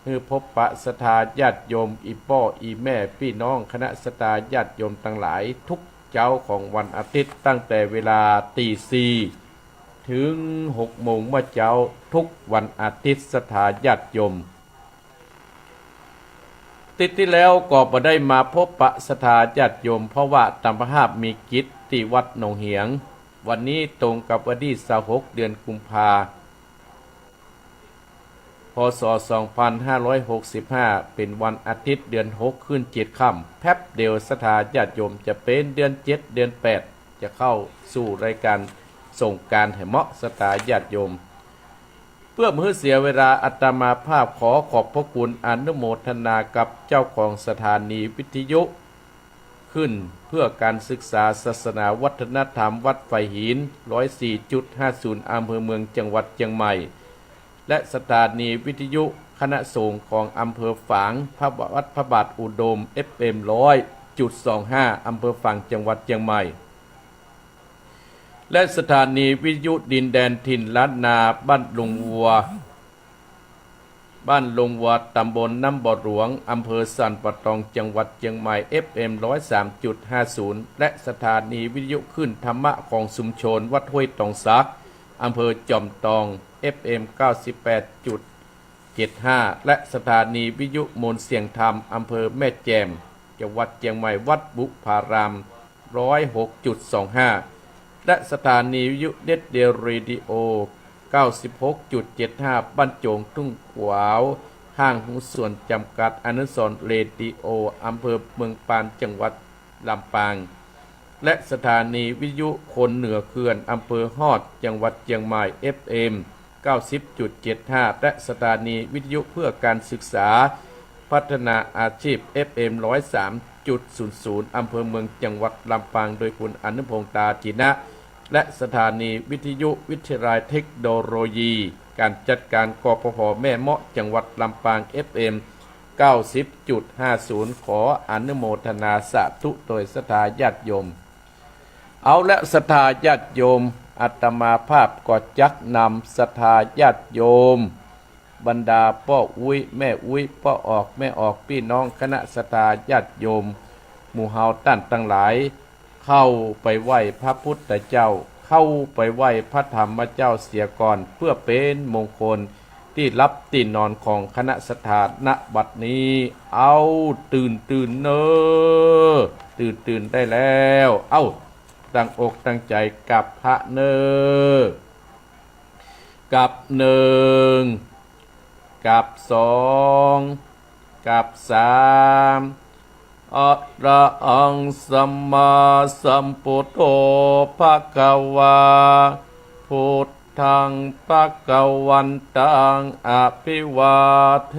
ฮือพบปะศรัทธาญาติโยมอีป้ออีแม่พี่น้องคณะศรัทธาญาติโยมทั้งหลายทุกเจ้าของวันอาทิตย์ตั้งแต่เวลาตีสี่ถึง6 โมงเมื่อเจ้าทุกวันอาทิตย์ศรัทธาญาติโยมติดที่แล้วก็บ่ได้มาพบปะศรัทธาญาติโยมเพราะว่าตามภาพมีกิจที่วัดหนองเหียงวันนี้ตรงกับวันที่26 เดือนกุมภาพันธ์พศ2565เป็นวันอาทิตย์เดือน6ขึ้น7ค่ำแป๊บเดียวศรัทธาญาติโยมจะเป็นเดือน7เดือน8จะเข้าสู่รายการส่งการให้เหมาะศรัทธาญาติโยมเพื่อมื้อเสียเวลาอาตมาภาพขอขอบพระคุณอนุโมทนากับเจ้าของสถานีวิทยุขึ้นเพื่อการศึกษาศาสนาวัฒนธรรมวัดไฟหิน 104.50 อำเภอเมืองจังหวัดเชียงใหม่และสถานีวิทยุคณะสงฆ์ของอำเภอฝางพระวัดพระบาทอุดม FM 100.25 อำเภอฝางจังหวัดเชียงใหม่และสถานีวิทยุดินแดนถิ่นล้านนาบ้านลงวัวตำบลน้ำบ่อหลวงอำเภอสันปะตองจังหวัดเชียงใหม่ FM 103.50 และสถานีวิทยุขึ้นธรรมะของชุมชนวัดห้วยตองซักอำเภอจอมตอง FM 98.75 และสถานีวิทยุมนต์เสียงธรรมอำเภอแม่แจ่มจังหวัดเชียงใหม่วัดบุพาราม 106.25 และสถานีวิทยุเด็ดเดลเรดิโอ 96.75 บ้านโจงทุ่งขวาวห้างหุ้นส่วนจำกัดอนุสรณ์เรดิโออำเภอเมืองปานจังหวัดลำปางและสถานีวิทยุคนเหนือเขื่อนอำเภอฮอดจังหวัดเชียงใหม่ FM 90.75 และสถานีวิทยุเพื่อการศึกษาพัฒนาอาชีพ FM 103.00 อำเภอเมืองจังหวัดลำปางโดยคุณอนุพงษ์ตาจินะและสถานีวิทยุวิทยาลัยเทคโนโลยีการจัดการกปภแม่เมาะจังหวัดลำปาง FM 90.50 ขออนุโมทนาสาธุโดยศรัทธาญาติโยมเอาและศรัทธาญาติโยมอาตมาภาพก็จักนำศรัทธาญาติโยมบรรดาพ่ออุ้ยแม่อุ้ยพ่อออกแม่ออกพี่น้องคณะศรัทธาญาติโยมหมู่เฮาตั้นทั้งหลายเข้าไปไหว้พระพุทธเจ้าเข้าไปไหว้พระธรรมเจ้าเสียก่อนเพื่อเป็นมงคลที่รับตีนนอนของคณะศรัทธาณบัดนี้เอาตื่นเนอตื่นได้แล้วเอาตั้งอกตั้งใจกับพระเนอกับหนึ่งกับสองกับสามอะระหังสัมมาสัมพุทโธภะคะวาพุทธังภะคะวันตังอภิวาเท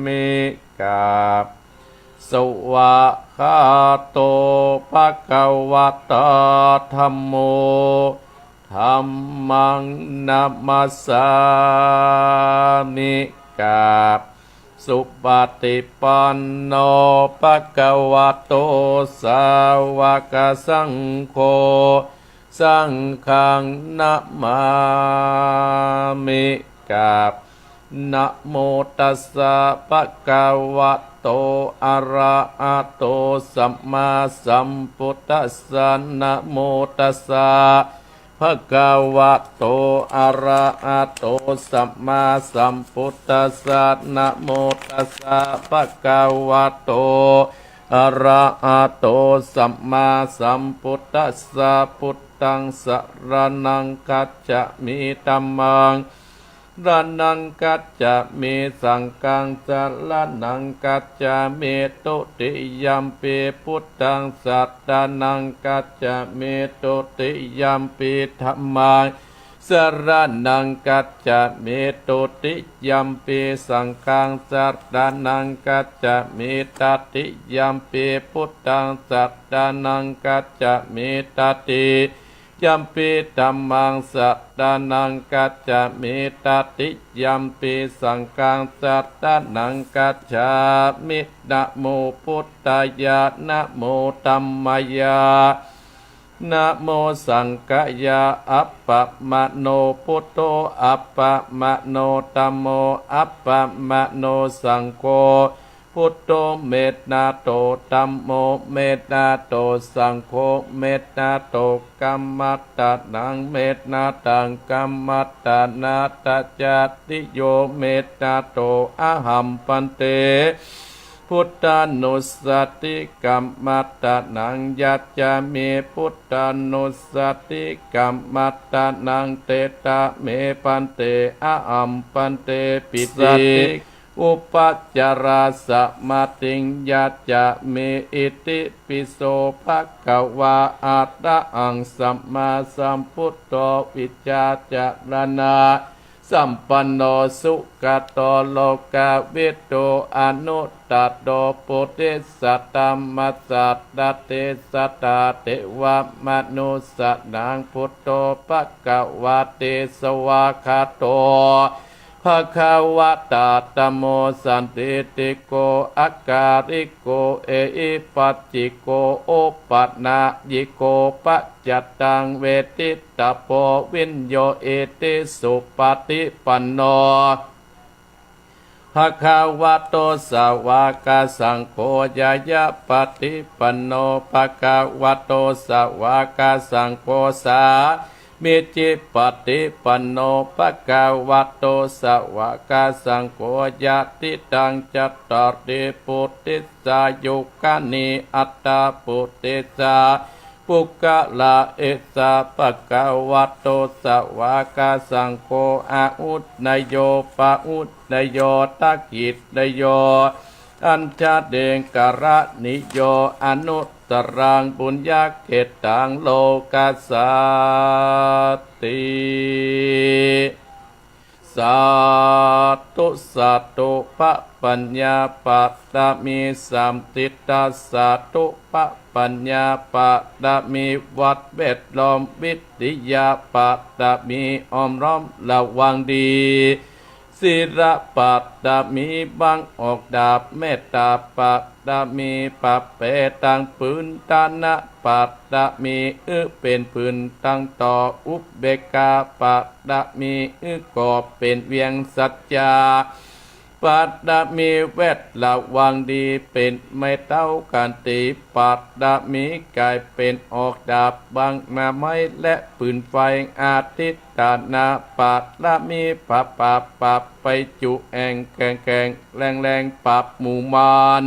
มิกาสวะคาโตภะคะวะตาธัมโมธัมมังนัมมัสสามิกาสุปฏิปันโนภะคะวะโตสาวกสังโฆสังฆังนะมามิกานะโมตัสสะภะคะวะโตอะระหะโตสัมมาสัมพุทธัสสะนะโมตัสสะภะคะวะโตอะระหะโตสัมมาสัมพุทธัสสะนะโมตัสสะภะคะวะโตอะระหะโตสัมมาสัมพุทธัสสะพุทธังสรณังคัจฉามิธัมมังสรณังคัจฉามิสังฆังสรณังคัจฉามิตุติยัมปิพุทธังสัตตานังคัจฉามิตุติยัมปิธัมมังสรณังคัจฉามิตุติยัมปิสังฆังสัตตานังคัจฉามิตติยัมปิพุทธังสัตตานังคัจฉามิตติยัมปิธัมมังสัตตานังกัจจามิตติยัมปิสังฆังสัตตานังกัจฉามินะโมพุทธายะนะโมธัมมายะ นะโมสังกายะอัปปะมะโนพุทโธอัปปะมะโนธัมโมอัปปะมะโนสังโฆพุทโธเมตนาโตธัมโมเมตนาโตสังโฆเมตนาโตกัมมัตตะนังเมตนาตังกัมมัตตะนาตจาติโยเมตนาโตอะหัมปันเตพุทธานุสติกัมมัตตะนังยัจจามิพุทธานุสติกัมมัตตะนังเตตะเมปันเตอะหัมปันเตปิติอุปัจจาราสมาติงยัจจะเมอิติปิโสภะคะวะอะระหังสัมมาสัมพุทโธวิจจารณาสัมปันโนสุขโตโลกาวิโตอนุตตโตปุริสัตตมัสสัตตเตสัตตาเทวมนุสนังพุทโธภะคะวะเตสวะคาโตภะคะวะตาธัมโมสันติติโกอาการิโกเออิปัจจิโกโอปัฏนายิโกปัจจัตตังเวทิตาโพวินโยเอติสุปฏิปันโนภะคะวะโตสาวกสังโฆยายะปฏิปันโนภะคะวะโตสาวกสังโฆสามิจิปฏิปันโนภะคะวะโตสาวกสังโฆญาติตังจัตตาริปุติสายุคานิอัตตาปุติสาปุกะลาเอสาภะคะวะโตสาวกสังโฆอาอุตนโยปะอุตนโยตะกิตนโยอัญชาเดงกะระนิโยอนุตตรังปุญญาเกตังโลกัสสติสาธุสัตตุปะปัญญาปัตตมิสัมติตาสาธุปะปัญญาปัตตมิวัดเวทล้อมวิทยาปัตตมิอ้อมร้อมระวังดีศิระปัตตมีบังออกดาบเมตตาปัตตมีปัปเปตังปืนตานะปัตตมีเป็นปืนตั้งต่ออุบเบกขาปัตตมีก่อเป็นเวียงสัจจาปัตตมีเวทระวังดีเป็นไม่เต้ากันตีปัตตมีกลายเป็นออกดาบบังนาไม้และปืนไฟอาทิตตานาปัตตมีปับไปจุแองแกงแรงปับหมู่มาน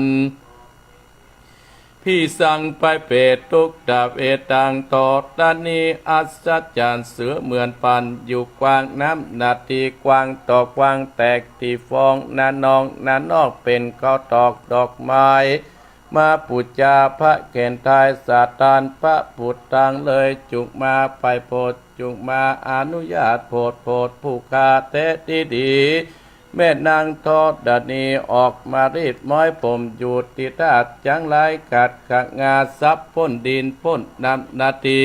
พี่สั่งไปเปตทุกดาบเอตังตอตานีอัศจรรย์เสือเหมือนปันอยู่กวางน้ำนาทีกวางตอกกวางแตกที่ฟองนานองนานอกเป็นข้าวตอกดอกไม้มาปุจจาพระเกณฑ์ทายสาตานพระปุตตังเลยจุกมาไปโพดจุกมาอนุญาตโพดผู้คาเตติดีแม่นางทอดนีออกมารีดม้อยผมอยู่ติดาดจังไรกัดขะงาซับพ้นดินพ้นน้ำนาที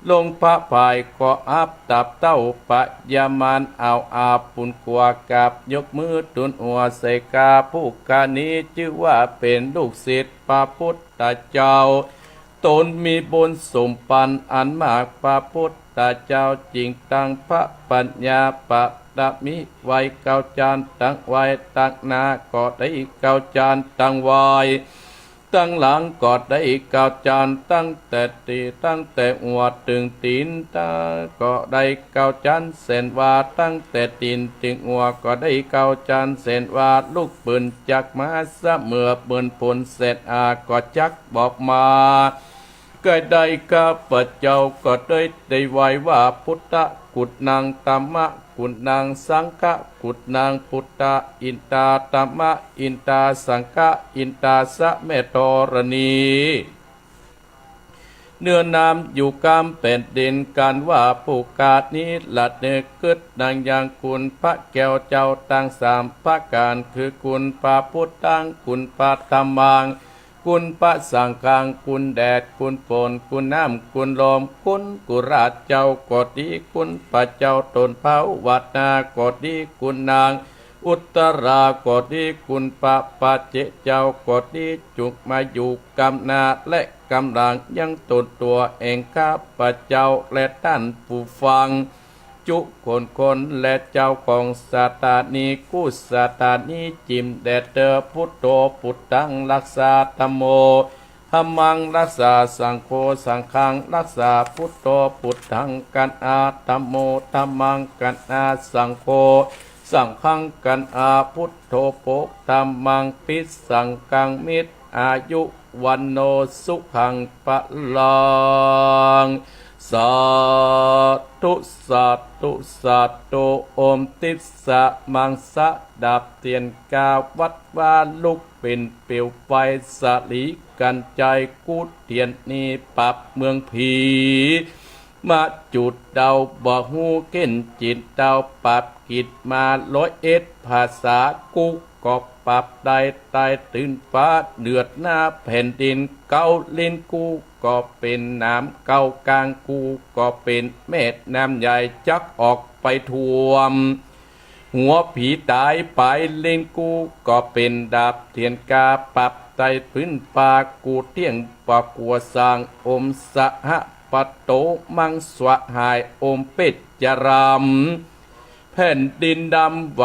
ลงพระภายก็อับตับเต้าปะยามานเอาอาปุนกวากับยกมือตุนหัวใส่กาผู้กานี้ชื่อว่าเป็นลูกศิษย์พระพุทธเจ้าตนมีบุญสมปันอันมากพระพุทธเจ้าจริงตั้งพระปัญญาปะตะมิไว้เก้าจานตั้งไว้ตั้งหน้าก็ได้เก้าจานตั้งไว้ตั้งหลังก็ได้เก้าจานตั้งแต่ตีตั้งแต่หัวถึงตีนตาก็ได้เก้าจานเส้นว่าตั้งแต่ตีนถึงหัวก็ได้เก้าจานเส้นว่าลูกปืนจักมาเสมอปืนผลเสร็จก็จักบอกมาก็ได้ข้าพเจ้าก็ได้ไว้ว่าพุทธกุฎนางธรรมะกุฎนางสังฆะกุฎนางพุทธอินตาธรรมะอินตาสังฆะอินตาสะเมตรณีเนื้อนามอยู่กามเป็นดินกันว่าผู้กาดนี้ละเนกึดดังอย่างคุณพระแก้วเจ้าตั้งสามพระการคือคุณพระพุทธังคุณพระธรรมังคุณพระสังฆังคุณแดดคุณฝนคุณน้ำคุณลมคุณกุราชเจ้ากอดดีคุณพระเจ้าตนเผาวัดนากอดดีคุณนาง อุตรากฏดีคุณปะปะเจเจ้ากฏดีจุกมาอยู่กำนาและกำลังยังตนตัวเองข้าพระเจ้าและท่านผู้ฟังจุคนและเจ้าของสถานีกู้สถานีจิมแดดเตอพุทโธพุทธังรักษาธัมโมธัมมังรักษาสังโฆสังฆังรักษาพุทโธพุทธังกันอาธัมโมธัมมังกันอาสังโฆสังฆังกันอาพุทโธโภคธัมมังปิสังกังมิตรอายุวันโนสุขังปะลังสาธุสาธุสาธุโอมติสสะมังสะดับเทียนกาวัดวาลุกเป็นเปลวไฟสลีกันใจกูดเทียนนี้ปรับเมืองผีมาจุดเดาบ่หูเก้นจิตเดาปรับกิจมา101ภาษากุกอบปรับได้ใต้ตื่นฟ้าเดือดหน้าแผ่นดินเก้าลิ้นกูก็เป็นน้ำเก้ากลางกูก็เป็นเม็ดน้ำใหญ่จักออกไปท่วมหัวผีตายไปเล่นกูก็เป็นดาบเทียนกาปรับไตพื้นปากูเที่ยงปากัวสร้างอมสหปัตโตมังสวะหายอมเป็ดจรามแผ่นดินดำไหว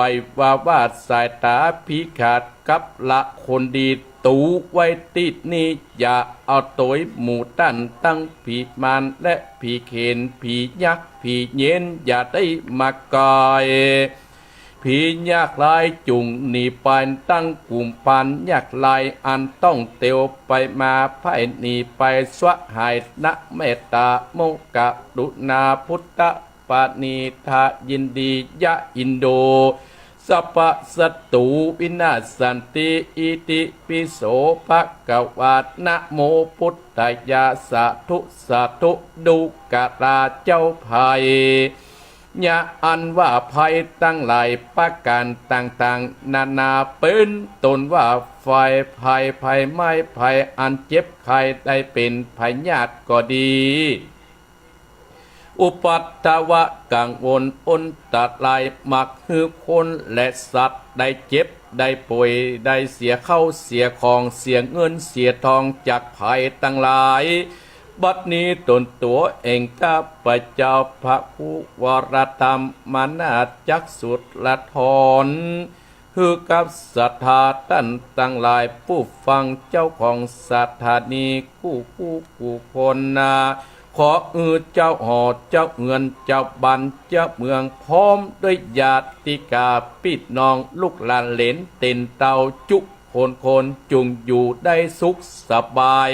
วาดสายตาพิขาดกับละคนดีตูไว้ติดนี้อย่าเอาตัวหมู่ตั้นตั้งผีมารและผีเขนผียักษ์ผีเย็นอย่าได้มากายผียากลายจุงหนีไปตั้งกลุ่มปันยากลายอันต้องเตียวไปมาไพ่หนีไปสวะหายณเมตตาโมกะดุนาพุทธปานีทายินดียะอินโดสัพพสัตตูวินาศสันติอิติปิโสภะคะวะนะโมพุทธายาสาธุสาธุดุกะราเจ้าภัยญาอันว่าภัยตั้งหลายประการต่างๆนานาเป็นตนว่าไฟภัยไม่ภัยอันเจ็บใครได้เป็นพยาธิก็ดีอุปัตตวะกังวลอนตัดลายมักฮือคนและสัตว์ได้เจ็บได้ป่วยได้เสียเข้าเสียของเสียเงินเสียทองจากภัยตั้งหลายบัดนี้ตนตัวเองข้าพเจ้าพระผู้วรธรรมมานาจักสุดละทอนคือกับศรัทธาท่านตั้งหลายผู้ฟังเจ้าของสถานีกู้คนนาขอเจ้าหอเจ้าเงินเจ้าบันเจ้าเมืองพร้อมด้วยญาติกาปิดน้องลูกหลานเหลนเต็นเตาจุคนจุงอยู่ได้สุขสบาย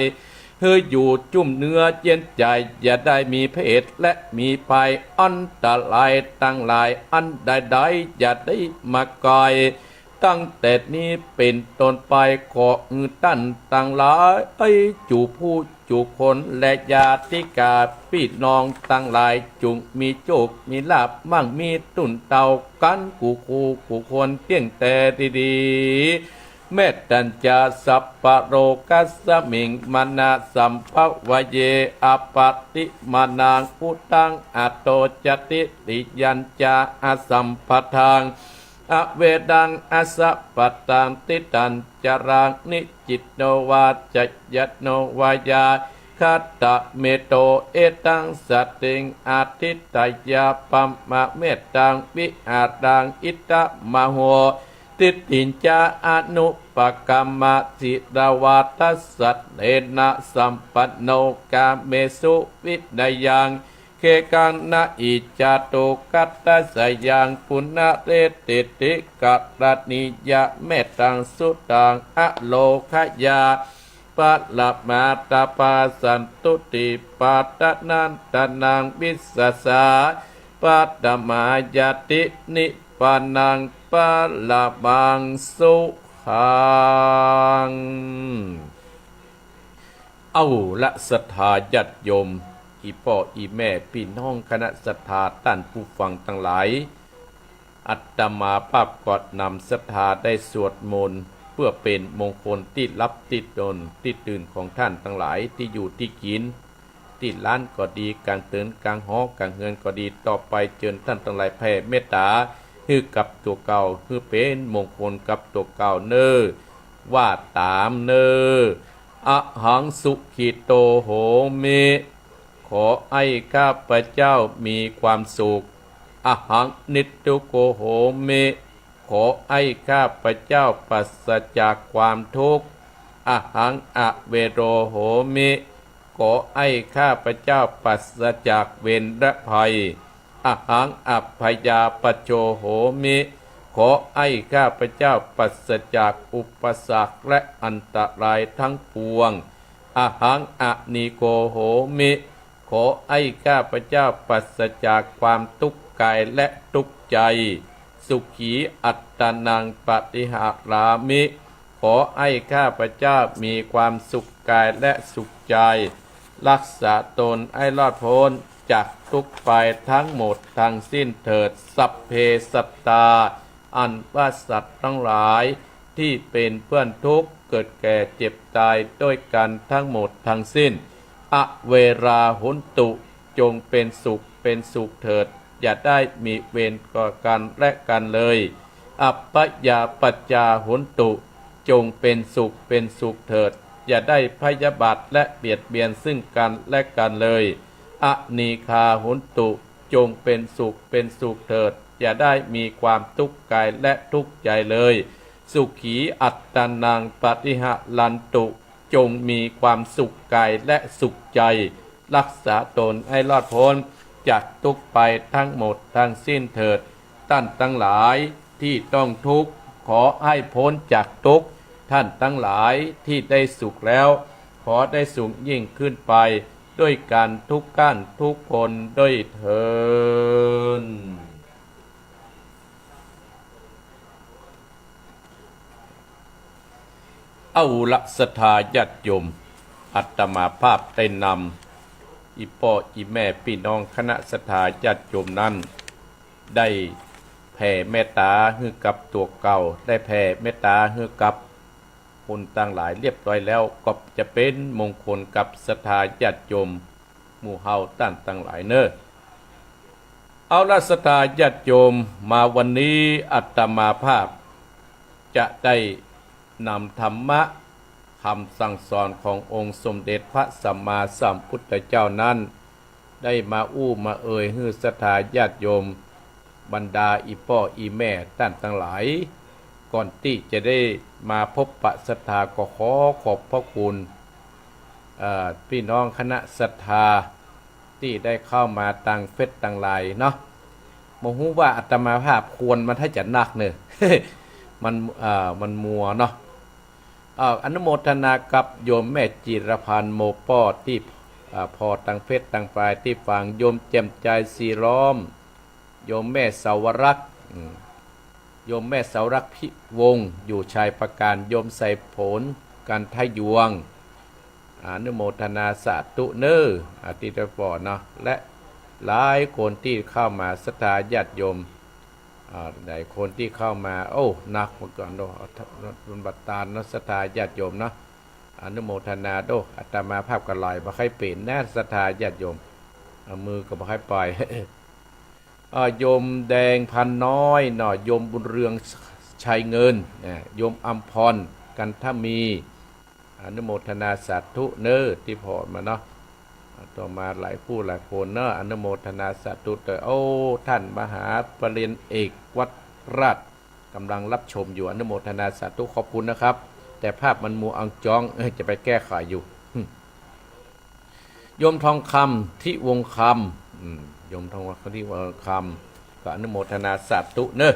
เฮ้ยอยู่จุ่มเนื้อเย็นใจอย่าได้มีเพศและมีภัยอันตรายตั้งหลายอันใดๆอย่าได้มาไกลตั้งแต่นี้เป็นต้นไปขอตั้นตั้งหลายจูผู้จูคนและญาติกาพี่น้องตั้งหลายจุงมีโจกมีลาบมั่งมีตุ่นเตากันกูคนเตี้ยงแต่ดีๆเมตตัญจาสัพปะโรกัสสมิงมนาสัมภวเยอปติมานังพุตังอโตจติติยัญจาอสัมปทังอเวดังอสัพปตังติตัญจรังนิจิตโนวาจยัตโนวายาคัตตะเมโตเอตังสัตติงอาทิตยาปัมมะเมตตังวิอาตังอิตะมะโหติตินจาอนุปกรรมสิรวัตสัตเนนะสัมปันโนกาเมสุวินยังเคกังนะอิจาตุกัตตะสยังปุณะเรติติกัตตนิยะเมตังสุตังอโลคยาปัลลมาตาปาสันตุติปัตตนันตนังวิสสาปัตตมายตินิปานังปัลลบังสุขังเอาละศรัทธาญาติโยมอีพ่ออีแม่พี่น้องคณะศรัทธาท่านผู้ฟังทั้งหลายอัตมาภาพกอดนำศรัทธาได้สวดมนต์เพื่อเป็นมงคลติดรับติดดลติดตื่นของท่านทั้งหลายที่อยู่ที่กินติดล้านก็ดีกลางเตือนกลางหอกลางเงินก็ดีต่อไปเชิญท่านทั้งหลายแผ่เมตตา คือกับตัวเก่าคือเป็นมงคลกับตัวเก่าเนอว่าตามเนออะหังสุขิโตโหมิขอให้ข้าพเจ้ามีความสุขอะหังนิจตุโกโหมิขอให้ข้าพเจ้าปราศจากความทุกข์อะหังอะเวโรโหมิขอให้ข้าพเจ้าปราศจากเวรและภัยอะหังอัพพยาปโจโหมิขอให้ข้าพเจ้าปราศจากอุปสรรคและอันตรายทั้งปวงอะหังอะนิโกโหมิขอให้ข้าพเจ้าปราศจากความทุกข์กายและทุกข์ใจสุขีอัตตนังปฏิหารามิขอให้ข้าพเจ้ามีความสุขกายและสุขใจรักษาตนให้รอดพ้นจากทุกข์ไปทั้งหมดทั้งสิ้นเถิดสัพเพสัตตาอันว่าสัตว์ทั้งหลายที่เป็นเพื่อนทุกข์เกิดแก่เจ็บตายด้วยกันทั้งหมดทั้งสิ้นอเวราหุนตุจงเป็นสุขเถิดอย่าได้มีเวรก่อกันและกันเลยอัปปยาปัจจาหุนตุจงเป็นสุขเถิดอย่าได้พยาบาทและเบียดเบียนซึ่งกันและกันเลยอนีคาหุนตุจงเป็นสุขเถิดอย่าได้มีความทุกข์กายและทุกข์ใจเลยสุขีอัตตานังปฏิหะลันตุจงมีความสุขกายและสุขใจรักษาตนให้รอดพ้นจากทุกข์ไปทั้งหมดทั้งสิ้นเถิดท่านทั้งหลายที่ต้องทุกข์ขอให้พ้นจากทุกข์ท่านทั้งหลายที่ได้สุขแล้วขอได้สุขยิ่งขึ้นไปด้วยการทุกขั้นทุกคนด้วยเถิดเอาละศรัทธาญาติโยมอาตมาภาพได้นำอีพ่ออีแม่พี่น้องคณะศรัทธาญาติโยมนั้นได้แผ่เมตตาให้กับตัวเก่าได้แผ่เมตตาให้กับคนต่างหลายเรียบร้อยแล้วก็จะเป็นมงคลกับศรัทธาญาติโยมหมู่เฮาต่างหลายเนอเอาละศรัทธาญาติโยมมาวันนี้อาตมาภาพจะได้นำธรรมะคำสั่งสอนขององค์สมเด็จพระสัมมาสัมพุทธเจ้านั้นได้มามาเอ่ยให้ศรัทธาญาติโยมบรรดาอีพ่ออีแม่ท่านทั้งหลายก่อนที่จะได้มาพบปะศรัทธาก็ขอขอบพระคุณพี่น้องคณะศรัทธาที่ได้เข้ามาต่างเฟซต่างไลน์เนาะมองว่าอาตมาภาพควรมันถ้าจะหนักเนอะ มันมัวเนาะอนุโมทนากับโยมแม่จิรพันธ์โมป้อที่พอต่างเฟซต่างปลายที่ฟังโยมแจ่มใจสีล้อมโยมแม่สาวรักษ์โยมแม่สาวรักษ์พิวงอยู่ชายประการโยมใส่ผลกันทะยวงอนุโมทนาสาธุเนออติตปอเนาะและหลายคนที่เข้ามาศรัทธาญาติโยมหลายคนที่เข้ามาโอ้หนักมาก่อนโดบุญบัตตาลนัศรัทธาญาติโยมเนาะอนุโมทนาโดอาตมาภาพกันลอยบ่ใครเปลี่ยนแน่ศรัทธาญาติโยมเอามือก็บ่ใครปล่อย โยมแดงพันน้อยหน่อยโยมบุญเรืองชัยเงินโยมอัมพรกันถ้ามีอนุโมทนาสาธุเนอที่พอมาเนาะต่อมาหลายผู้หลายคนเนอะอนุโมทนาสาธุแต่โอ้ท่านมหาปริญญาเอกวัดราชกำลังรับชมอยู่อนุโมทนาสาธุขอบคุณนะครับแต่ภาพมันมัวอังจ้องจะไปแก้ไขอยู่โยมทองคำที่วงคำโยมทองคำที่วงคำก็อนุโมทนาสาธุเนอะ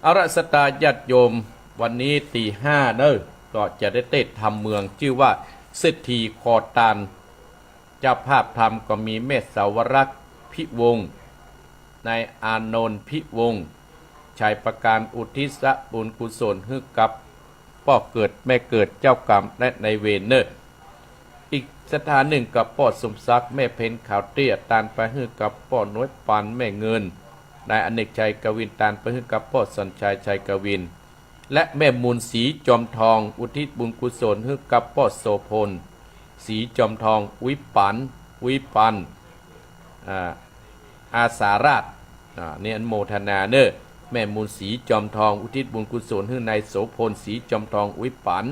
อรสตาญาติโยมวันนี้ตีห้าเนอะก็จะได้เต้นทำเมืองชื่อว่าเศรษฐีคอตานเจ้าภาพธรรมก็มีเมธสาวรักษ์พิวงนายอานนท์พิวงชายประการอุทิศบุญกุศลให้กับพ่อเกิดแม่เกิดเจ้ากรรมและในเวรเนออีกสถานหนึ่งกับพ่อสมศักดิ์แม่เพ็ญขาวเตี้ยตานไปให้กับพ่อน้อยปานแม่เงินนายอเนกชัยกวินตานไปให้กับพ่อสัญชัยชัยกวินและแม่มูลศรีจอมทองอุทิศบุญกุศลให้กับพ่อโสพลศรีจอมทองวิปันอาสาราชเนี่ยโมทนาเนอ แม่มูลศรีจอมทองอุทิศบุญกุศลให้นายโสพลศรีจอมทองวิปัน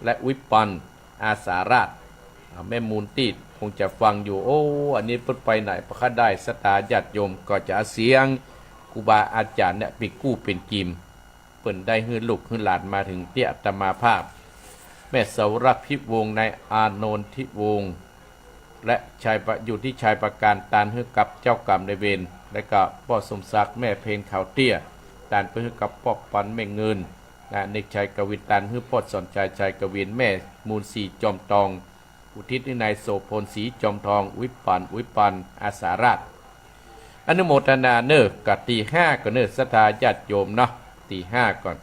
และวิปันอาสาราชแม่มูลตีดคงจะฟังอยู่โอ้อันนี้เพิ่นไปไหนพระคัดได้สตาญาติโยมก็จะเสียงครูบาอาจารย์เนี่ยเป็นกู้เป็นกิมเพิ่นได้ฮื้อลูกฮื้อหลานมาถึงเตี้ยอัตมาภาพแม่เสารักพิวงศ์ในอานนทิวงศ์และชายอยู่ที่ชายประการตานฮื้อกับเจ้ากรรมในายเวรและก็พ่อสมศักดิ์แม่เพนข่าวเตี้ยตานไปฮื้อกับพ่อปันแม่เงินเด็กชายกวินตานฮื้อพ่อสนใจชายกวินแม่มูลศรีจอมทองอุทิศให้นายโสพลศรีจอมทองวิปันอาสาราชอนุโมทนาเนอกับตีห้าก็เนอศรัทธาญาติโยมเนาะตีห้าก่อน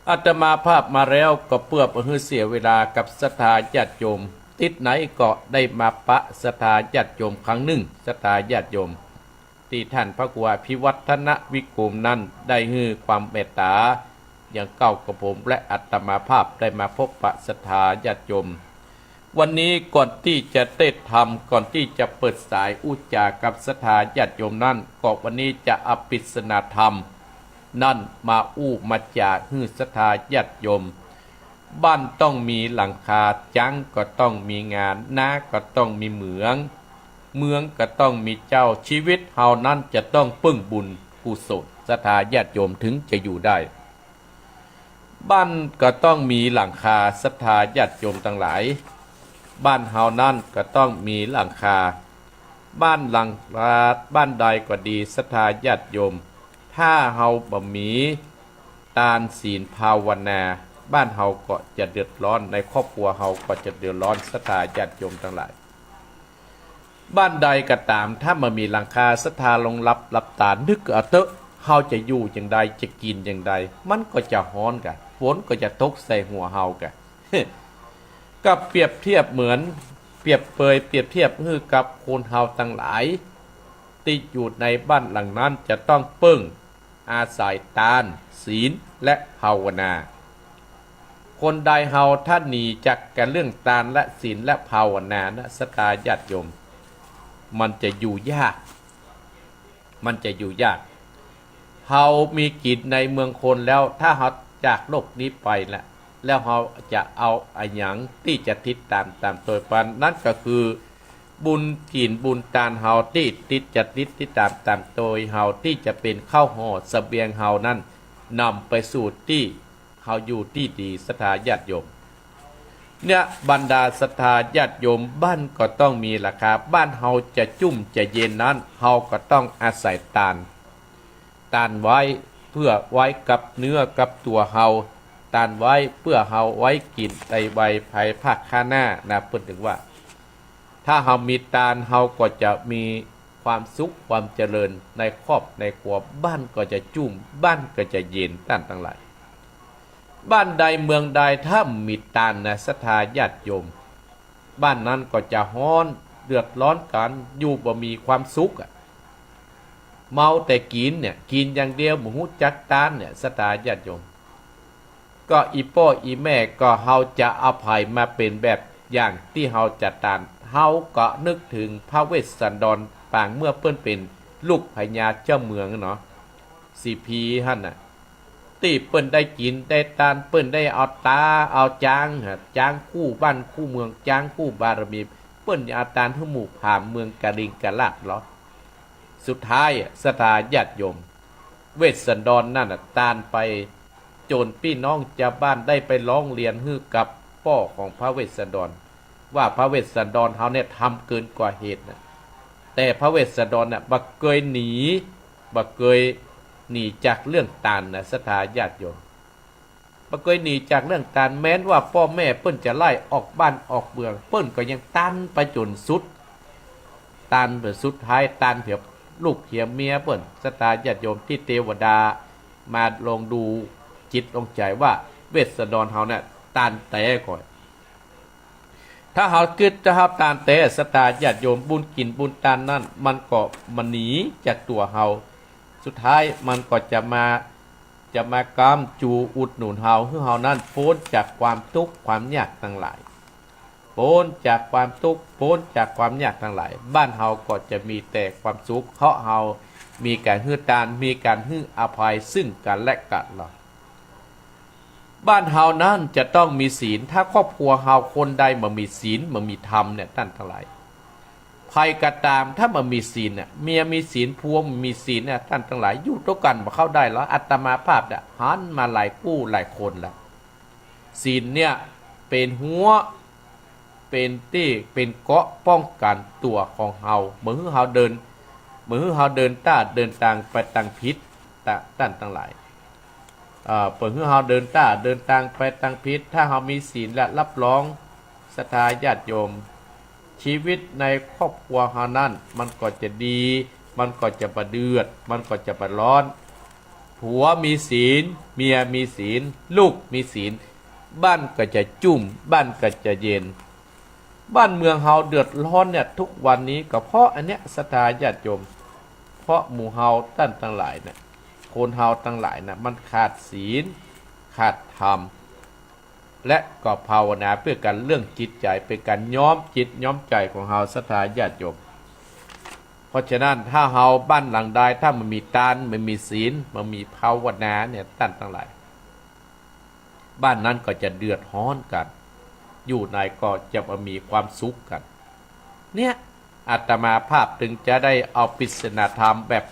อาตมาภาพมาแล้วก็เพื่อให้เสียเวลากับศรัทธาญาติโยมติดไหนก็ได้มาปะศรัทธาญาติโยมครั้งหนึ่งศรัทธาญาติโยมที่ท่านพระครูพิวัฒนวิกรมนั้นได้ฮือความเมตตาอย่างเก่ากับผมและอาตมาภาพได้มาพบปะศรัทธาญาติโยมวันนี้ก่อนที่จะเทศธรรมก่อนที่จะเปิดสายอุจจากับศรัทธาญาติโยมนั้นก็วันนี้จะอภิสนาธรรมนั่นมามาจากฮือศรัทธาญาติโยมบ้านต้องมีหลังคาจังก็ต้องมีงานนาก็ต้องมีเหมืองก็ต้องมีเจ้าชีวิตเฮานั้นจะต้องปึ้งบุญกุศลศรัทธาญาติโยมถึงจะอยู่ได้บ้านก็ต้องมีหลังคาศรัทธาญาติโยมทั้งหลายบ้านเฮานั้นก็ต้องมีหลังคาบ้านหลังคาบ้านใดก็ดีศรัทธาญาติโยมถ้าเฮาบ่มีทานศีลภาวนาบ้านเฮาก็จะเดือดร้อนในครอบครัวเฮาก็จะเดือดร้อนศรัทธาญาติโยมทั้งหลายบ้านใดก็ตามถ้ามันมีหลังคาศรัทธาลงรับตานึกเอาเถอะเฮาจะอยู่อย่างใดจะกินอย่างใดมันก็จะฮ้อนกันฝนก็จะตกใส่หัวเฮากัน ก็เปรียบเทียบเหมือนเปรียบเทียบคือกับคนเฮาทั้งหลายที่อยู่ในบ้านหลังนั้นจะต้องปึ้งอาศัยทานศีลและภาวนาคนใดเฮาท่านหนีจากกันเรื่องทานและศีลและภาวนานะศรัทธาญาติโยมมันจะอยู่ยากเฮามีกิจในเมืองคนแล้วถ้าเฮาจากโลกนี้ไปแล้วเฮาจะเอาอันหยังที่จะติดตามตัวปันนั่นก็คือบุญกินบุญทานเฮาที่ติดตามตัวเฮาที่จะเป็นข้าวห่อเสบียงเฮานั้นนำไปสู่ที่เฮาอยู่ที่ดีศรัทธาญาติโยมเนี่ยบรรดาศรัทธาญาติโยมบ้านก็ต้องมีราคาบ้านเฮาจะจุ่มจะเย็นนั้นเฮาก็ต้องอาศัยทานไว้เพื่อไว้กับเนื้อกับตัวเฮาทานไว้เพื่อเฮาไว้กินในใบภายภาคข้างหน้านะเพิ่นถึงว่าถ้าเฮามีทานเฮาก็จะมีความสุขความเจริญในครอบในครัวบ้านก็จะจุ่มบ้านก็จะเย็นท่านทั้งหลายบ้านใดเมืองใดถ้ามีทานนะศรัทธาญาติโยมบ้านนั้นก็จะฮ้อนเดือดร้อนกันอยู่บ่มีความสุขเมาแต่กินเนี่ยกินอย่างเดียวบ่ฮู้จักทานเนี่ยศรัทธาญาติโยมก็อีพ่ออีแม่ก็เฮาจะอภัยมาเป็นแบบอย่างที่เฮาจะทานเฮาก็นึกถึงพระเวสสันดรปางเมื่อเปิ้นเป็นลูกพญาเจ้าเมืองเนาะสีพีหั่นน่ะที่เปิ้นได้กินได้ทานเปิ้นได้เอาตาเอาจางคู่บ้านคู่เมืองจางคู่บารมีเปิ้นเอาทานให้หมู่ผามเมืองกะลิงกะลาดเหรอสุดท้ายศรัทธาญาติโยมเวสสันดรนั่นน่ะทานไปโจรพี่น้องชาวบ้านได้ไปร้องเรียนฮื้อกับพ่อของพระเวสสันดรว่าพระเวสสันดรเฮาเนี่ยทำเกินกว่าเหตุนะแต่พระเวสสันดรน่ะบ่เคยหนีจากเรื่องทานนะศรัทธาญาติโยมบ่เคยหนีจากเรื่องทานแม้นว่าพ่อแม่เปิ้นจะไล่ออกบ้านออกเมืองเปิ้นก็ยังทานไปจนสุดทานไปสุดท้ายทานเพียบลูกเหียเมียเปิ้นศรัทธาญาติโยมที่เทวดามาลองดูจิตลงใจว่าเวสสันดรเฮาเนี่ยทานแต่ก่อนถ้าเฮาคิดจะทำทานแต่ศรัทธาญาติโยมบุญกินบุญทานนั่นมันก็มันหนีจากตัวเฮาสุดท้ายมันก็จะมากำจูอุดหนุนเฮาให้เฮานั้นพ้นจากความทุกข์ความยากทั้งหลายพ้นจากความทุกข์พ้นจากความยากทั้งหลายบ้านเฮาก็จะมีแต่ความสุขเพราะเฮา มีการฮื้อตานมีการฮื้ออภัยซึ่งกันและกันล่ะบ้านเฮานั้นจะต้องมีศีลถ้าครอบครัวเฮาคนใดมามีศีลมามีธรรมเนี่ยท่านทั้งหลายภัยกระตามถ้ามามีศีลเนี่ยเมียมีศีลผัวมีศีลเนี่ยท่านทั้งหลายอยู่ด้วยกันมาเข้าได้แล้วอัตมาภาพเนี่ยหันมาหลายกู้หลายคนแล้วศีลเนี่ยเป็นหัวเป็นที่เป็นเกราะป้องกันตัวของเฮาเมื่อเฮาเดินต้าเดินทางไปทางพิษท่านทั้งหลายเปิดให้เฮาเดินต้าเดินทางไปทางพิษถ้าเฮามีศีลและรับรองศรัทธาญาติโยมชีวิตในครอบครัวเฮานั้นมันก็จะดีมันก็จะประเดือดมันก็จะประร้อนผัวมีศีลเมียมีศีลลูกมีศีลบ้านก็จะจุ่มบ้านก็จะเย็นบ้านเมืองเฮาเดือดร้อนเนี่ยทุกวันนี้ก็เพราะอันเนี้ยศรัทธาญาติโยมเพราะหมู่เฮาท่านทั้งหลายเนี่ยคนเฮาทั้งหลายนะมันขาดศีลขาดธรรมและก็ภาวนาเพื่อการเรื่องจิตใจเป็นการย้อมจิตย้อมใจของเฮาศรัทธาญาติโยมเพราะฉะนั้นถ้าเฮาบ้านหลังใดถ้ามันมีทานมันมีศีลมันมีภาวนาเนี่ยท่านทั้งหลายบ้านนั้นก็จะเดือดร้อนกันอยู่ในก็จะมีความสุขกันเนี่ยอาตมาภาพถึงจะได้เอาปริศนาธรรมแบบ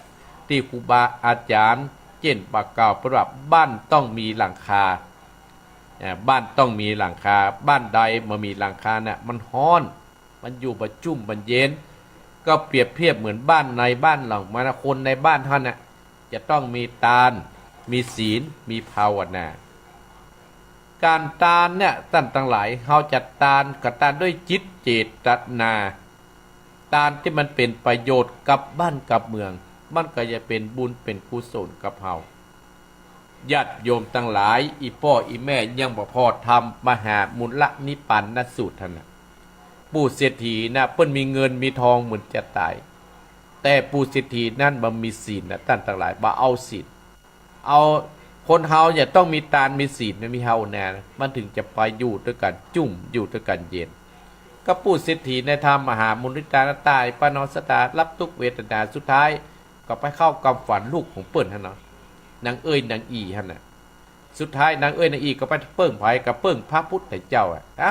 ที่ครูบาอาจารย์เจ่นปากเก่าเพราะว่าบ้านต้องมีหลังคาบ้านต้องมีหลังคาบ้านใดมามีหลังคาเนี่ยมันร้อนมันอยู่ประจุ่มมันเย็นก็เปรียบเทียบเหมือนบ้านในบ้านหลังมาคนในบ้านท่านน่ะจะต้องมีทานมีศีลมีภาวนาการทานเนี่ยท่านทั้งหลายเขาจะทานกับทานด้วยจิตเจตนาทานที่มันเป็นประโยชน์กับบ้านกับเมืองมันก็จะเป็นบุญเป็นกุศลกับเฮาญาติโยมทั้งหลายอีพ่ออีแม่ยังบ่พอทำมหามุลนิพพานสูตรท่านน่ะปู่เศรษฐีนะเพิ่นมีเงินมีทองเหมือนจะตายแต่ปู่เศรษฐีนั่นบ่มีศีลนะท่านทั้งหลายบ่เอาศีลเอาคนเฮาอย่าต้องมีทานมีศีลมีเฮาแน่มันถึงจะไปอยู่ด้วยกันจุ่มอยู่ด้วยกันเย็นก็ปู่เศรษฐีในธรรมมหามุนิตาตายปานอสตารับทุกเวทนาสุดท้ายก็ไปเข้ากำฝันลูกของเปิ้นท่านเนาะนางเอ้ยนางอีท่านน่ะสุดท้ายนางเอ้ยนางอีก็ไปเปิ้งไผกับเปิ้งพระพุทธเจ้า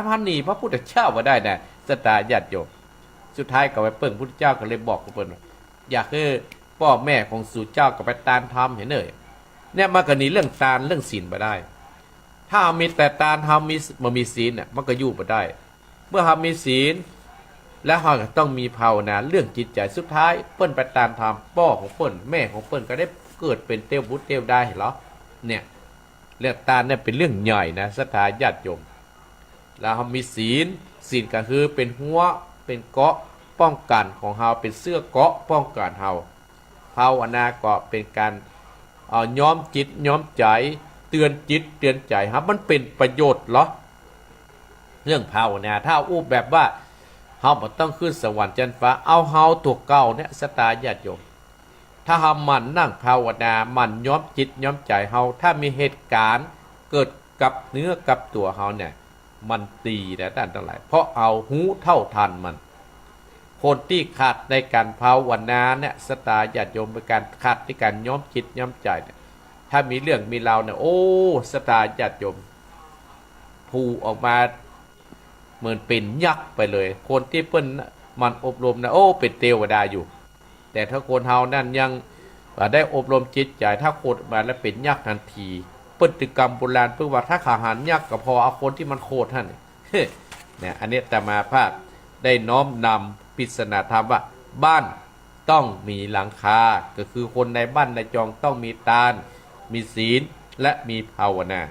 พันนี่พระพุทธเจ้าว่าได้น่ะสตาญาติโยมสุดท้ายก็ไปเปิ้งพุทธเจ้าก็เลยบอกกับเปิ้นว่าอยากให้พ่อแม่ของสู่เจ้าก็ไปตานธรรมเห็นเด้อเนี่ยมันก็หนีเรื่องทานเรื่องศีลบ่ได้ถ้ามีแต่ทานเฮามีศีลน่ะมันก็อยู่บ่ได้เมื่อเฮามีศีลและเฮาก็ต้องมีภาวนาเรื่องจิตใจสุดท้ายเปิ้นไปตามธรรมพ่อของเปิ้นแม่ของเปิ้นก็ได้เกิดเป็นเทวบุตรเทวดาเห็นเหรอเนี่ยเรื่องทานเนี่ยเป็นเรื่องใหญ่นะศรัทธาญาติโยมแล้วเฮามีศีลก็คือเป็นหัวเป็นเกราะป้องกันของเฮาเป็นเสื้อเกราะป้องกันเฮาภาวนาก็เป็นการย้อมจิตย้อมใจเตือนจิตเตือนใจครับมันเป็นประโยชน์เหรอเรื่องภาวนาถ้าอู้แบบว่าเฮาบ่ต้องขึ้นสวรรค์จันฟ้าเอาเฮาตัวเก่าเนี่ยศรัทธาญาติโยมถ้าเฮามันนั่งภาวนามันย้อมจิตย้อมใจเฮาถ้ามีเหตุการณ์เกิดกับเนื้อกับตัวเฮาเนี่ยมันตีนะท่านทั้งหลายเพราะเอาหูเท่าทันมันคนที่ขาดในการภาวนาเนี่ยศรัทธาญาติโยมเป็นการขาดในการย้อมจิตย้อมใจเนี่ยถ้ามีเรื่องมีราวเนี่ยโอ้ศรัทธาญาติโยมผูออกมาเหมือนเป็นยักษ์ไปเลยคนที่เปิ้นมันอบรมนะโอ้เป็นเทวดาอยู่แต่ถ้าคนเฮานั่นยังได้อบรมจิตใจถ้าโคตรมาแล้วเป็นยักษ์ทันทีพฤติกรรมโบราณเพื่อว่าถ้าขาหันยักษ์ก็พอเอาคนที่มันโคตรท่านเนี่ยอันนี้แต่มาภาพได้น้อมนำปริศนาธรรมว่าบ้านต้องมีหลังคาก็คือคนในบ้านในจองต้องมีทานมีศีลและมีภาวนา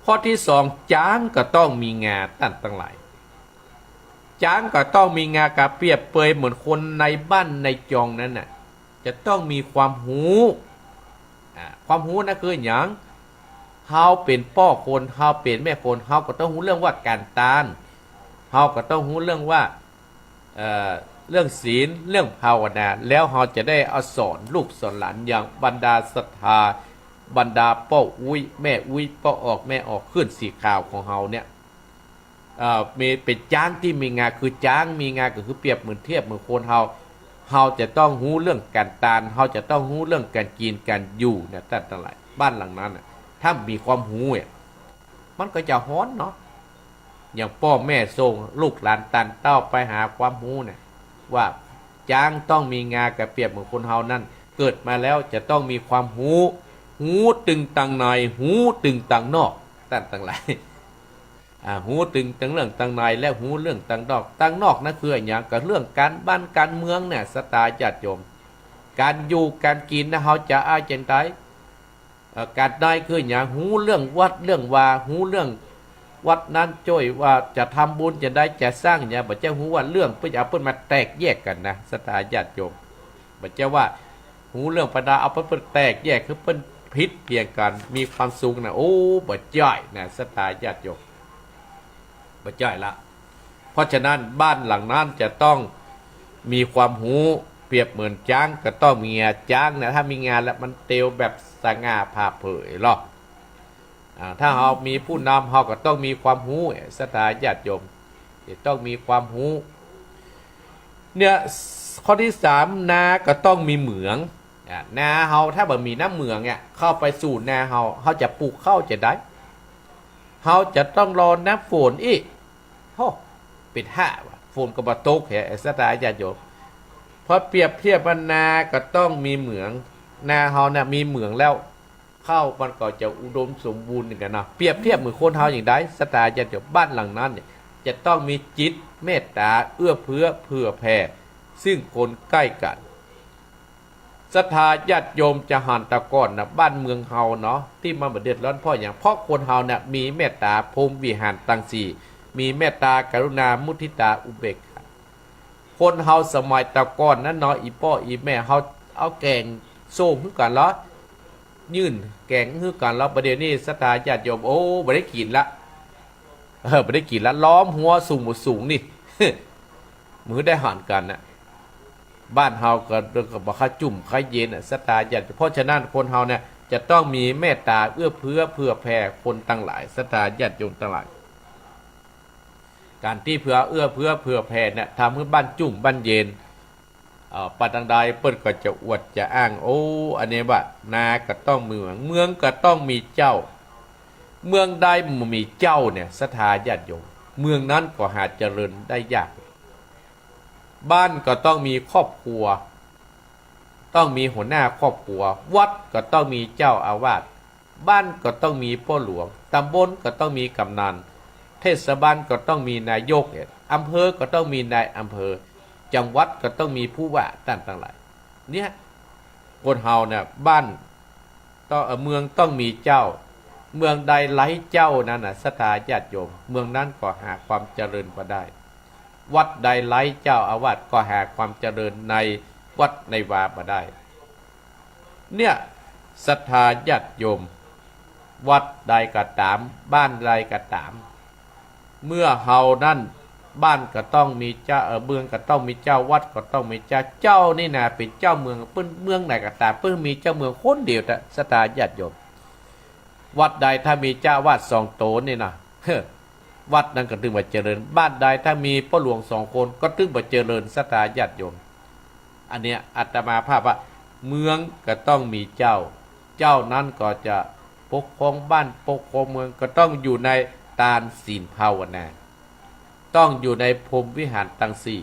ข้อที่สองจ้างก็ต้องมีงาตั้นตั้งหลายจ้างก็ต้องมีงากระเปรียบเปยเหมือนคนในบ้านในจองนั้นน่ะจะต้องมีความหูความหูนั่นคืออย่างเฮาเป็นพ่อคนเฮาเป็นแม่คนเฮาก็ต้องรู้เรื่องว่าการตานเฮาก็ต้องรู้เรื่องว่าเรื่องศีลเรื่องภาวนาแล้วเฮาจะได้เอาสอนลูกสอนหลานอย่างบรรดาศรัทธาบรรดาพ่ออุ้ยแม่อุ้ยพ่อออกแม่ออกขึ้นสีขาวของเฮาเนี่ยมีเป็นจ้างที่มีงาคือจ้างมีงาก็คือเปรียบเหมือนเทียบเหมือนคนเฮา เฮาจะต้องรู้เรื่องการตานเฮาจะต้องรู้เรื่องการกินการอยู่เนี่ยแต่ทั้งหลายบ้านหลังนั้นน่ะถ้ามีความรู้เนี่ยมันก็จะฮ้อนเนาะอย่างพ่อแม่ส่งลูกหลานตันเต้าไปหาความรู้เนี่ยว่าจ้างต้องมีงากระเปรียบเหมือนคนเฮานั่นเกิดมาแล้วจะต้องมีความหูตึงตังในหูตึงตังนอกแต่ทั้งหลายหูตึงตังเรื่องตังในและหูเรื่องตังนอกตังนอกนั่นคืออย่างกับเรื่องการบ้านการเมืองเนี่ยสตาญาติโยมการอยู่การกินนะเฮาจะอาจังไดการได้คืออย่างหูเรื่องวัดเรื่องวาหูเรื่องวัดนั้นจ้อยว่าจะทำบุญจะได้จะสร้างอย่างบ่เจ้าหูว่าเรื่องเพื่อเอาเพิ่นมาแตกแยกกันนะสตาญาติโยมบ่เจ้าว่าหูเรื่องประดาเอาเพิ่นแตกแยกคือเพิ่นพิษเพียงกันมีความสูงนะโอ้บ่จ้อยนะสตาญาติโยมบ่จ้อยละเพราะฉะนั้นบ้านหลังนั้นจะต้องมีความหูเปรียบเหมือนจ้างก็ต้องมีจ้างนะถ้ามีงานแล้วมันเตียวแบบสง่าผ่าเผยหรอกถ้าเรามีผู้นำเราก็ต้องมีความหูสตาญาติโยมจะต้องมีความหูเนี่ยข้อที่3นาก็ต้องมีเหมืองนาเฮาถ้าบ่มีน้ำเหมืองเนี่ยเข้าไปสู่นาเฮาจะปลูกข้าวจะได้เฮาจะต้องรอน้ำฝนอีกโอ้ปิดห้าว่ะฝนก็บ่ตกแฮะสตาญาติโยมพอเปรียบเทียบว่านาก็ต้องมีเหมืองนาเฮาเนี่ยมีเหมืองแล้วข้าวมันก็จะอุดมสมบูรณ์กันนะเปรียบเทียบเหมือนคนเฮาอย่างใดสตาญาติโยมบ้านหลังนั้นเนี่ยจะต้องมีจิตเมตตาเอื้อเผื่อแผ่ซึ่งคนใกล้กันศรัทธาญาติโยมจะหันตะก้อนนะบ้านเมืองเฮาเนาะที่มันบ่เดือดร้อนเพราะอย่างเพราะคนเฮาเนี่ยมีเมตตาพรหมวิหารตังสี่มีเมตตากรุณามุทิตาอุเบกขาคนเฮาสมัยตะก้อนนั้นเนาะอีพ่ออีแม่เฮาเอาแกงโซ่คือกันเหรอยื่นแกงคือกันแล้วประเดี๋ยวนี้ศรัทธาญาติโยมโอ้บ่ได้กินละบ่ได้กินละล้อมหัวสูงนี่ มือได้หันกันนะบ้านเฮาก็เรื่องกับบ่ค่าจุ่มค่าเย็นศรัทธาญาติเพราะฉะนั้นคนเฮาเนี่ยจะต้องมีเมตตาเอื้อเผื่อแผ่คนทั้งหลายศรัทธาญาติโยมทั้งหลายการที่เอื้อเผื่อแผ่เนี่ยทำให้บ้านจุ่มบ้านเย็นปัจจัยใดเปิ้นก็จะอวดจะอ้างโอ้อันนี้ว่านาก็ต้องเมืองก็ต้องมีเจ้าเมืองใดบ่มีเจ้าเนี่ยศรัทธาญาติโยมเมืองนั้นก็หาเจริญได้ยากบ้านก็ต้องมีครอบครัวต้องมีหัวหน้าครอบครัววัดก็ต้องมีเจ้าอาวาสบ้านก็ต้องมีพ่อหลวงตำบลก็ต้องมีกำนันเทศบาลก็ต้องมีนายกอำเภอก็ต้องมีนายอำเภอจังหวัดก็ต้องมีผู้ว่าต่างๆหลายเนี่ยคนเฮาเนี่ยบ้านต้องเมืองต้องมีเจ้าเมืองใดไร้เจ้านั้นน่ะศรัทธาญาติโยมเมืองนั้นก็หาความเจริญบ่ได้วัดใดไร้เจ้าอาวาสก็หาความเจริญในวัดในวาบ่ได้เนี่ยศรัทธาญาติโยมวัดใดก็ตามบ้านใดก็ตามเมื่อเฮานั้นบ้านก็ต้องมีเจ้าเมืองก็ต้องมีเจ้าวัดก็ต้องมีเจ้านี่นะเป็นเจ้าเมืองเปิ้นเมืองไหนก็ตามเปิ้นมีเจ้าเมืองคนเดียวแต่ศรัทธาญาติโยมวัดใดถ้ามีเจ้าวาด2 โตนี่นะวัดนั้นก็ถึงบ่เจริญบ้านใดถ้ามีพ่อหลวง2 คนก็ถึงบ่เจริญศรัทธาญาติโยมอันเนี้ยอาตมาภาพว่าเมืองก็ต้องมีเจ้านั้นก็จะปกครองบ้านปกครองเมืองก็ต้องอยู่ในทานศีลภาวนาต้องอยู่ในพรหมวิหารตังสี่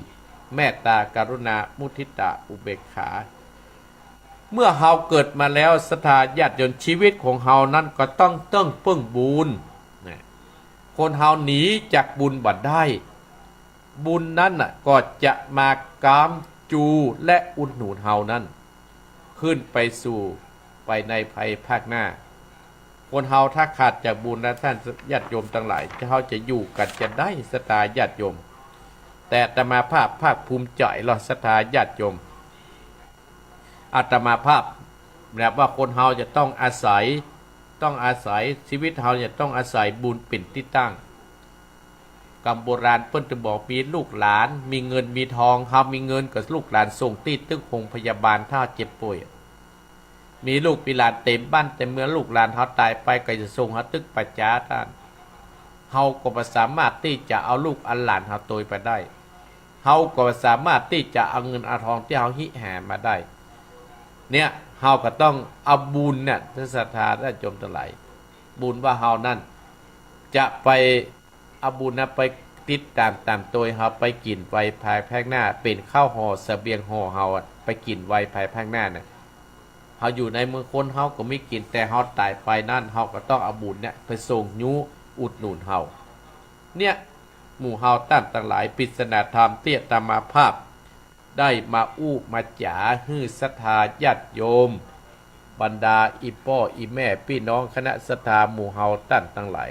เมตตากรุณามุทิตาอุเบกขาเมื่อเฮาเกิดมาแล้วศรัทธาญาติโยมชีวิตของเฮานั้นก็ต้องเพิ่งบุญคนเฮาหนีจากบุญบ่ได้บุญนั้นน่ะก็จะมากามจูและอุดหนุนเฮานั้นขึ้นไปสู่ไปในภายภาคหน้าคนเฮาถ้าขาดจากบุญนะท่านญาติโยมทั้งหลายเฮาจะอยู่กันจะได้ศรัทธาญาติโยมแต่อาตมาภาคภูมิใจหรอศรัทธาญาติโยมอาตมาภาพแบบว่าคนเฮาจะต้องอาศัยชีวิตเฮาจะต้องอาศัยบุญเป็นที่ตั้งกำโบราณเพิ่นจะบอกมีลูกหลานมีเงินมีทองเฮามีเงินกับลูกหลานส่งที่ตึกโรงพยาบาลถ้าเจ็บป่วยมีลูกมีหลานเต็มบ้านเต็มเมืองลูกหลานเฮาตายไปก็จะส่งหาตึกปัจจาท่านเฮาก็บ่สามารถที่จะเอาลูกอันหลานเฮาตยไปได้ เฮาก็สามารถที่จะเอาเงินเอาทองที่เฮาหิหามาได้เนี่ยเฮาก็ต้องเอาบุญเนี่ยศรัทธาญาติโยมทั้งหลายบุญว่าเฮานั่นจะไปเอาบุญนะไปติดตามตัวเฮาไปกินไว้ภายภาคหน้าเป็นข้าวห่อเสบียงห่อเฮาไปกินไว้ภายภาคหน้าเนี่ยเฮาอยู่ในเมืองคนเฮาก็ไม่กินแต่เฮาตายไปนั่นเฮาก็ต้องเอาบุญเนี่ยไปส่งยุอุดหนุนเฮาเนี่ยหมู่เฮาตั้งหลายปริศนาธรรมเตี้ยตามาภาพได้มาอู้มาจ๋าฮื้อศรัทธาญาติโยมบรรดาอีพ่ออีแม่พี่น้องคณะศรัทธาหมู่เฮาตั้งหลาย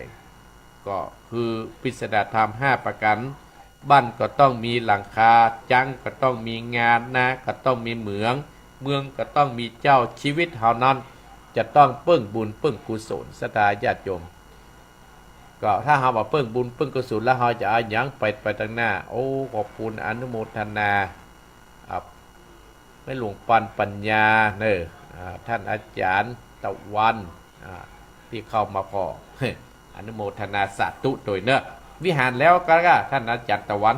ก็คือปริศนาธรรม5ประการบ้านก็ต้องมีหลังคาจังก็ต้องมีงานนะก็ต้องมีเหมืองก็ต้องมีเจ้าชีวิตเฮานั้นจะต้องเปิ้งบุญเปิ้งกุศลศรัทธาญาติโยมก็ถ้าเฮาว่าเปิ้งบุญเปิ้งกุศลแล้วเฮาจะเอาหยังไปทางหน้าโอ้ขอบคุณอนุโมทนาแม่หลวงปัญญาเนอท่านอาจารย์ตะวันที่เข้ามาพอ อนุโมทนาสาธุโดยเนอะวิหารแล้วก็ท่านอาจารย์ตะวัน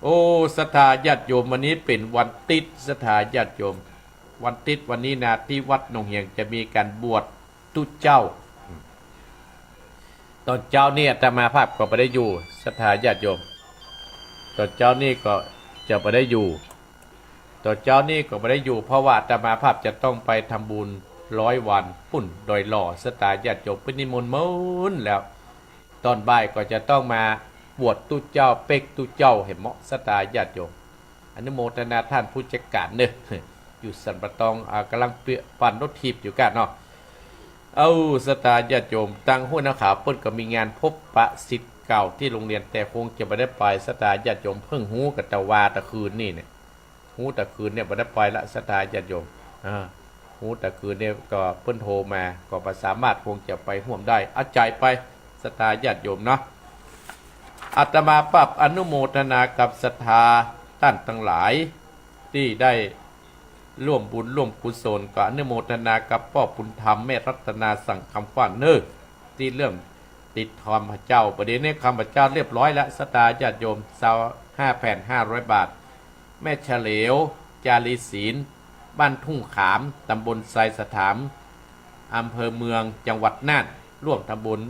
โอ้ศรัทธาญาติโยมวันนี้เป็นวันติดศรัทธาญาติโยมวันติดวันนี้นะที่วัดหนองเฮียงจะมีการบวชตุเจ้าตอนเจ้าเนี่ยอาตมาภาพก็ไม่ได้อยู่ศรัทธาญาติโยมตอนเจ้านี่ก็จะไม่ได้อยู่ตอนเจ้านี่ก็ไม่ได้อยู่เพราะว่าอาตมาภาพจะต้องไปทำบุญ100 วันปุ่นโดยหล่อศรัทธาญาติโยมเป็นนิมนต์มื้อแล้วตอนบ่ายก็จะต้องมาบวชตุเจ้าเป็กตุเจ้าเห็นเหมาะศรัทธาญาติโยมอนุโมทนาท่านผู้จัดการเนอะอยู่สันปะตองกำลังปั่นรถทีบอยู่กันเนาะเอาศรัทธาญาติโยมตั้งหัวหน้าขาเปิ้นก็มีงานพบปะศิษย์เก่าที่โรงเรียนแต่คงจะไม่ได้ไปศรัทธาญาติโยมเพิ่งหูกับตะวาตะคืนนี่เนี่ยหูตะคืนเนี่ยไม่ได้ไปละศรัทธาญาติโยมหูตะคืนเนี่ยก็เพิ่นโทรมาก็ประสามารถคงจะไปร่วมได้เอาใจไปศรัทธาญาติโยมเนาะอาตมาปรับอนุโมทนากับศรัทธาท่านทั้งหลายที่ได้ร่วมบุญร่วมกุศลก็อนุโมทนากับพ่อบุญธรรมแม่รัตนาสั่งคำขวัญเน้อที่เรื่องติดทอมพระเจ้าประเดี๋ยวนี้คำพระเจ้าเรียบร้อยแล้วศรัทธาญาติโยม5 แผ่น 500 บาทแม่เฉลียวจารีศีลบ้านทุ่งขามตำบลไซสถามอำเภอเมืองจังหวัดน่านร่วมทำบุญ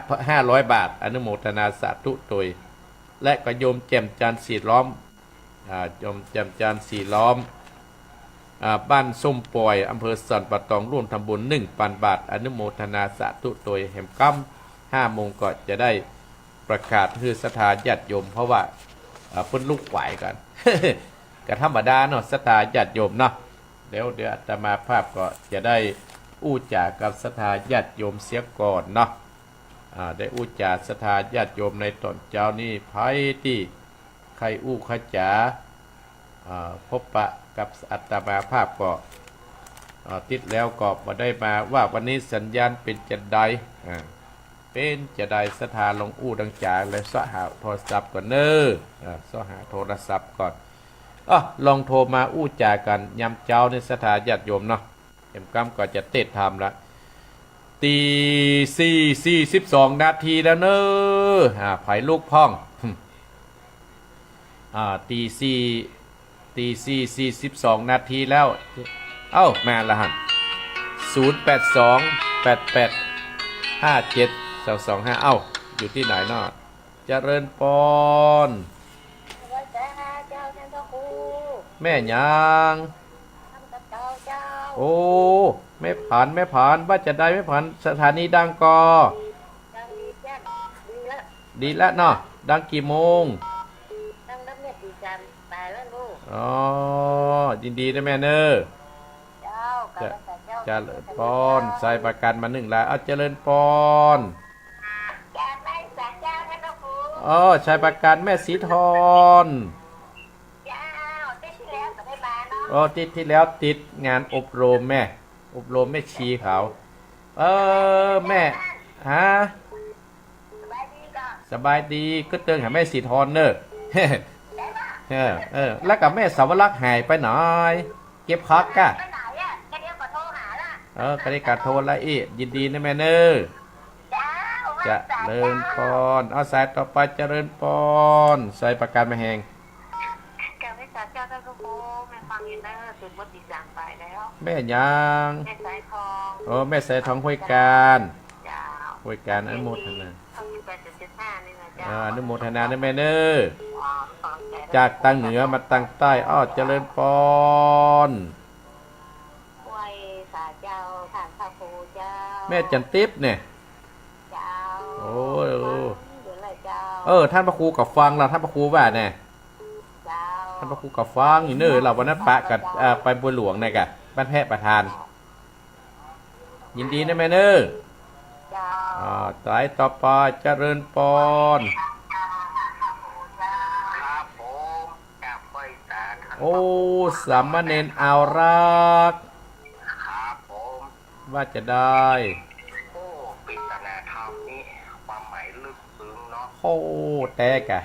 500 บาทอนุโมทนาสาธุโดยและก็โยมแจ่มจันทร์สีล้อมโยมแจ่มจันทร์สีล้อมบ้านส้มปล่อยอำเภอสันปะตองร่วมทำบุญ1,000 บาทอนุโมทนาสาธุโดยแห่มค่ำ5 โมงก็จะได้ประกาศคือศรัทธาญาติโยมเพราะว่าเพิ่นลูกไหวกัน ก็ธรรมดาเนาะศรัทธาญาติโยมเนาะเดี๋ยวอาตมาภาพก็จะได้อู้จากับศรัทธาญาติโยมเสียก่อนเนาะได้อู้จาศรัทธาญาติโยมในตอนเจ้านี้ไผที่ใครอู้ขจาพบปะกับอาตมาภาพก็ติดแล้วก็มาได้มาว่าวันนี้สัญญาณเป็นจะใดเป็นจะใดศรัทธาลงอู้ดังจาและสหาโทรศัพท์ก่อนเนอสหาโทรศัพท์ก่อนลองโทรมาอู้จากันยำเจ้าในศรัทธาญาติโยมเนาะเอ็มกัมก็จะเตะทำละตี4:42 นาทีแล้วเนอะไผ่ลูกพ่องตี 4:42 นาทีแล้วมาละหัน0828857225อยู่ที่ไหนเนาะเจริญปอนแม่ยังโอ้แม่ผ่านว่าจะได้แม่ผ่านสถานีดังกอดีแล้วเนาะดังกี่โมงดังเนี่ยตีกันตายแล้วลูกยินดีนะแม่เนอเจริญปอนใส่ประกันมา1แล้วเจริญปอนใช้ประกันแม่สีทอนติดที่แล้วติดงานอบรมแม่ชีเขาแม่สบายดีก็เตือนหาแม่สีทอนเนอะแล้วกับแม่สาวรักษ์หายไปหน่อยเก็บพักกะก็ได้การโทรละยินดีนะแม่เนอะ จะเริญพรเอาสายต่อไปเจริญพรใส่ประกันมาแหงแกไม่สาเจ้าท่านพระครูแม่ฟังอยู่นะถึงบทดีสั่งไปแล้วแม่ยังแม่สายทองโอ้แม่สายทองห้วยการจ้าห้วยการอนุโมทนาทั้ง8.75นี่นะเจ้าอนุโมทนานะแม่เน้อจากตั้งเหนือมาตั้งใต้อ้อเจริญพรไหวสาเจ้าท่านพระครูเจ้าแม่จันติ๊บเนี่ยเจ้าโอ้ท่านพระครูกับฟังเราท่านพระครูว่าเนี่ยท่านพระครูกับฟังอยู่เน้อเราวันนั้นปะกับไปบัวหลวงเนี่ยกะบ้านแพทย์ประธานยินดีนะแม่เน้อสายต่อไปเจริญพรโอ้สามเณรเอารักว่าจะได้โอ้ปริศนาธรรมนี่ความหมายลึกซึ้งเนาะโอ้แต่กะ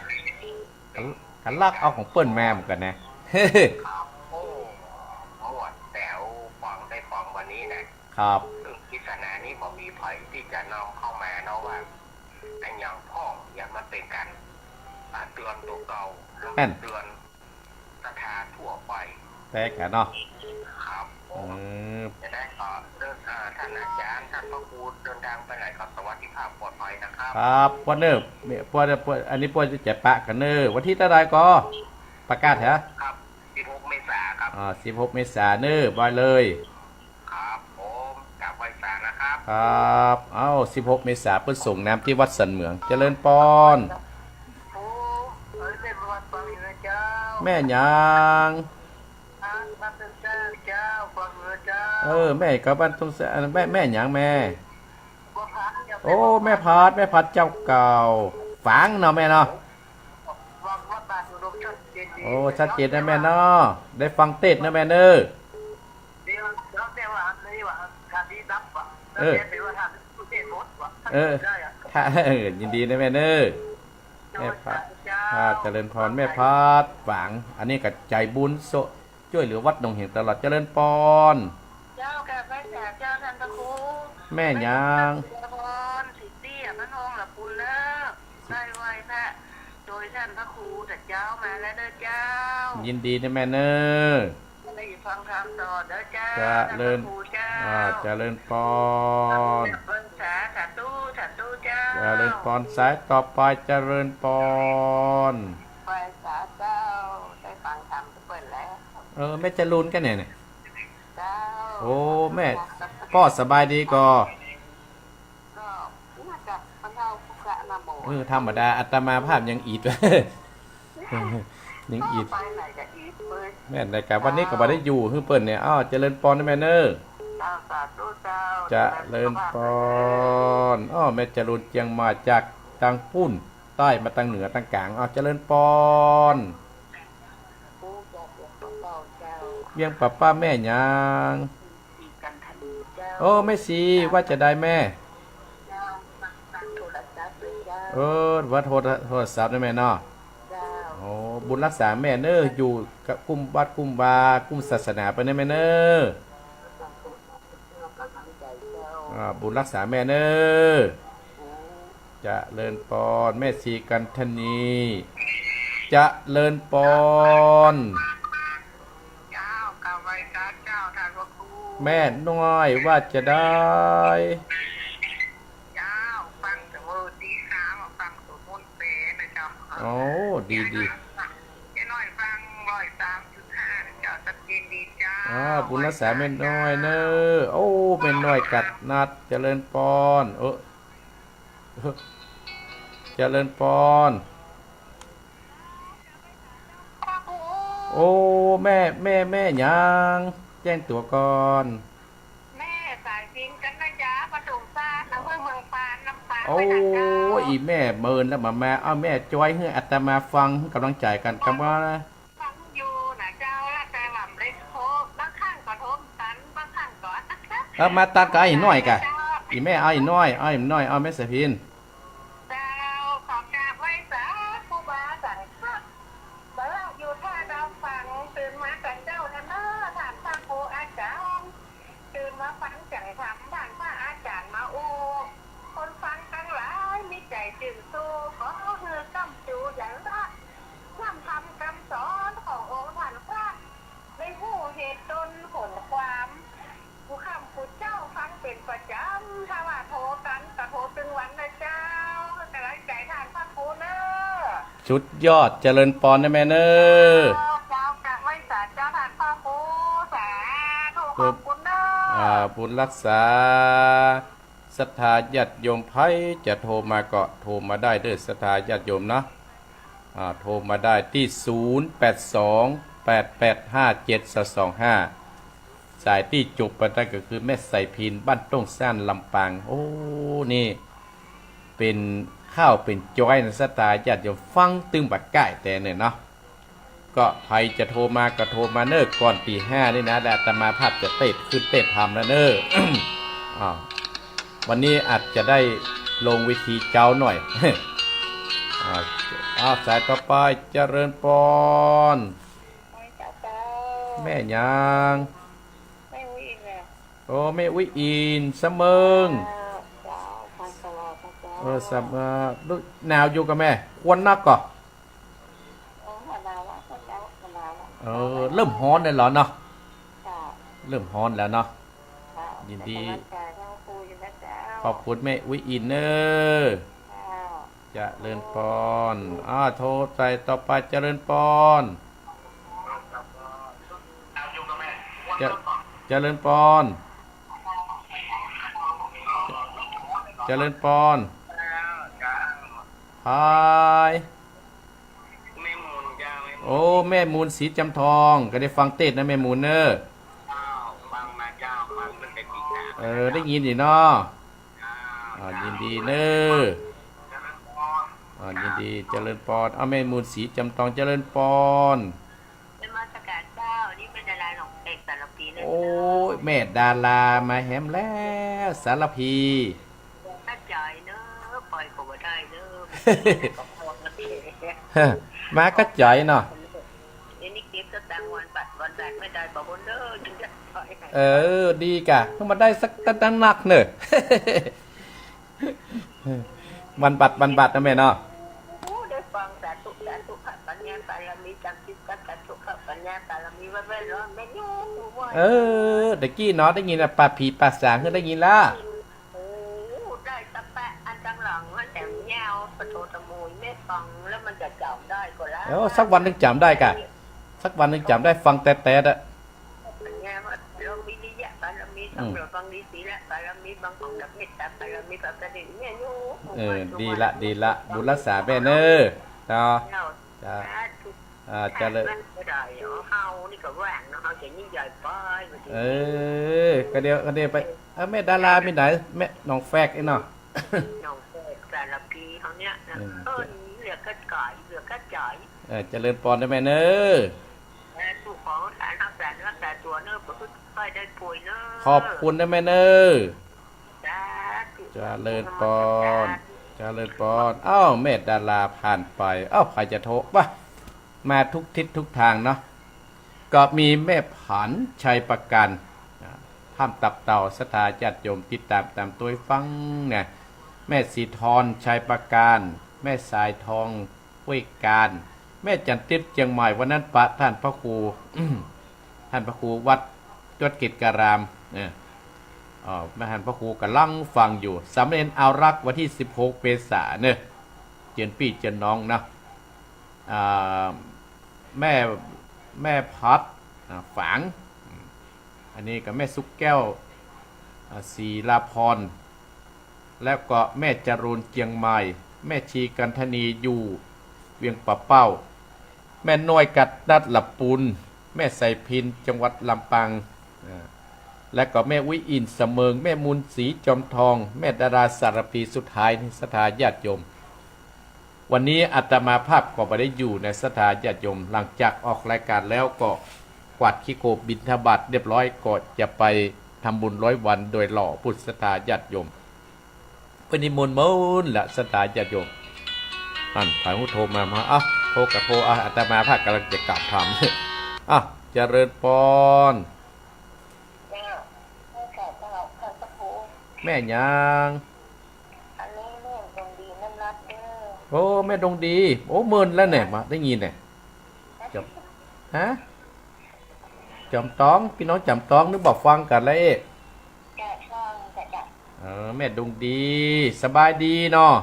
กันลักเอาของเปิ้นแม่เหมือนกันนะครับโอ้เมื่อวันแต่ฟังได้ฟังวันนี้นะครับซึ่งปริศนานี้ผมมีภัยที่จะนำเข้ามาเนาะว่าอันอย่างพ่ออยากมาเป็นกันเตือนตัวเก่าเตือนสถานทั่วไปแต่กันเนาะครับจะได้ท่านอาจารย์ท่านพระครูเดินทางไปไหนครับสวัสดิภาพปลอดภัยนะครับครับปวดเนอร์ปวดอันนี้ปวดจะปะกันเนอร์วันที่เท่าไรก็ประกาศเหรอครับ16 เมษายนครับ16 เมษายนเนอร์บอยเลยครับผมกลับไปศาลนะครับครับ16 เมษายนเพิ่นส่งน้ำที่วัดสันเหมืองเจริญพรแม่ยังแม่กับบ้านตรงแม่หยังแม่โอ้แม่พัดเจ้าเก่าฝังเนาะแม่เนาะโอ้ชัดเจนนะแม่เนาะได้ฟังเทศนะแม่เนอถ้ายินดีนะแม่เนอแม่พัดเจริญพรแม่พัดฝังอันนี้ก็ใจบุญช่วยเหลือวัดดงเห็นตลอดเจริญพรเจ้าค่ะแม่เจ้าท่านพระครูแม่ยังพรสิเตี้ยพระนองหลับปุณเลิกได้ไว้พระโดยท่านพระครูแต่เจ้ามาแล้วเด้อเจ้ายินดีนะแม่เนอได้ฟังธรรมต่อเด้อเจ้าเจริญเจริญพรสาธุเจ้าเจริญพรสายต่อไปเจริญพรไปสาเจ้าได้ฟังธรรมทุกคนแล้วแม่จะรุนกันเนี่ยโอ้แม่ก็สบายดีก็น่าจะบรรเทาทุกข์นะโมธรรมดาอัตมาภาพยังอีดยังอีดแม่ในการวันนี้ก็บ่ได้อยู่คือเปิ้นเนี่ยเจริญพรนะแม่เนอจะเริญพรแม่จรุนเจียงมาจากทางปุ้นใต้มาทางเหนือทางกลางเจริญพรเวียงป้าแม่ยังแม่ชีว่าจะได้แม่ว่าโทรศัพท์ได้แม่เนาะบุญรักษาแม่เนออยู่กับกุมวัดกุมบากุมศาสนาไปนะแม่เนอบุญรักษาแม่เนอจะเลินปอนแม่ชีกันธนีจะเลินปอนแม่น้อยว่าจะได้ดีบุญรักษาแม่น้อยเนอแม่น้อยกัดนัดเจริญพรเจริญพรแม่ยังแจ้งตัวก่อนแม่สายพินกันนะจ๊ะประตูซ่าน้ำเมืองปานน้ำปานอีแม่เมินแล้วมาแม่จอยให้อัตมาฟังกำลังใจกันคำว่าฟังอยู่นะเจ้าละแต่หม่ำเล็กโทบางข้างก็โทมตันบางข้างก็มาตัดกับไอ้น้อยกะอีแม่ไอ้น้อยแม่สายพินฟังจังทำผ่านพระอาจารย์มาคนฟังทั้งหลา ประจำถ้าว่าโทรกันก็โทรตึงวันนะเจ้าแต่ไรใจทานพระครูเนอะ ชุดยอดเจริญปอนนะแม่เนอ เจ้ากะไว้สาเจ้าทานพระครูสาธุขอบคุณเนอะ บุญรักษาศรัทธาญาติโยมไผจะโทรมาก็โทรมาได้เด้อศรัทธาญาติโยมนะโทรมาได้ที่ 0828857225 สายที่จุบไปได้ก็คือแม่ใส่พินบ้านต้งซ่านลำปางโอ้นี่เป็นข้าวเป็นจ้อยนะศรัทธาญาติโยมฟังตึงบัดใกล้แต่เนี่ยเนาะก็ใครจะโทรมาก็โทรมาเนอก่อนตีห้านี่นะแต่อาตมาภาพจะเตะขึ้นเตะทำแล้วเนอ วันนี้อาจจะได้ลงวิธีเจ้าหน่อย สายต่อไปเจริญปอนแม่ยางโอ้แม่วิอินเสมิงสับหนาวอยู่กับแม่ควรนักก่อเริ่มฮ้อนเลยเหรอเนาะเริ่มฮ้อนแล้วเนาะยินดีขอบคุณแม่วิอินเนอร์จะเริญปอนโทรใจต่อไปเจริญปอนเจริญปอนเจริญปอนฮายโอ้แม่มูลสีจำทองก็ได้ฟังเทศน์นะแม่มูลเนอร์ได้ยินดิเนาะยินดีเนอยินดีเจริญปอนแม่มูลสีจำทองเจริญปอนเป็นมาสกัดเจ้านี่เป็นดาราของเอกสารพีเลยโอ้ยแม่ดารามาแฮมแล้วสารพีน่าใจเนอะปล่อยเขาไม่ได้เนอะมาก็ใจเนาะนี่เก็บสตางค์วันแบกไม่ได้บอกว่าเนอะจึงจะปล่อยดีกะเพิ่งมาได้สักตั้งนักเนอะวันบัตรนะแม่เนาะได้ฟังแต่ตุขปัญญาบารมีจำจิตกัตตุขปัญญาบารมีว่าไม่ร้อนไม่ยุ่งเด็กกี้เนาะได้ยินปลาผีปลาสางก็ได้ยินละได้ตะแปะอันจังหลังมันแต่เงาปะโถตะมูยไม่ฟังแล้วมันจะจำได้ก็แล้วสักวันนึงจำได้กะสักวันนึงจำได้ฟังแต่อะเงาเรามีนิยะบารมีต้องเราฟังดีสีละบารมีบางของดับเมตตาบารมีแบบกระดิ่งเนี่ยยุ่งดีละบุญรักษาแม่เนอเนาะจะเลยเฮานี่ก็แหว่งเนาะเฮาจะยิ่งใหญ่ไปก็เดียวไปแม่ดาราไม่ไหนแม่น้องแฟกไอ้เนาะน้องแฟกสารพีเขาเนี้ยเหลือกัดก่อยเหลือกัดจ่อยเจริญปอนได้แม่เนอถูกของสารรักษาตัวเนอประพฤติไปได้ป่วยเนอขอบคุณได้แม่เนอเจริญปอนแม่ดาราผ่านไปใครจะโทรป่ะมาทุกทิศทุกทางเนาะก็มีแม่ผันชัยประกันท่ามตับเต่าสถาญาติโยมติดตามตัวฟังเนี่ยแม่สีทรชัยประการแม่สายทองห้วยการแม่จันทิพย์เชียงใหม่วันนั้นพระท่านพระครู ท่านพระครูวัดกิจการามเนี่ยแม่ท่านพระครูกำลังฟังอยู่สำเร็จเอารักวันที่16เมษายนเนี่ยเจียนพี่เจียนน้องนะแม่พัดฝังอันนี้กับแม่สุกแก้วศรีลาพรแล้วก็แม่จรูนเจียงใหม่แม่ชีกันธนีอยู่เวียงป่าเป้าแม่น้อยกัดดัดหลับปุนแม่ใส่พินจังหวัดลำปางและก็แม่วิอินเสมิงแม่มูลศรีจอมทองแม่ดาราสารพีสุดท้ายในสถาญาติโยมวันนี้อาตมาภาพก็ไม่ได้อยู่ในสถาญาติโยมหลังจากออกรายการแล้วก็กวาดขี้โกบบิณฑบาตเรียบร้อยก็จะไปทำบุญ100 วันโดยหล่อพุทธสถาญาติโยมเพื่อนิมนต์ละสถาญาติโยมถ่ายหูโทรมาโทรกับโทรอาตมาภาพกำลังจะกลับทำเจริญปอนแม่ยังโอ้แม่ดงดีโอ้เมินแล้วเนี่ยมาได้ยินเนี่ยจำต้องพี่น้องจำต้องนึกบอกฟังกันแล้ว จ้ะ แม่ดวงดีสบายดีเนาะ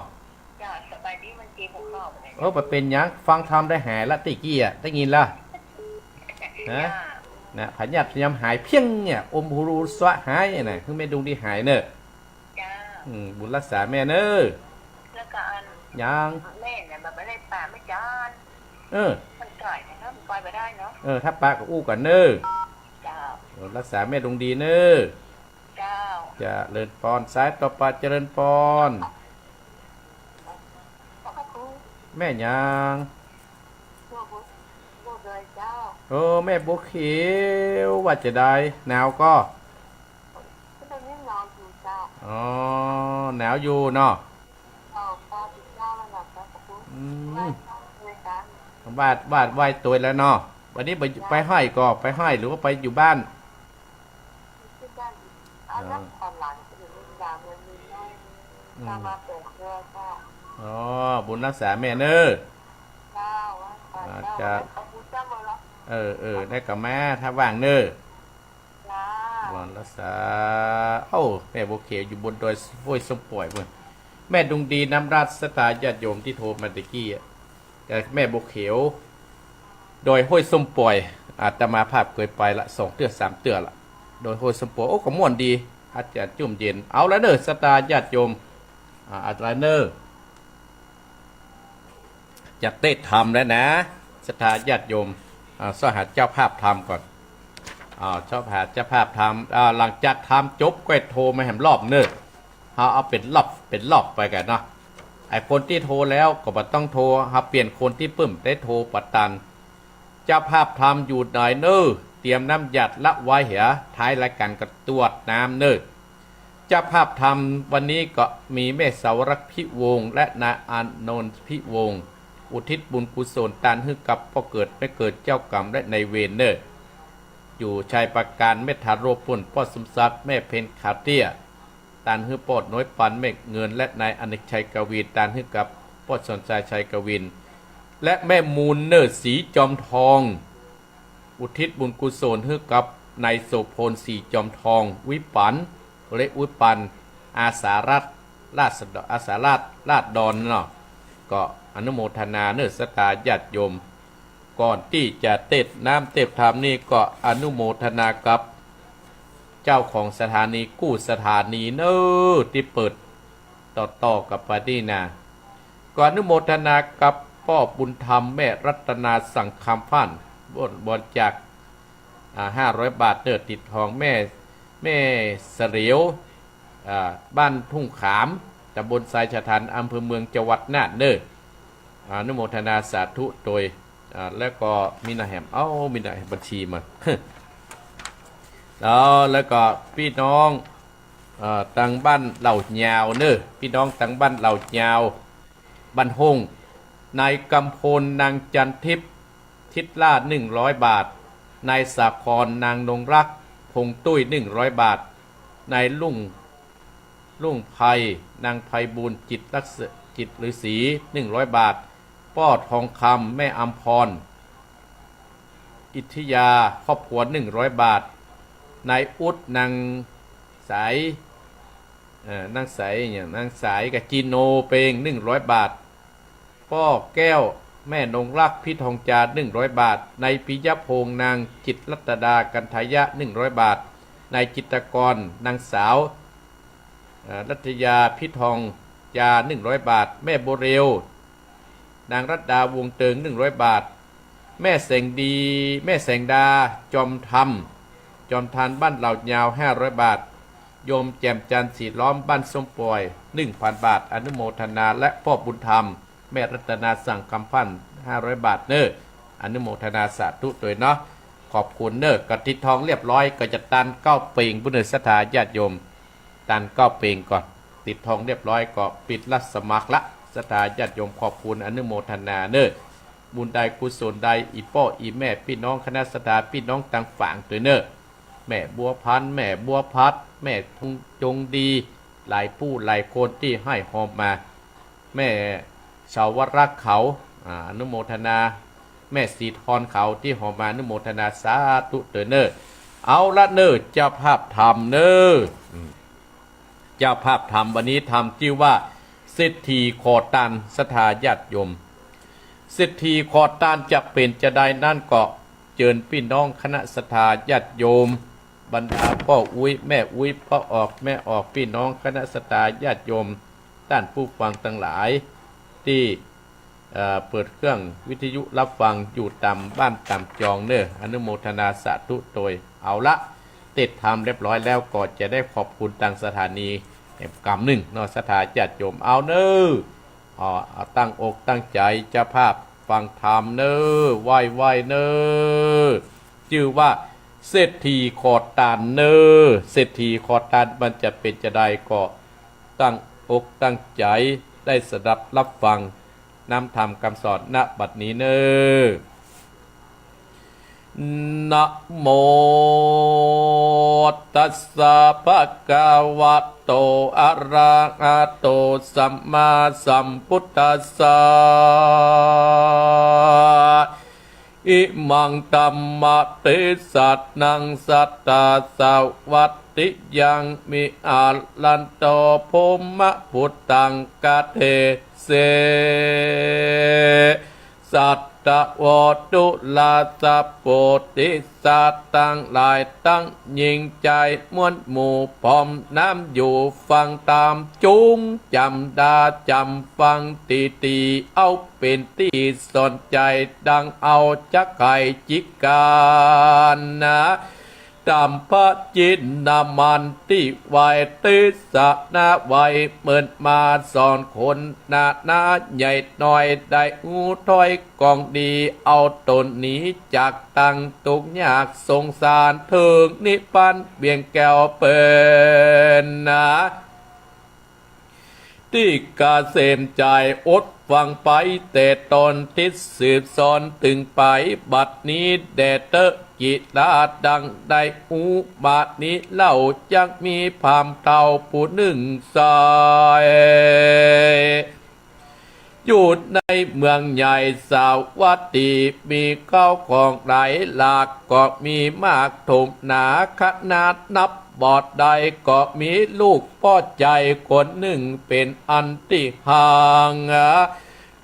จ้ะสบายดีมันจีบข้าวไปเลย ไปเป็นหยังฟังทำได้หายละติกี้อ่ะได้ยินละนะนะผายัดพยายามหายเพียงเนี่ยอมหูรูสวะหายน่ะคือแม่ดวงดีหายเนอะ จ้า บุญรักษาแม่เนอะ แล้วก็อัน ยัง แม่เนี่ยแบบไม่ได้ป่าไม่จาน เออ มันไก่นะครับมันไก่ไปได้เนาะ ถ้าปากก็อู้กันเนอะ เจ้า รักษาแม่ดวงดีเนอะ เจ้า จะเริญปอนซ้ายต่อไปเจริญปอน พ่อครู แม่ยัง พวกเลยเจ้า แม่บัวเขียวว่าจะได้หนาวก็ ก็ตอนนี้นอนอยู่เจ้า หนาวอยู่เนาะ เอาปลาติดเจ้าแล้วหลับแล้วครู อืม เลยกัน บาดไหวตัวแล้วเนาะวันนี้ไปห้อยก็ไปห้อยหรือว่าไปอยู่บ้าน ที่บ้านอันนั้นตอนหลังจะอยู่ในยามมันมีน้อยตามมาเปิดเรือเจ้า บุญรักษาแม่เนอะ เจ้าเจ้าเอาบูชามาแล้ว ได้กับแม่ถ้าว่างเนอะ จ้า บุญรักษาแม่บัวเขียวอยู่บนดอยห้วยสมป่วยเว้ยแม่ดวงดีน้ำราชสตาญาติโยมที่โทรมาตะกี้อะแต่แม่บัวเขียวโดยห้วยสมป่วยอาตมาภาพเคยไปละ2 เตือ3 เตือละโดยห้วยสมป่วยก็ม่วนดีอาจารย์จุ่มเย็นเอาละเนอะสตาญาติโยมอาจารย์เนอะจะเต้ทำแล้วนะสตาญาติโยมสหาเจ้าภาพทำก่อนชอบหาเจ้าภาพทำหลังจากทำจบก็โทรมาแหมรอบเนอะเอาเป็นรอบไปกันเนาะไอคนที่โทรแล้วก็บ่ต้องโทรเปลี่ยนคนที่ปึ้มได้โทรปัตตันเจ้าภาพทำอยู่ไหนเนอะเตรียมน้ำหยัดละไว้เหรอท้ายรายการกระตรวจน้ำเนอะเจ้าภาพทำวันนี้ก็มีแม่สาวรักพิวงศ์และนายอานนท์พิวงศ์อุทิศบุญกุศลตานให้กับพ่อเกิดไม่เกิดเจ้ากรรมและในเวรเนอะอยู่ชายประการเมธาโรปุ่นพ่อสมศักดิ์แม่เพนขาเตี้ยตานฮือปอดน้อยปันเมฆเงินและนายอเนกชัยกวินตานฮือกับพ่อสนใจชัยกวินและแม่มูลเนอร์สีจอมทองอุทิศบุญกุศลให้กับนายโสพลสีจอมทองวิปันและวิปันอาสารัตอาสาราชดอนเนาะก็อนุโมทนาเนอร์สตาญาติโยมก่อนที่จะเต็ดน้ำเต็ดธรรมนี่ก็อนุโมทนากับเจ้าของสถานีกู้สถานีเนอที่เปิดต่อกับปาดีนาก่อนอนุโมทนากับพ่อบุญธรรมแม่รัตนาสั่งคำพันบริจาค500 บาทเนื้อติดทองแม่เสลียวบ้านทุ่งขามตำบลทรายชะทันอำเภอเมืองจังหวัดน่านเนออนุโมทนาสาธุโดยแล้วก็มีนาแหมมีนาแหมบัญชีมา แล้วก็พี่น้องตังบ้านเหล่ายาวเนอพี่น้องตังบ้านเหล่ายาวบ้านหงนายกำพลนางจันทิพย์ทิศลาด100 บาทนายสาครนางนงรักพงตุ้ย100 บาทนายลุ่งไพนางไพบูลจิตฤาษี100 บาทป้อทองคำแม่อัมพรอิทธิยาครอบครัว100 บาทนายอุดนางสายนางสายกับจีโนเปง100 บาทป้อแก้วแม่นงรักพี่ทองจา100 บาทนายปิยพงษ์นางจิตรัตดากันทายะ100 บาทนายจิตรกรนางสาวรัตยาพี่ทองจา100 บาทแม่โบเรวนางรัตดาวงเติง100 บาทแม่แสงดีแม่แสงดาจอมธรรมจอมทานบ้านเหล่ายาว500 บาทโยมแจ่มจันทร์สีล้อมบ้านส้มปล่อย 1,000 บาทอนุโมทนาและพ่อบุญธรรมแม่รัตนาสั่งคำพัน500 บาทเนออนุโมทนาสาธุโดยเนาะขอบคุณเนอกระติดทองเรียบร้อยก็จะตัน9 เป่งบุญศรัทธาญาติโยมตัน9 เป่งก่อนติดทองเรียบร้อยก็ปิดรับสมัครละศรัทธาญาติโยมขอบคุณอนุโมทนาเนอบุญใดกุศลใดอีพ่ออีแม่พี่น้องคณะศรัทธาพี่น้องต่างฝ่างตัวเนอแม่บัวพันแม่บัวพัดแม่จงดีหลายผู้หลายคนที่ให้หอมมาแม่ชาวรักเขาอนุโมทนาแม่สีทรเขาที่หอมมาอนุโมทนาสาธุเนอเอาละเนอเจ้าภาพทำเนอ เจ้าภาพทำวันนี้ทำชื่อว่าเศรษฐีขอตานศรัทธาญาติโยมเศรษฐีขอตานจะเป็นจะได้นั่นก็เจิญพี่น้องคณะศรัทธาญาติโยมบรรดาพ่ออุ้ยแม่อุ้ยพ่อออกแม่ออกพี่น้องคณะศรัทธาญาติโยมท่านผู้ฟังทั้งหลายที่เปิดเครื่องวิทยุรับฟังอยู่ตามบ้านตามจองเนออนุโมทนาสาธุโดยเอาละติดทำเรียบร้อยแล้วก็จะได้ขอบคุณทางสถานีกำหนึ่งเนาะสถาญาติโยมเอาเนอตั้งอกตั้งใจเจ้าภาพฟังธรรมเนอไหวเนอชื่อว่าเศรษฐีขอตานเนอเศรษฐีขอตานมันจะเป็นจะได้ก็ตั้งอกตั้งใจได้สดับรับฟังนำธรรมคำสอนณบัดนี้เนอนะโมตัสสะภะคะวะโตอะระหะโตสัมมาสัมพุทธัสสะอิมังตัมมะเตสัตนังสัตตาสวัตติยังมิอาลันโตภมะพุทธังกะเทเสสัตตะวตุลาสะโปติสัตตังหลายตั้งยิงใจมวลหมู่พร้อมน้ำอยู่ฟังตามจุงจำดาจำฟังตีเอาเป็นที่สนใจดังเอาจักไข่จิกการนะตามพระจินนามันที่ไวติสะนาไวเหมือนมาสอนคนนาใหญ่หน่อยได้อูถอยกองดีเอาตนหนีจากตั้งตุกยากสงสารถึงนิพพานเบี่ยงแก้วเป็นนะที่กาเสมใจอดฟังไปแต่ตอนทิศสืบสอนถึงไปบัดนี้แดเตอกิลาดังได้อุบาทนี้เล่าจักมีพามเต่าผู้หนึ่งสายอยู่ในเมืองใหญ่สาวัตถีมีข้าวของหลายหลากก็มีมากถมหนาขนาดนับบอดใดก็มีลูกพ่อใจคนหนึ่งเป็นอันที่ห่าง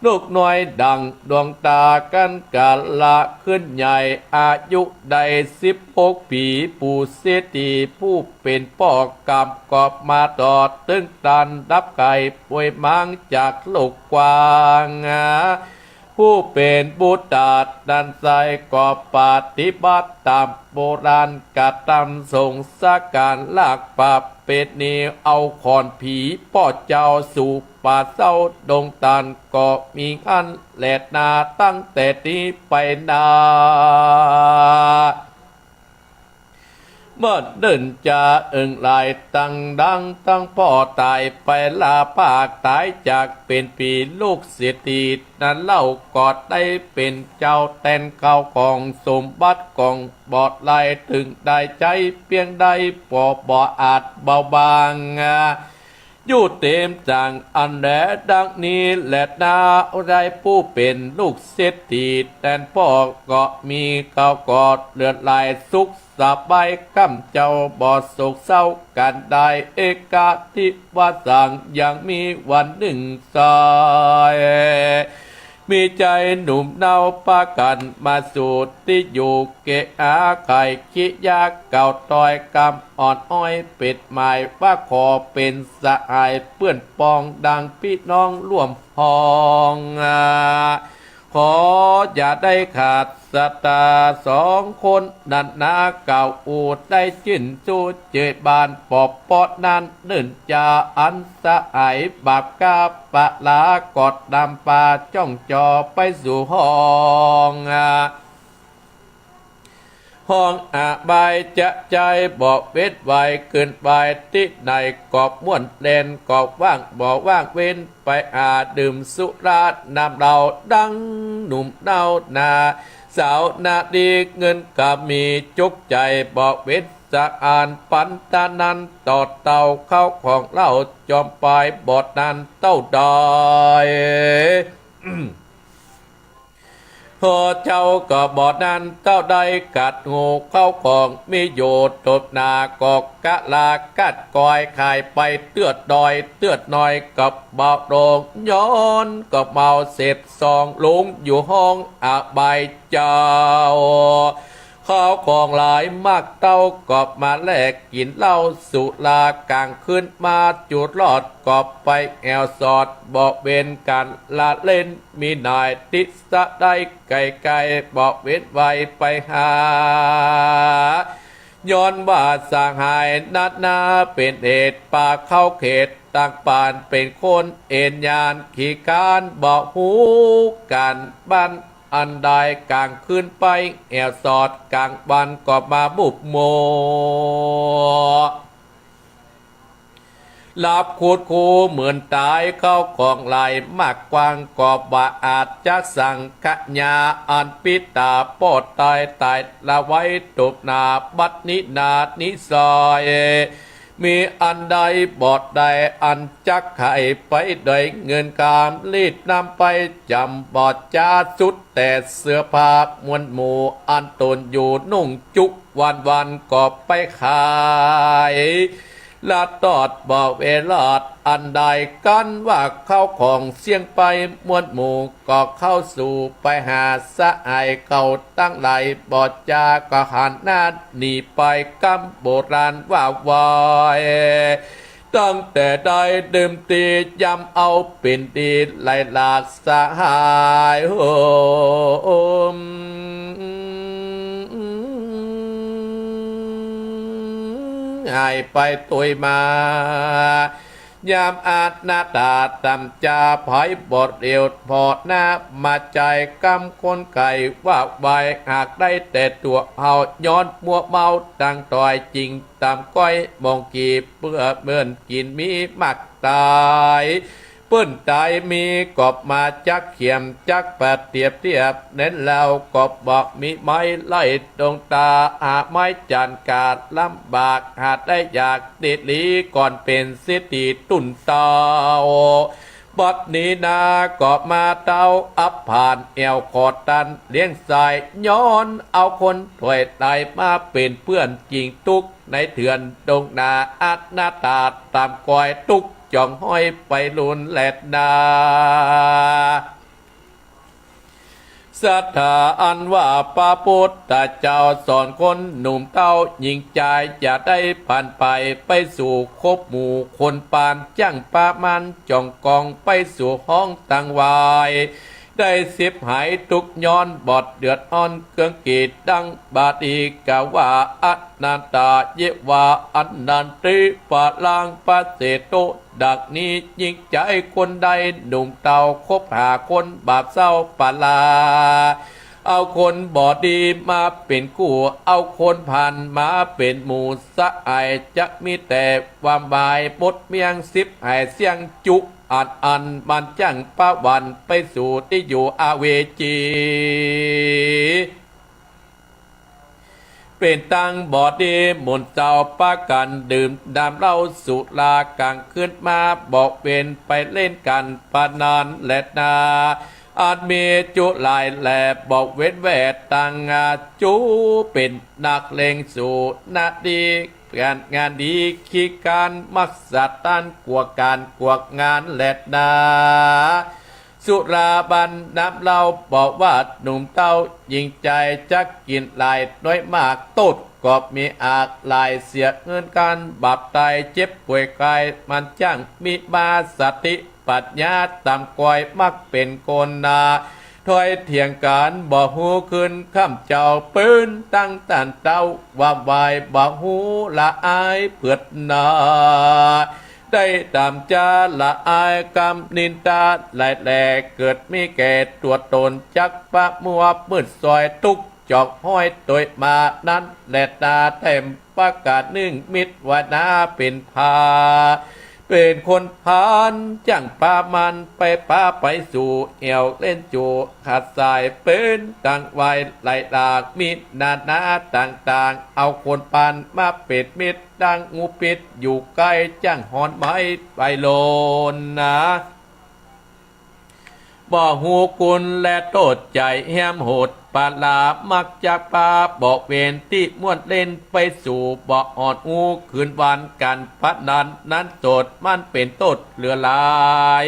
ลูกน้อยดังดวงตากันกาละขึ้นใหญ่อายุได้16 ปีปู่เศรษฐีผู้เป็นพ่อกำกอบมาตอดตึงตันรับไก่ป่วยมังจากลูกกวางผู้เป็นบุตรดันใสก็ปฏิบัติตามโบราณกตำส่งสาการลากปาเป็ดนี้เอาขอนผีพ่อเจ้าสู่ป่าเศร้าดงตันก็มีอันแหลดนาตั้งแต่นี้ไปนาเมื่อเดินจะลายตั้งดังตั้งพ่อตายไปลาภาคตายจากเป็นปีลูกเสียทีนั้นเล่ากอดได้เป็นเจ้าแทนเก่าของสมบัติของบอดลายถึงได้ใจเพียงใดปอบ่อาจเบาบางอยู่เต็มจังอันแดดังนี้แหละนาได้ผู้เป็นลูกเศรษฐีแต่พ่อก็มีข้าวกอดเลือดลายสุขสบายคำเจ้าบ่โศกเศร้ากันได้เอกาทิว่าสั่งยังมีวันหนึ่งสายมีใจหนุ่มเนาปากันมาสูตรที่อยู่เกะอาไข่คิยากเก่าตอยกำอ่อนอ้อยเป็ดหมายว่าขอเป็นสะอายเปื้อนปองดังพี่น้องร่วมพองขออย่าได้ขาดสตา2 คนนันนาเก่าอูดได้จิ้นสู้เจยบานปอบปอดนั้นเดินจาอันสะอายบาปกาปะลากอดนำปาจ้องจอไปสู่ห้องอาบายจะใจบอกเวทไวเกินไปที่ไหนกอบม่วนเด่นกอบว่างบอกว่างเว้นไปดื่มสุราน้ำเราดังหนุ่มเน่านาสาวนาดีเงินกับมีจุกใจบอกเวทสะอานปันตานันตอดเต่าเข้าของเล่าจอมปลายบอดนันเต้าดอย พอเจ้าก็บอดนั้นเต้าได้กัดงูเข้าของมีโยดตบนากอกกะลากัดกอยขายไปเตือดดอยเตือดหน่อยกับเบาโดงย้อนกับเมาเสร็จซองลุงอยู่ห้องอาบายเจ้าข้าวของหลายมากเต้ากอบมาแลกกินเหล้าสุรากลางขึ้นมาจุดรอดกอบไปแอวสอดบอกเว้นกันละเล่นมีนายติสะได้ไก่ไก่บอกเว้นไว้ไปหาย้อนว่าสางหายนัดนาเป็นเหตุป่าเข้าเขตต่างป่านเป็นคนเอ็นยานขี่การบอกหูกันบ้านอันใดกลางขึ้นไปแอวสอดกลางบันก็มาบุบโมลับคูดคูเหมือนตายเข้ากองไหลมากกว้างกอบบาอาจจะสั่งขะญาอันปิตาปอดตายตายละไว้ตบนาบัดนินานิซอยมีอันใดบอดใดอันจักไข่ไปได้เงินกามรีดนำไปจำบอดจ้าสุดแต่เสื้อผ้ามวลหมู่อันตนอยู่นุ่งจุกวันก็ไปขายลาตอดบอกเวลาดอันใดกันว่าเข้าของเสี่ยงไปมวลหมู่ก็เข้าสู่ไปหาสะอายเก่าตั้งไหลบอดจาก็หันหน้าหนีไปกำโบราณว่าวายตั้งแต่ได้ดื่มตียำเอาเป็นดีไหลหลากสหายโฮมหายไปตุยมายามอาจหน้าตาตำจาภายบทเดียวพอหน้ามาใจกำคนไก่ว่าใบหากได้แต่ตัวเอาย้อนมัวเมาดังต่อยจริงตามก้อยมองกีเพื่อเมื่อนกินมีมักตายเปิ้นตายมีกอบมาจักเขียมจักปะเทียบเน้นแล้วกอบบอกมีไม้ไล่ดวงตาไม้จานกาดลำบากหาดได้อยากติดลีก่อนเป็นเสียตีตุ่นเตาบัดนี้นาก็มาเต้าอับผ่านแอวกอดตันเลี้ยงสายย้อนเอาคนถวยตายมาเป็นเพื่อนจริงตุกในเถื่อนดงนาอัดหน้าตาตามกอยตุกจ่องห้อยไปลุนแหลดนาศรัทธาอันว่าพระพุทธเจ้าสอนคนหนุ่มเต้าหญิงใจจะได้ผ่านไปสู่คบหมู่คนปานจ้างปามันจ่องกองไปสู่ห้องต่างวายได้สิบหายทุกย้อนบอดเดือดอ่อนเครื่องกีดดังบาดีกะว่าอนันตาเยวาอันนันติปะลางปะเสโตดักนี้ยิ่งใจคนใดหนุ่มเต่าคบหาคนบาปเศร้าปะลาเอาคนบอดีมาเป็นคู่เอาคนผ่านมาเป็นหมู่สะอายจะมีแต่ความบายปดเมียงสิบหายเสียงจุอันมันจังป้าวันไปสู่ที่อยู่อาเวจีเป็นตั้งบอดีมนเจ้าป้ากันดื่มดำเหล้าสุรากลางขึ้นมาบอกเป็นไปเล่นกันปานานและนาอาจมีจุลายแหลบอกเว้นแวดตังจูเป็นนักเลงสู่นาดีงานดีขี้การมักสัตตันกวกการกวกงานแหลดนาสุราบันน้ำเหล้าบอกว่าหนุ่มเต้ายิงใจจักกินลายน้อยมากตดกอบมีอาจลายเสียเงินการบาปตายเจ็บป่วยกายมันจ้างมีมาสติปัญญาตามกอยมักเป็นโกนนาถอยเถียงการบ่หูขึ้นข้ามเจ้าปืนตั้งตันเต้าว่าบายบ่หูละอายเผือดนาได้ตามจาละอายกำนินตาหลายแหลเกิดมีแก่ตัวตนจักปะมัวมืดซอยทุกจอกห้อยตัวมานั้นแหลตาเต็มประกาศนึ่งมิตรวนาเป็นพาเป็นคนพานจ้างปามันไปป้าไปสู่เอวเล่นจูขาดสายเป็นต่างวัยไหลหลากมิดนานาต่างๆเอาคนปานมาเป็ดมิดดังงูปิดอยู่ใกล้จ้างหอนไม้ไปโลนนะ บ่หูกุลและโทษใจแหมโหดปาลามักจากปาบอกเวนที่ม่วนเล่นไปสู่บ่อ่อนอูคืนวันกันพระนันนั้นโจดมันเป็นโทษเหลือหลาย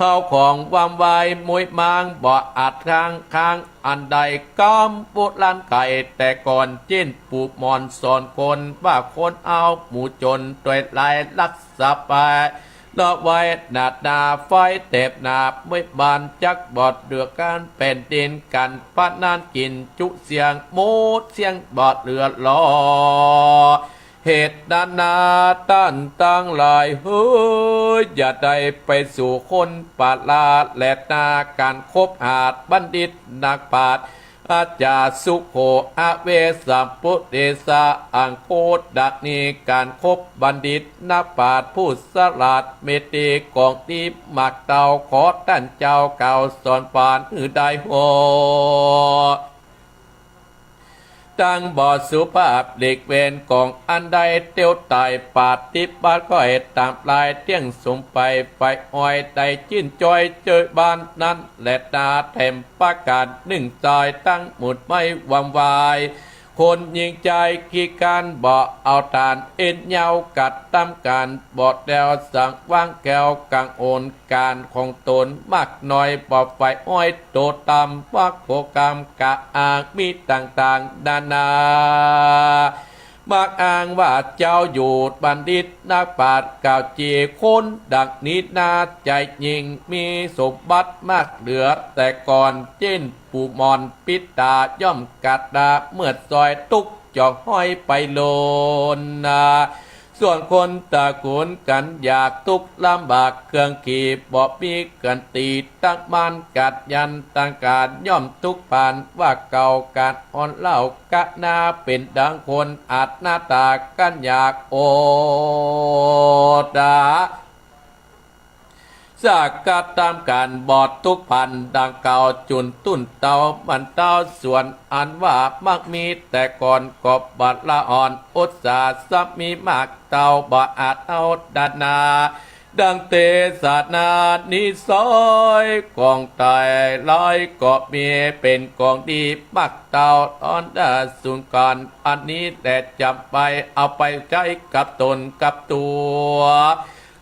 ข้าวของวามวายมวยมางบ่อาจค้างอันใดก้มปุลันไก่แต่ก่อนจิ้นปูมอนสอนคนว่าคนเอาหมู่จนตัวลายลักษาไปดอกไว้หนาดาไฟเตบนาบไม่บานจักบอดเดือการเป็นดินกันพระนานกินจุเสียงโมดเสียงบอดเรือลอเหตุนานาต้านตั้งหลายเฮ้ยอย่าได้ไปสู่คนปาลาและนาการคบหาดบัณฑิตนักปราชญ์อาจารย์สุโขอเวสัมพุเดสาอังโคดดักนี้การคบบัณฑิตนักปราชญ์ผู้สลัดเมตติกองตีมักเตาขอท่านเจ้าเก่าสอนปานหือได้โหตั้งบ่อสุภาพเด็กเวนกองอันใดเตียวตายปาดติบาดก็เหตุตามปลายเที่ยงสมไปไฟอ้อยใดจิ้นจอยเจอบ้านนั้นและตาแถมประกาศหนึ่งจอยตั้งหมุดไม่วางวายคนยิงใจกีการบ่เอาทานเอ็นเยากัดตามการบอดแดวสั่งว่างแก้วกลางโอนการของตนมากน้อยบ่ไฟอ้อยโตตามวักโปรกรรมกะอางมีต่างๆนานามักอ้างว่าเจ้าอยู่บัณฑิตนักปราชญ์กล่าวจีคนดักนิดนาใจยิงมีสมบัติมากเหลือแต่ก่อนเจนปูมอนปิดตาย่อมกัดดาเมื่อซอยตุกจอกห้อยไปโลนนาส่วนคนตะกุนกันอยากทุกข์ลำบากเครื่องขี่บ่มีกันตีตั้งมันกัดยันตั้งการย่อมทุกข์ผ่านว่าเก่าการอ่อนเล่ากะนาเป็นดังคนอาจหน้าตากันอยากโอดาสากกัดตามการบอดทุกพันดังเก่าจุนตุ้นเตามันเต้าส่วนอันว่ามักมีแต่ก่อนกบบัดละอ่อนอุตสาสับมีมากเตาบ่อาจเอาดานาดังเตสานานิซอยกองตายลอยก็มีเป็นกองดีมักเตาตอนดาสุนการอันนี้แต่จำไปเอาไปใจกับตนกับตัว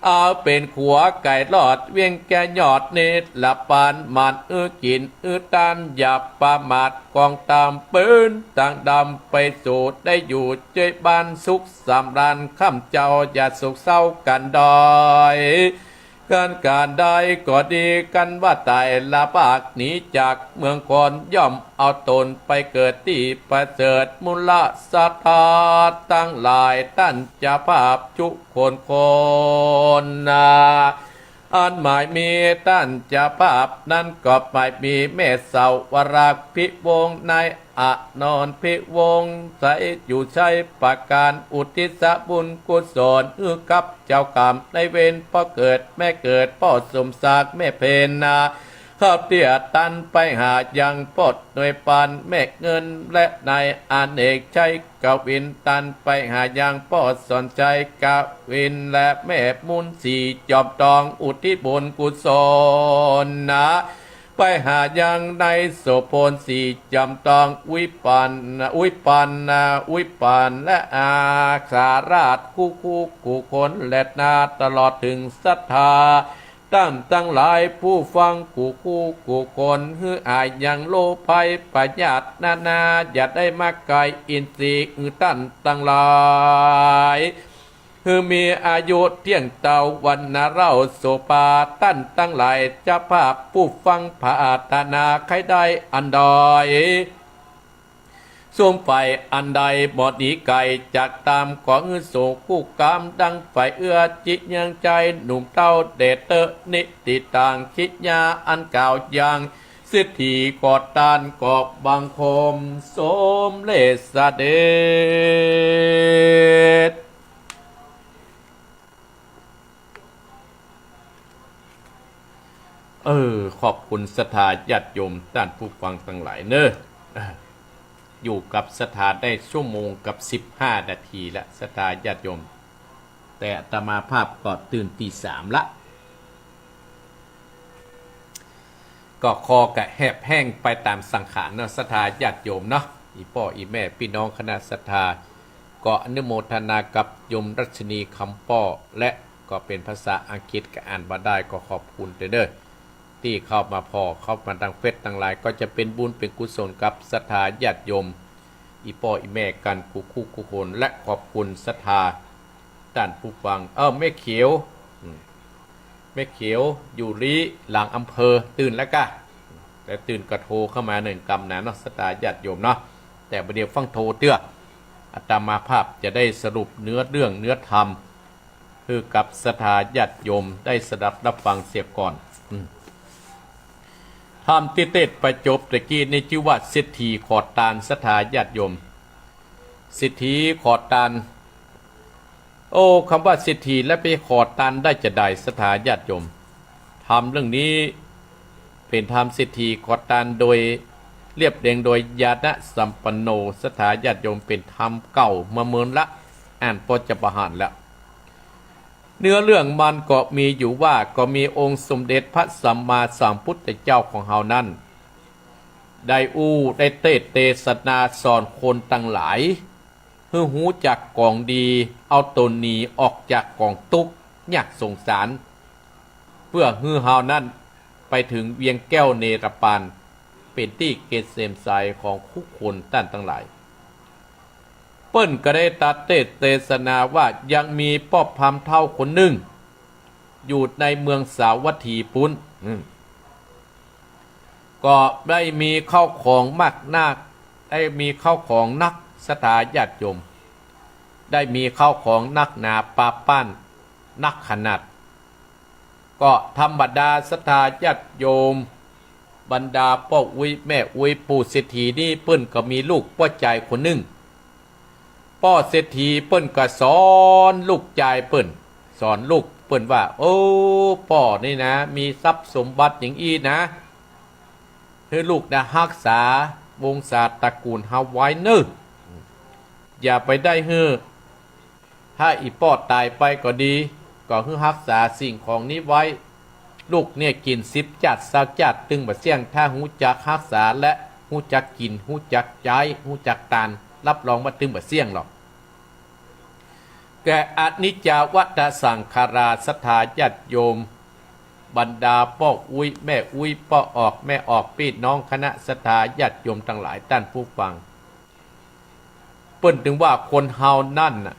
เอาเป็นขัวไก่หลอดเวียงแกยอดเนตรละปานมันกินตันอย่าประมาทกองตามปืนต่างดำไปสู่ได้อยู่เจยบ้านสุขสำราญข้ามเจ้าอย่าสุขเศร้ากันดอยการได้ก็ดีกันว่าตายละปากหนีจากเมืองคอนย่อมเอาตนไปเกิดที่ประเสริฐมุลสัทธาตั้งหลายท่านจะภาพจุคนนาอันหมายมีท่านจะภาพนั้นก็หมายมีเมษเสาวรักพิวงในอนอนพิวงใสอยู่ใช้ประการอุทิศบุญกุศลกับเจ้ากรรมในเวรพ่อเกิดแม่เกิดพ่อสมศักดิ์แม่เพนนาข้าเตี้ยตันไปหายังปดหน่วยปันแม่เงินและนายอเนกใช้กวินตันไปหายังปอดสนใจกวินและแม่มุนสีจอบตองอุทิศบุญกุศลนะไปหายังในโสพลสีจำตองวิปันและอาคาราชคู่คนและนาตลอดถึงศรัทธาตั้งหลายผู้ฟังกูคนฮืออายยังโลภัยประหยัดนาอย่าได้มาไกลอินทรีย์ตั้งหลายคือมีอายุเที่ยงเตาวันนาเราโสปาตั้งหลายจะภาพผู้ฟังผาตนาใครได้อันดอยส่วมไฟอันใดบอดนีไก่จากตามของโสคู่กามดังไฟเอื้อจิตยังใจหนุ่มเต้าเดเตอนิติต่างคิดยาอันเก่าอย่างสิทธิกอดตานกอบบังคมสมเลสเดชขอบคุณศรัทธาญาติโยมท่านผู้ฟังทั้งหลายเนอะอยู่กับศรัทธาได้ชั่วโมงกับ15 นาทีละศรัทธาญาติโยมแต่อาตมาภาพก็ตื่นตี 3ละ ก็คอกะแหบแห้งไปตามสังขารเนาะศรัทธาญาติโยมเนาะอีพ่ออีแม่พี่น้องคณะศรัทธาก็อนุโมทนากับโยมรัชนีคำป้อและก็เป็นภาษาอังกฤษก็อ่านมาได้ก็ขอบคุณเด้อที่เข้ามาพอเข้ามาทางเฟซต่างหลายก็จะเป็นบุญเป็นกุศลกับศรัทธาญาติโยมอีพ่ออีแม่กันคู่คนและขอบคุณศรัทธาท่านผู้ฟังแม่เขียวแม่เขียวอยู่ลีหลังอำเภอตื่นแล้วกะแต่ตื่นก็โทรเข้ามาหนึ่งกำนะเนาะศรัทธาญาติโยมเนาะแต่ประเดี๋ยวฟังโทรเตื้ออาตมาภาพจะได้สรุปเนื้อเรื่องเนื้อธรรมคือกับศรัทธาญาติโยมได้สดับรับฟังเสียก่อนธรรมที่เทศไปจบตะกี้ในชื่อว่าเศรษฐีขอทานศรัทธาญาติโยมเศรษฐีขอทานคำว่าเศรษฐีและไปขอทานได้จะได้ศรัทธาญาติโยมธรรมเรื่องนี้เป็นธรรมเศรษฐีขอทานโดยเรียบเรียงโดยญาณสัมปันโนศรัทธาญาติโยมเป็นธรรมเก่ามาเมินละอ่านพอจะประหารแล้วเนื้อเรื่องมันก็มีอยู่ว่าก็มีองค์สมเด็จพระสัมมาสัมพุทธเจ้าของเฮานั้นได้ได้เทศนาสอนคนตั้งหลายเพื่อหูจักกองดีเอาตนหนีออกจากกองทุกข์ยากสงสารเพื่อฮือเฮานั้นไปถึงเวียงแก้วเนรปานเป็นที่เกษมใสของผู้คนท่านทั้งหลายเปิ้นก็ได้ตัดเทศนาว่ายังมีป้อพามเท่าคนหนึ่งอยู่ในเมืองสาวัตถีปุ้นก็ได้มีเข้าของมากนักได้มีเข้าของนักศรัทธาญาติโยมได้มีเข้าของนักหนาปาปั้นนักขนาดก็ธรรมดาศรัทธาญาติโยมบรรดาพ่ออุ้ยแม่อุ้ยปู่เศรษฐีนี่เปิ้นก็มีลูกพ่อใจคนหนึ่งพ่อเศรษฐีเปิ้นก็สอนลูกใจเปิ้นสอนลูกเปิ้นว่าพ่อนี่นะมีทรัพย์สมบัติอย่างอีนะให้ลูกนะรักษาวงศาตระกูลเฮาไว้เน้ออย่าไปได้ถ้าอีพ่อตายไปก็ดีก็ให้รักษาสิ่งของนี้ไว้ลูกเนี่ยกิน10 จัด20 จัดตึงบ่เสี่ยงถ้าหูจักรักษาและหูจักกินหูจักใจหูจักตานรับรองว่าตึงบ่เสี่ยงหรอกแก่อนิจจาวัฏสังขาราศรัทธาญาติโยมบรรดาพ่ออุ้ยแม่อุ้ยพ่อออกแม่ออกพี่น้องคณะศรัทธาญาติโยมทั้งหลายท่านผู้ฟังเปิ้นถึงว่าคนเฮานั่นน่ะ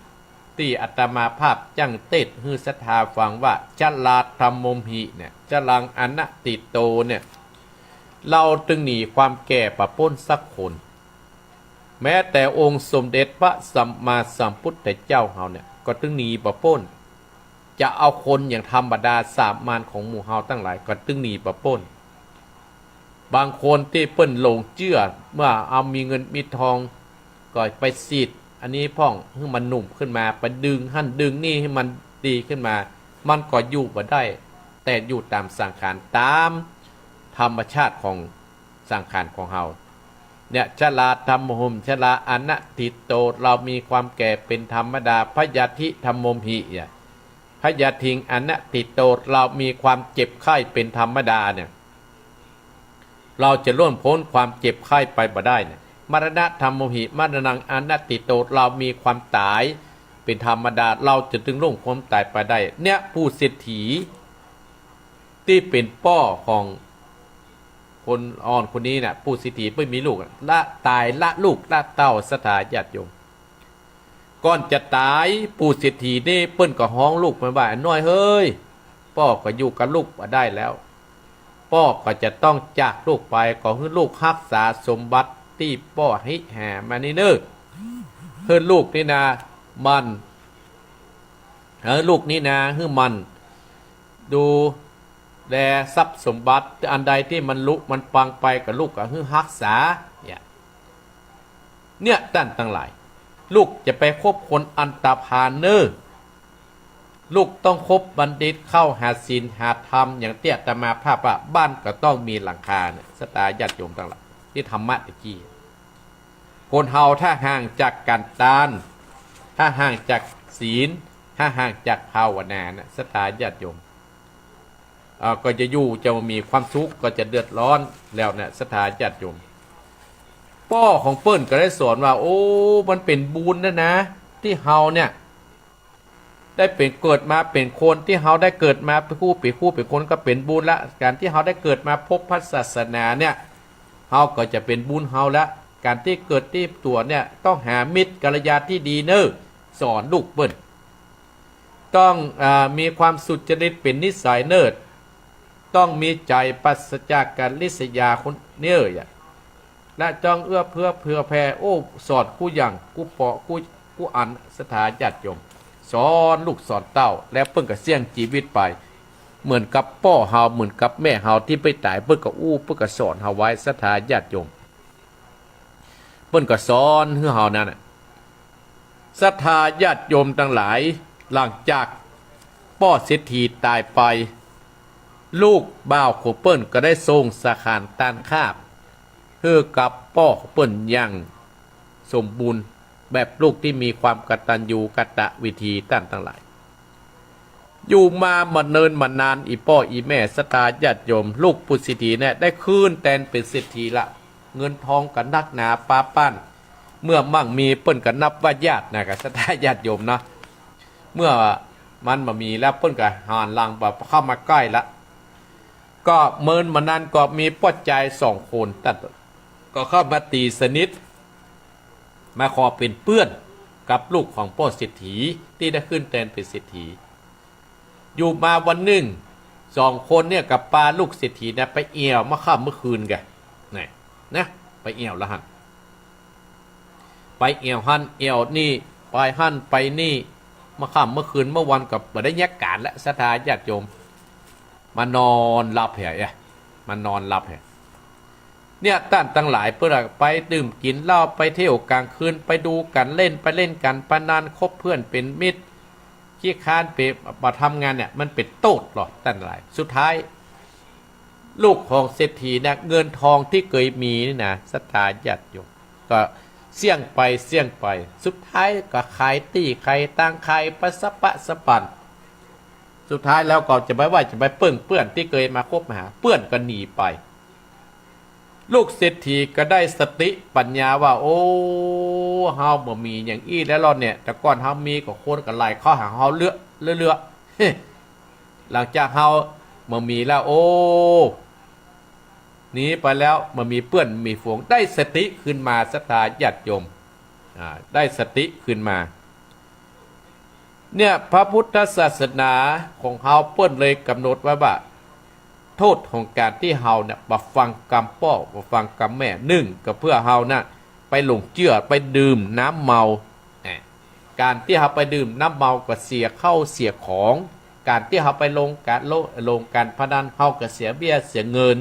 ที่อาตมาภาพจังเทศฮือศรัทธาฟังว่าจลาธรรมมหิเนี่ยจลังอนัตติโตเนี่ยเราตึงหนีความแก่ประพ้นสักคนแม้แต่องค์สมเด็จพระสัมมาสัมพุทธเจ้าเฮาเนี่ยก็ตึงหนีประพ้นจะเอาคนอย่างธรรมดาสามัญของหมู่เฮาตั้งหลายก็ตึงหนีประพ้นบางคนที่เปิ้นหลงเชื่อเมื่อเอามีเงินมีทองก็ไปซีดอันนี้พ่องให้มันหนุ่มขึ้นมาไปดึงหั่นดึงนี่ให้มันดีขึ้นมามันก็อยู่บ่ได้แต่อยู่ตามสังขารตามธรรมชาติของสังขารของเฮาเนี่ยชราธรรมโหมชราอนัตติโตเรามีความแก่เป็นธรรมดาพยาธิธรรมมหิพยาทิงอนัตติโตเรามีความเจ็บไข้เป็นธรรมดาเนี่ยเราจะล่วงพ้นความเจ็บไข้ไปบ่ได้เนี่ยมรณะธรรมโมหิมรณังอนัตติโตเรามีความตายเป็นธรรมดาเราจะถึงล่วงพ้นตายไปได้เนี่ยผู้เศรษฐีที่เป็นพ่อของคนอ่อนคนนี้เนี่ยผู้เศรษฐีไม่มีลูกละตายละลูกละเต้าศรัทธาญาติโยมก่อนจะตายผู้เศรษฐีนี่เปิ้นก็ฮ้องลูกมาว่าน้อยเฮ้ยพ่อก็อยู่กับลูกมาได้แล้วพ่อก็จะต้องจากลูกไปก็ให้ลูกรักษาสมบัติที่พ่อให้แห่มานี่เน้อเฮ้ยลูกนี่นะมันลูกนี่นะให้มันดูแลทรัพย์สมบัติอันใดที่มันลุกมันปังไปกับลูกก็ให้รักษาเนี่ยท่านทั้งหลายลูกจะไปคบคนอันตพาลเนอลูกต้องคบบัณฑิตเข้าหาศีลหาธรรมอย่างเตี้ยตมาภาพว่าบ้านก็ต้องมีหลังคาเนี่ยสตาญาติโยมทั้งหลายที่ธรรมะตะกี้คนเฮาถ้าห่างจากการทานถ้าห่างจากศีลถ้าห่างจากภาวนานะสตาญาติโยม ก็จะอยู่จะมีความทุกข์ก็จะเดือดร้อนแล้วเนี่ยศรัทธาญาติโยมพ่อของเปิ้นก็ได้สอนว่าโอ้มันเป็นบุญนะที่เฮาเนี่ยได้เป็นเกิดมาเป็นคนที่เฮาได้เกิดมาเป็นคนก็เป็นบุญละการที่เฮาได้เกิดมาพบพระศาสนาเนี่ยเฮาก็จะเป็นบุญเฮาละการที่เกิดที่ตัวเนี่ยต้องหามิตรกัลยาณที่ดีเนอสอนลูกเปิ้นต้องมีความสุจริตเป็นนิสัยเนิดต้องมีใจปราศจากการลิษยาคนเนื้อและจ้องเอื้อเพื่อแผ่โอ้สอนกูอย่างกูปอกูอันสถาญาติโยมสอนลูกสอนเต้าแล้วเปิ้นก็เสี่ยงชีวิตไปเหมือนกับพ่อเฮาเหมือนกับแม่เฮาที่ไปตายเปิ้นก็เปิ้นก็สอนเฮาไว้สถาญาติโยมเปิ้นก็สอนให้เฮานั่นน่ะศรัทธาญาติโยมทั้งหลายหลังจากพ่อเศรษฐีตายไปลูกบ่าวของเปิ้นก็ได้ทรงสาขานตานคาบเพื่อกับพ่อของเปิ้นอย่างสมบูรณ์แบบลูกที่มีความกตัญญูกตวิธีทั้งหลายอยู่มาเนินมานานอีพ่ออีแม่ศรัทธาญาติโยมลูกปุสิธีเนี่ยได้คืนแทนเป็นเศรษฐีละเงินทองกันนักหนาป้าปั้นเมื่อมั่งมีเปิ้นก็นับว่าญาตินะครับศรัทธาญาติโยมนะเมื่อมันมามีแล้วเปิ้นก็หานลังแบบเข้ามาใกล้ละก็เมินมานานก็มีป้อใจ2 คนตัดก็เข้ามาตีสนิทมาขอเป็นเพื่อนกับลูกของพ่อเศรษฐีที่ได้ขึ้นแทนเป็นเศรษฐีอยู่มาวันหนึ่ง2 คนเนี่ยกับปลาลูกเศรษฐีเนี่ยไปเอี่ยวมาค่ำเมื่อคืนแกนี่นะไปเอี่ยวละหันไปเอี่ยวหันเอี่ยวนี่ไปหันไปนี่มาค่ำเมื่อคืนเมื่อวันกับบ่ได้แยกการและศรัทธาญาติโยมมานอนหลับเหรอมันนอนหลับเหรอเนี่ยท่านทั้งหลายเพื่อไปดื่มกินเหล้าไปเที่ยวกลางคืนไปดูกันเล่นไปเล่นกันปนานคบเพื่อนเป็นมิตรขี้ค้านไปมาทำงานเนี่ยมันเป็นโทษหรอท่านหลายสุดท้ายลูกของเศรษฐีเนี่ยเงินทองที่เคยมีนี่นะศรัทธาญาติโยมก็เสี่ยงไปสุดท้ายก็ขายตี้ขายตังขายปะสะปะสะปันสุดท้ายแล้วก็จะไปว่าจะไปเปื้อนที่เคยมาคบมาหาเปื้อนก็หนีไปลูกเศรษฐีก็ได้สติปัญญาว่าโอ้เฮาบ่มีอย่างอี้แล้วเราเนี่ยแต่ก่อนเฮามีก็คนกันหลายเข้าหาเฮาเลือหลังจากเฮาบ่มีแล้วโอ้หนีไปแล้วมันมีเปื้อนมีฝูงได้สติขึ้นมาศรัทธาญาติโยมได้สติขึ้นมาเนี่ยพระพุทธศาสนาของเฮาเปิ้นเลยกำหนดไว้ว่าโทษของการที่เฮาเนี่ยบ่ฟังกรรมพ่อบ่ฟังกรรมแม่ก็เพื่อเฮาน่ะไปหลงเชื่อไปดื่มน้ำเมาการที่เฮาไปดื่มน้ำเมาก็เสียเข้าเสียของการที่เฮาไปลงการพนันเฮาก็เสียเบี้ยเสียเงิน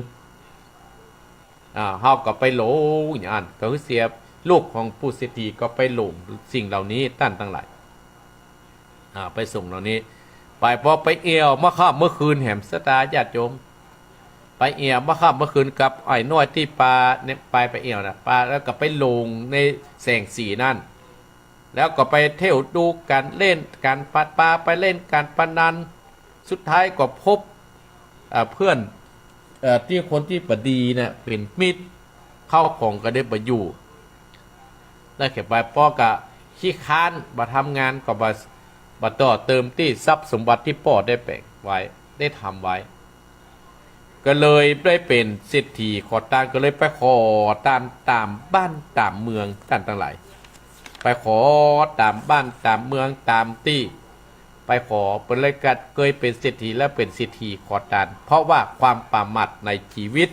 เฮาก็ไปหลงอย่างนั้นก็คือเสียลูกของผู้เศรษฐีก็ไปหลงสิ่งเหล่านี้ท่านทั้งหลายไปส่งเหล่านี้ไปพอไปเอี่ยวมาค่ำเมื่อคืนแหมศรัทธาญาติโยมไปเอี่ยวมาค่ำเมื่อคืนกับไอ้น้อยที่ปลาเนี่ยไปเอี่ยวนะปลาแล้วก็ไปลงในแสงสีนั่นแล้วก็ไปเที่ยวดูการเล่นการปัดปลาไปเล่นการพนันสุดท้ายก็พบเพื่อนที่คนที่ปดีเนี่ยเป็นมิตรเข้าของก็ได้ประอยู่ได้เก็บไปพ่อกะขี้ค้านมาทำงานก็มาต่อเติมที่ทรัพย์สมบัติที่พ่อได้แบ่งไว้ได้ทำไว้ก็เลยได้เป็นเศรษฐีขอทานก็เลยไปขอตามบ้านตามเมืองท่านทั้งหลายไปขอตามบ้านตามเมืองตามที่ไปขอเป็นเลยกัดเคยเป็นเศรษฐีและเป็นเศรษฐีขอทานเพราะว่าความประมาทในชีวิต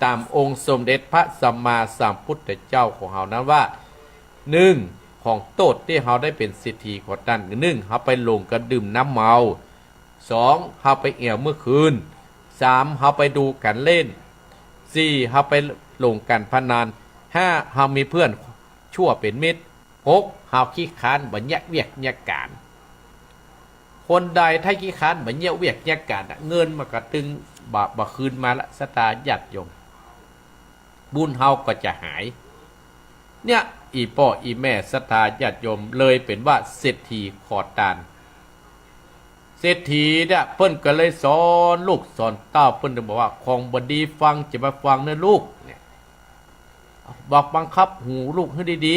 ตามองค์สมเด็จพระสัมมาสัมพุทธเจ้าของเรานั้นว่า1ของโทษที่เราได้เป็นเศรษฐีขอทาน1เราไปลงกันดื่มน้ำเมา2เราไปเอี่ยวเมื่อคืน3เราไปดูกันเล่น4เราไปลงกันพนัน5เรามีเพื่อนชั่วเป็นมิตร6เราขี้ค้านบ่แยกเวียกแยกการคนใดถ้าขี้ค้านบ่แยกเวียกแยกการเงินมันก็ตึงบ่คืนมาละศรัทธาญาติโยมบุญเฮาก็จะหายเนี่ยอีพ่ออีแม่ศรัทธาญาติโยมเลยเป็นว่าเศรษฐีขอทานเศ ศรษฐีเนี่ยเพิ่นก็เลยสอนลูกสอนเต้าเพิ่นจะบอกว่าของบดีฟังจะมาฟังเนื้อลูกเนี่ยบอกบังคับหูลูกให้ดี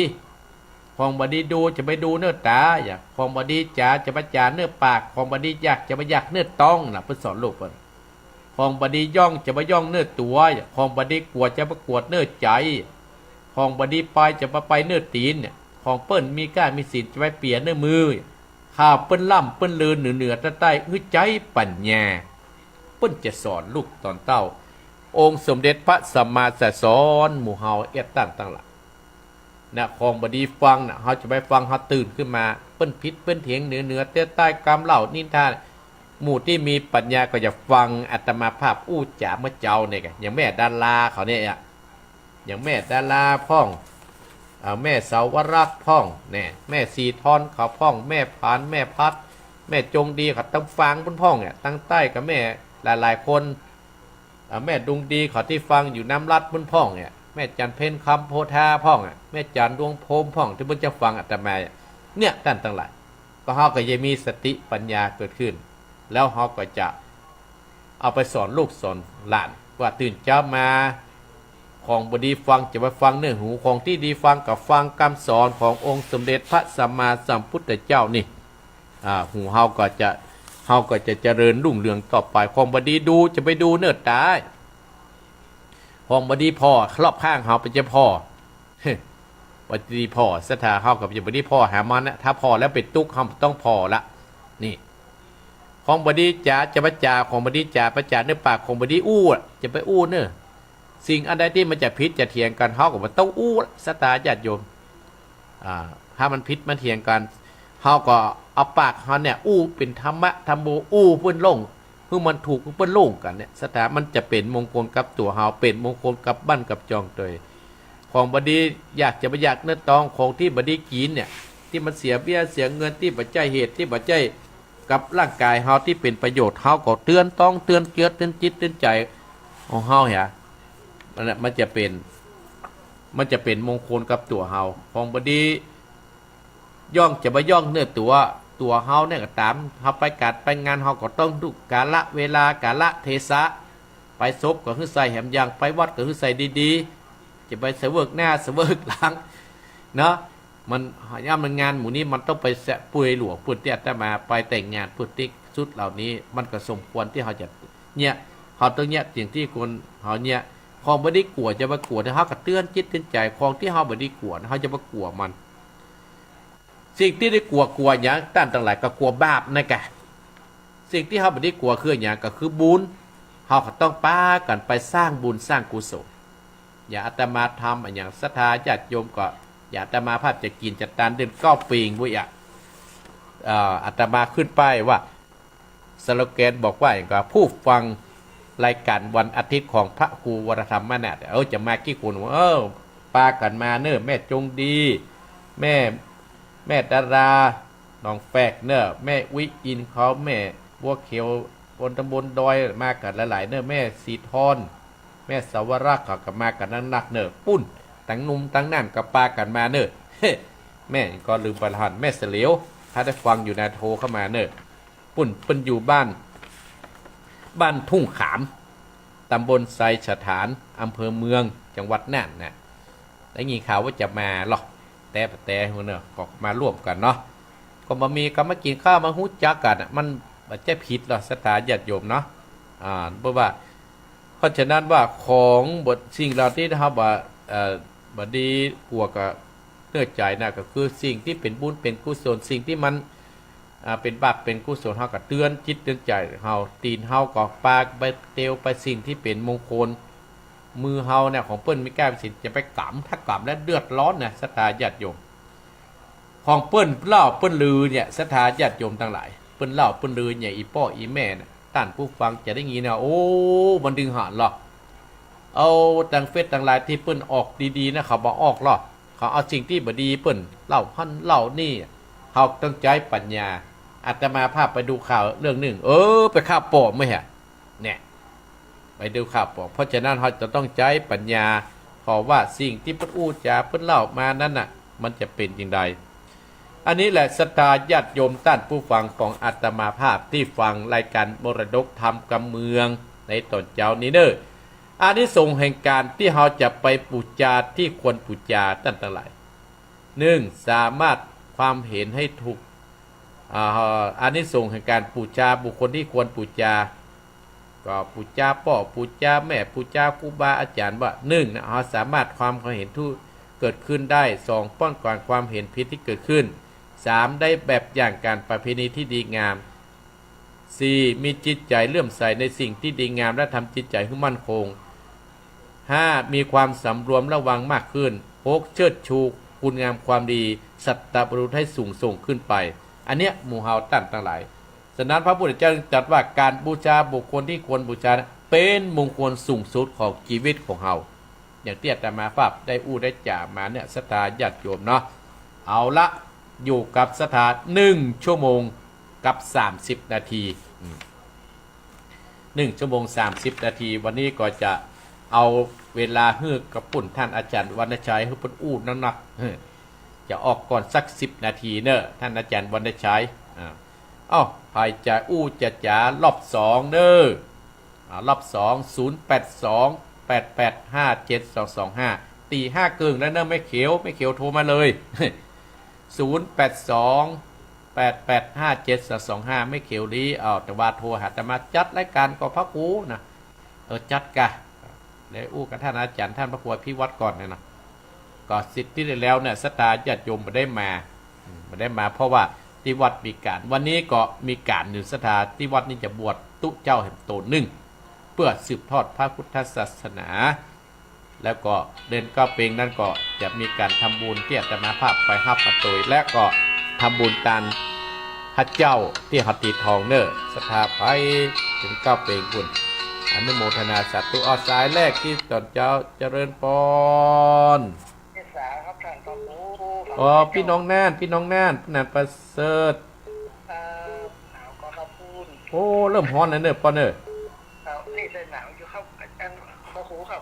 ๆของบดีดูจะไปดูเนื้อตาอย่าของบดีจ๋าจะมาจ๋าเนื้อปากของบดีอยากจะมาอยากเนื้อต้องนะเพิ่นสอนลูกเพิ่นของบดีย่องจะมาย่องเนื้อตัวอย่าของบดีกวดจะมากวดเนื้อใจของบดีไปจะมาไปเนื้อตีนเนี่ยของเปิ้นมีกล้ามีสิทธิ์จะไปเปลี่ยนเนื้อมือข้าเปิ้นล่ำเปิ้นลืนเหนือใต้ๆใจปัญญาเปิ้นจะสอนลูกตอนเต้าองค์สมเด็จพระสัมมาสัมพุทธเจ้าสอนหมู่เฮาตั้งหลักนะของบดีฟังนะเฮาจะไปฟังเฮาตื่นขึ้นมาเปิ้นพิษเปิ้นเถียงเหนือใต้กำเล่านินทาหมู่ที่มีปัญญาก็จะฟังอาตมาภาพอู้จ๋าเมื่อเจ้าเนี่ยกันอย่างแม่ดาราเขาเนี่ยอย่างแม่ดาราพ่องแม่สาวรักษ์พ่องเนี่ยแม่สีทอนเขาพ่องแม่พานแม่พัดแม่จงดีเขาต้องฟังบนพ่องเนี่ยตั้งใต้กับแม่หลายคนแม่ดุงดีเขาที่ฟังอยู่น้ำรัดบนพ่องเนี่ยแม่จันเพ็ญคำโพธาพ่องแม่จันดวงโพมพ่องที่บนจะฟังอาตมาเนี่ยท่านทั้งหลายก็เขาก็จะมีสติปัญญาเกิดขึ้นแล้วเขาก็จะเอาไปสอนลูกสอนหลานว่าตื่นเช้ามาของบดีฟังจะไปฟังเนื้อหูของที่ดีฟังกับฟังคำสอนขององค์สมเด็จพระสัมมาสัมพุทธเจ้านี่หูเฮาก็จะเจริญรุ่งเรืองต่อไปของบดีดูจะไปดูเนื้อตาของบดีพ่อครอบข้างเฮาเป็นเจ้าพ่อบดีพ่อสถาเฮากับจะบดีพ่อหามันนะถ้าพ่อแล้วเป็นตุ๊กเฮาต้องพ่อละนี่ของบดีจ๋าจะประจาของบดีจ๋าประจาเนื้อปากของบดีอู้จะไปอู้เนื้อสิ่งอันใดที่มันจะพิษจะเถียงกันเฮากับมันต้องอู้สตาญาติโยมถ้ามันพิษมันเถียงกันเฮาก็เอาปากเฮาเนี่ยอู้เป็นธรรมะธรรมโมอู้เพิ่นลงเพื่อมันถูกเพิ่นลงกันเนี่ยสถามันจะเป็นมงคลกับตัวเฮาเป็นมงคลกับบ้านกับจองตัวของบดีอยากจะไปอยากเนื้อตองของที่บดีกินเนี่ยที่มันเสียเบี้ยเสียเงินที่ปัจจัยเหตุที่ปัจจัยกับร่างกายเฮาที่เป็นประโยชน์เฮาก็เตือนต้องเตือนเกียรติเตือนจิตเตือนใจของเฮาเหี่ยมันจะเป็นมงคลกับตัวเฮาของบดีย่องจะมาย่องเนื้อตัวเฮาเนี่ยก็ตามเฮาไปกัดไปงานเฮาก็ต้องดูกาละเวลากาละเทศะไปศพก็คือใส่แหมยางไปวัดก็คือใส่ดีๆจะไปเสวิกหน้าเสวิกหลังเนาะมันย่ามันงานหมู่นี้มันต้องไปแสะปุยหลวงปุดเตี้ยแต่มาไปแต่งงานปุดติ๊กชุดเหล่านี้มันก็สมควรที่เฮาจะเนี่ยเฮาต้องเนี่ยสิ่งที่คนเฮาเนี่ยของบ่ได้กลัวจะมากลัวถ้าเฮาก็เตือนจิตเตือนใจของที่เฮาบ่ได้กลัวเฮาจะมากลัวมันสิ่งที่ได้กลัวอย่างต้านต่างหลายก็กลัวบาปนะกะสิ่งที่เฮาบ่ได้กลัวคืออย่างก็คือบุญเฮาก็ต้องป้ากันไปสร้างบุญสร้างกุศลอย่าอาตมาทำอย่างศรัทธาญาติโยมก็อย่าอาตมาภาพจะกินจัดตานเดือน9ปีบ่อยอาตมาขึ้นไปว่าสโลแกนบอกว่าอย่างก็ผู้ฟังรายการวันอาทิตย์ของพระครูวรธรรมมาเนี่ยจะมากี่คนปากันมาเนอะแม่จงดีแม่ดาราน้องแฝกเนอะแม่วิอินเขาแม่บัวเขียวบนตำบลดอยมากันหลายๆเนอะแม่สีทอนแม่สาวรักษ์เขากับมากันนักเนอะปุ้นตั้งนุ่มตั้งนั่นกับปากันมาเนอะแม่ก็ลืมประทานแม่เสลียวถ้าได้ฟังอยู่นะโทรเข้ามาเนอะปุ้นเป็นอยู่บ้านทุ่งขามตำบลไซฉฐานอำเภอเมืองจังหวัดน่านนะได้ยินข่าวว่าจะมาหรอแต่หัวเนอะก็มาร่วมกันเนาะก็มามีก็มากินข้าวมาหู้จักกันมันจะผิดหรอสถานญาติโยมเนาะเพราะว่าเพราะฉะนั้นว่าของบทสิ่งเหล่านี้นะครับว่าบดีกลัวกับเนื้อใจนะก็คือสิ่งที่เป็นบุญเป็นกุศลสิ่งที่มันเป็นบาปเป็นกุศลเฮาก็เตือนจิตเตือนใจเฮาตีนเฮาก็ปากไปเตียวไปสิ่งที่เป็นมงคลมือเฮาเนี่ยของเปิ้นไม่กล้าสิจะไปกำถ้ากำแล้วเดือดร้อนนะศรัทธาญาติโยมของเปิ้นเล่าเปิ้นลือเนี่ยศรัทธาญาติโยมทั้งหลายเปิ้นเล่าเปิ้นลือเนี่ยอีพ่ออีแม่เนี่ยท่านผู้ฟังจะได้ยินนะโอ้มันดึงหานหรอกเอาต่างเฟซต่างหลายที่เปิ้นออกดีๆนะเขาบอกออกหรอกเขาเอาสิ่งที่บ่ดีเปิ้นเล่าพันเล่านี่เฮาต้องใช้ปัญญาอาตมาภาพไปดูข่าวเรื่องหนึ่งไปข่าวปลอมไหมฮะเนี่ยไปดูข่าวปลอมเพราะฉะนั้นเราจะต้องใช้ปัญญาเพราะว่าสิ่งที่เปิ้นอู้จาเปิ้นเล่ามานั้นน่ะมันจะเป็นอย่างไร อันนี้แหละศรัทธาญาติโยมท่านผู้ฟังของอาตมาภาพที่ฟังรายการมรดกธรรมกำเมืองในตอนเจ้านี้เนอะอานิสงส์แห่งการที่เราจะไปบูชาที่ควรบูชาตั้งแต่หลายหนึ่งสามารถความเห็นให้ถูกอานิสงส์แห่งการบูชาบุคคลที่ควรบูชาก็บูชาพ่อบูชาแม่บูชาครูบาอาจารย์ว่าหนึ่งนะเราสามารถความเห็นทุกเกิดขึ้นได้สองป้องกันความเห็นผิดที่เกิดขึ้นสามได้แบบอย่างการประเพณีที่ดีงามสี่มีจิตใจเลื่อมใสในสิ่งที่ดีงามและทำจิตใจให้มั่นคงห้ามีความสำรวมระวังมากขึ้นหกเชิดชูคุณงามความดีสัตตบุรุษให้สูงส่งขึ้นไปอันเนี้ยหมู่เฮาตั้งทั้งหลายฉะนั้นพระพุทธเจ้าจัดว่าการบูชาบุคคลที่ควรบูชาเป็นมงคลสูงสุดของชีวิตของเฮาอย่างที่อาตมาภาพได้อู้ได้จ่ามาเนี่ยศรัทธาญาติโยมเนาะเอาละอยู่กับศรัทธา1 ชั่วโมงกับ30 นาที1 ชั่วโมง30 นาทีวันนี้ก็จะเอาเวลาให้กับปุ่นท่านอาจารย์วรรณชัยให้ปุ่นอู้นักๆจะออกก่อนสัก10 นาทีเนอะท่านอาจารย์วรรณชัยภายจะอู้จะจ๋ารอบ2เนอะรอบ2 0828857225ตี5เกิงแล้วเนอะไม่เขียวโทรมาเลย0828857225ไม่เขียวดีแต่ว่าโทรหาแต่มาจัดรายการก็พระครูนะจัดกะแล้วอู้กับท่านอาจารย์ท่านพระครูพิวัตรก่อนเนี่ยนะก็สิทธิ์ที่ได้แล้วเนี่ยศรัทธาญาติโยมไม่ได้มาเพราะว่าที่วัดมีการวันนี้ก็มีการหนึ่งศรัทธาที่วัดนี้จะบวชตุเจ้าแห่งโตหนึ่งเพื่อสืบทอดพระพุทธศาสนาแล้วก็เดินก้าวเปงนั่นก็จะมีการทำบุญที่อาตมาภาพไปฮับประตูและก็ทำบุญตานพระเจ้าที่หัตถีทองเนอศรัทธาไปถึงก้าวเปงบุญอนุโมทนาสาธุสายแรกที่ตอนเจ้าเจริญพรพี่น้องแน่นนั่นประเสริฐโอ้เริ่มฮ้อนแล้วเนอะปอเนอะนี่เดินหนาวอยู่ครับอาจารย์พระครูครับ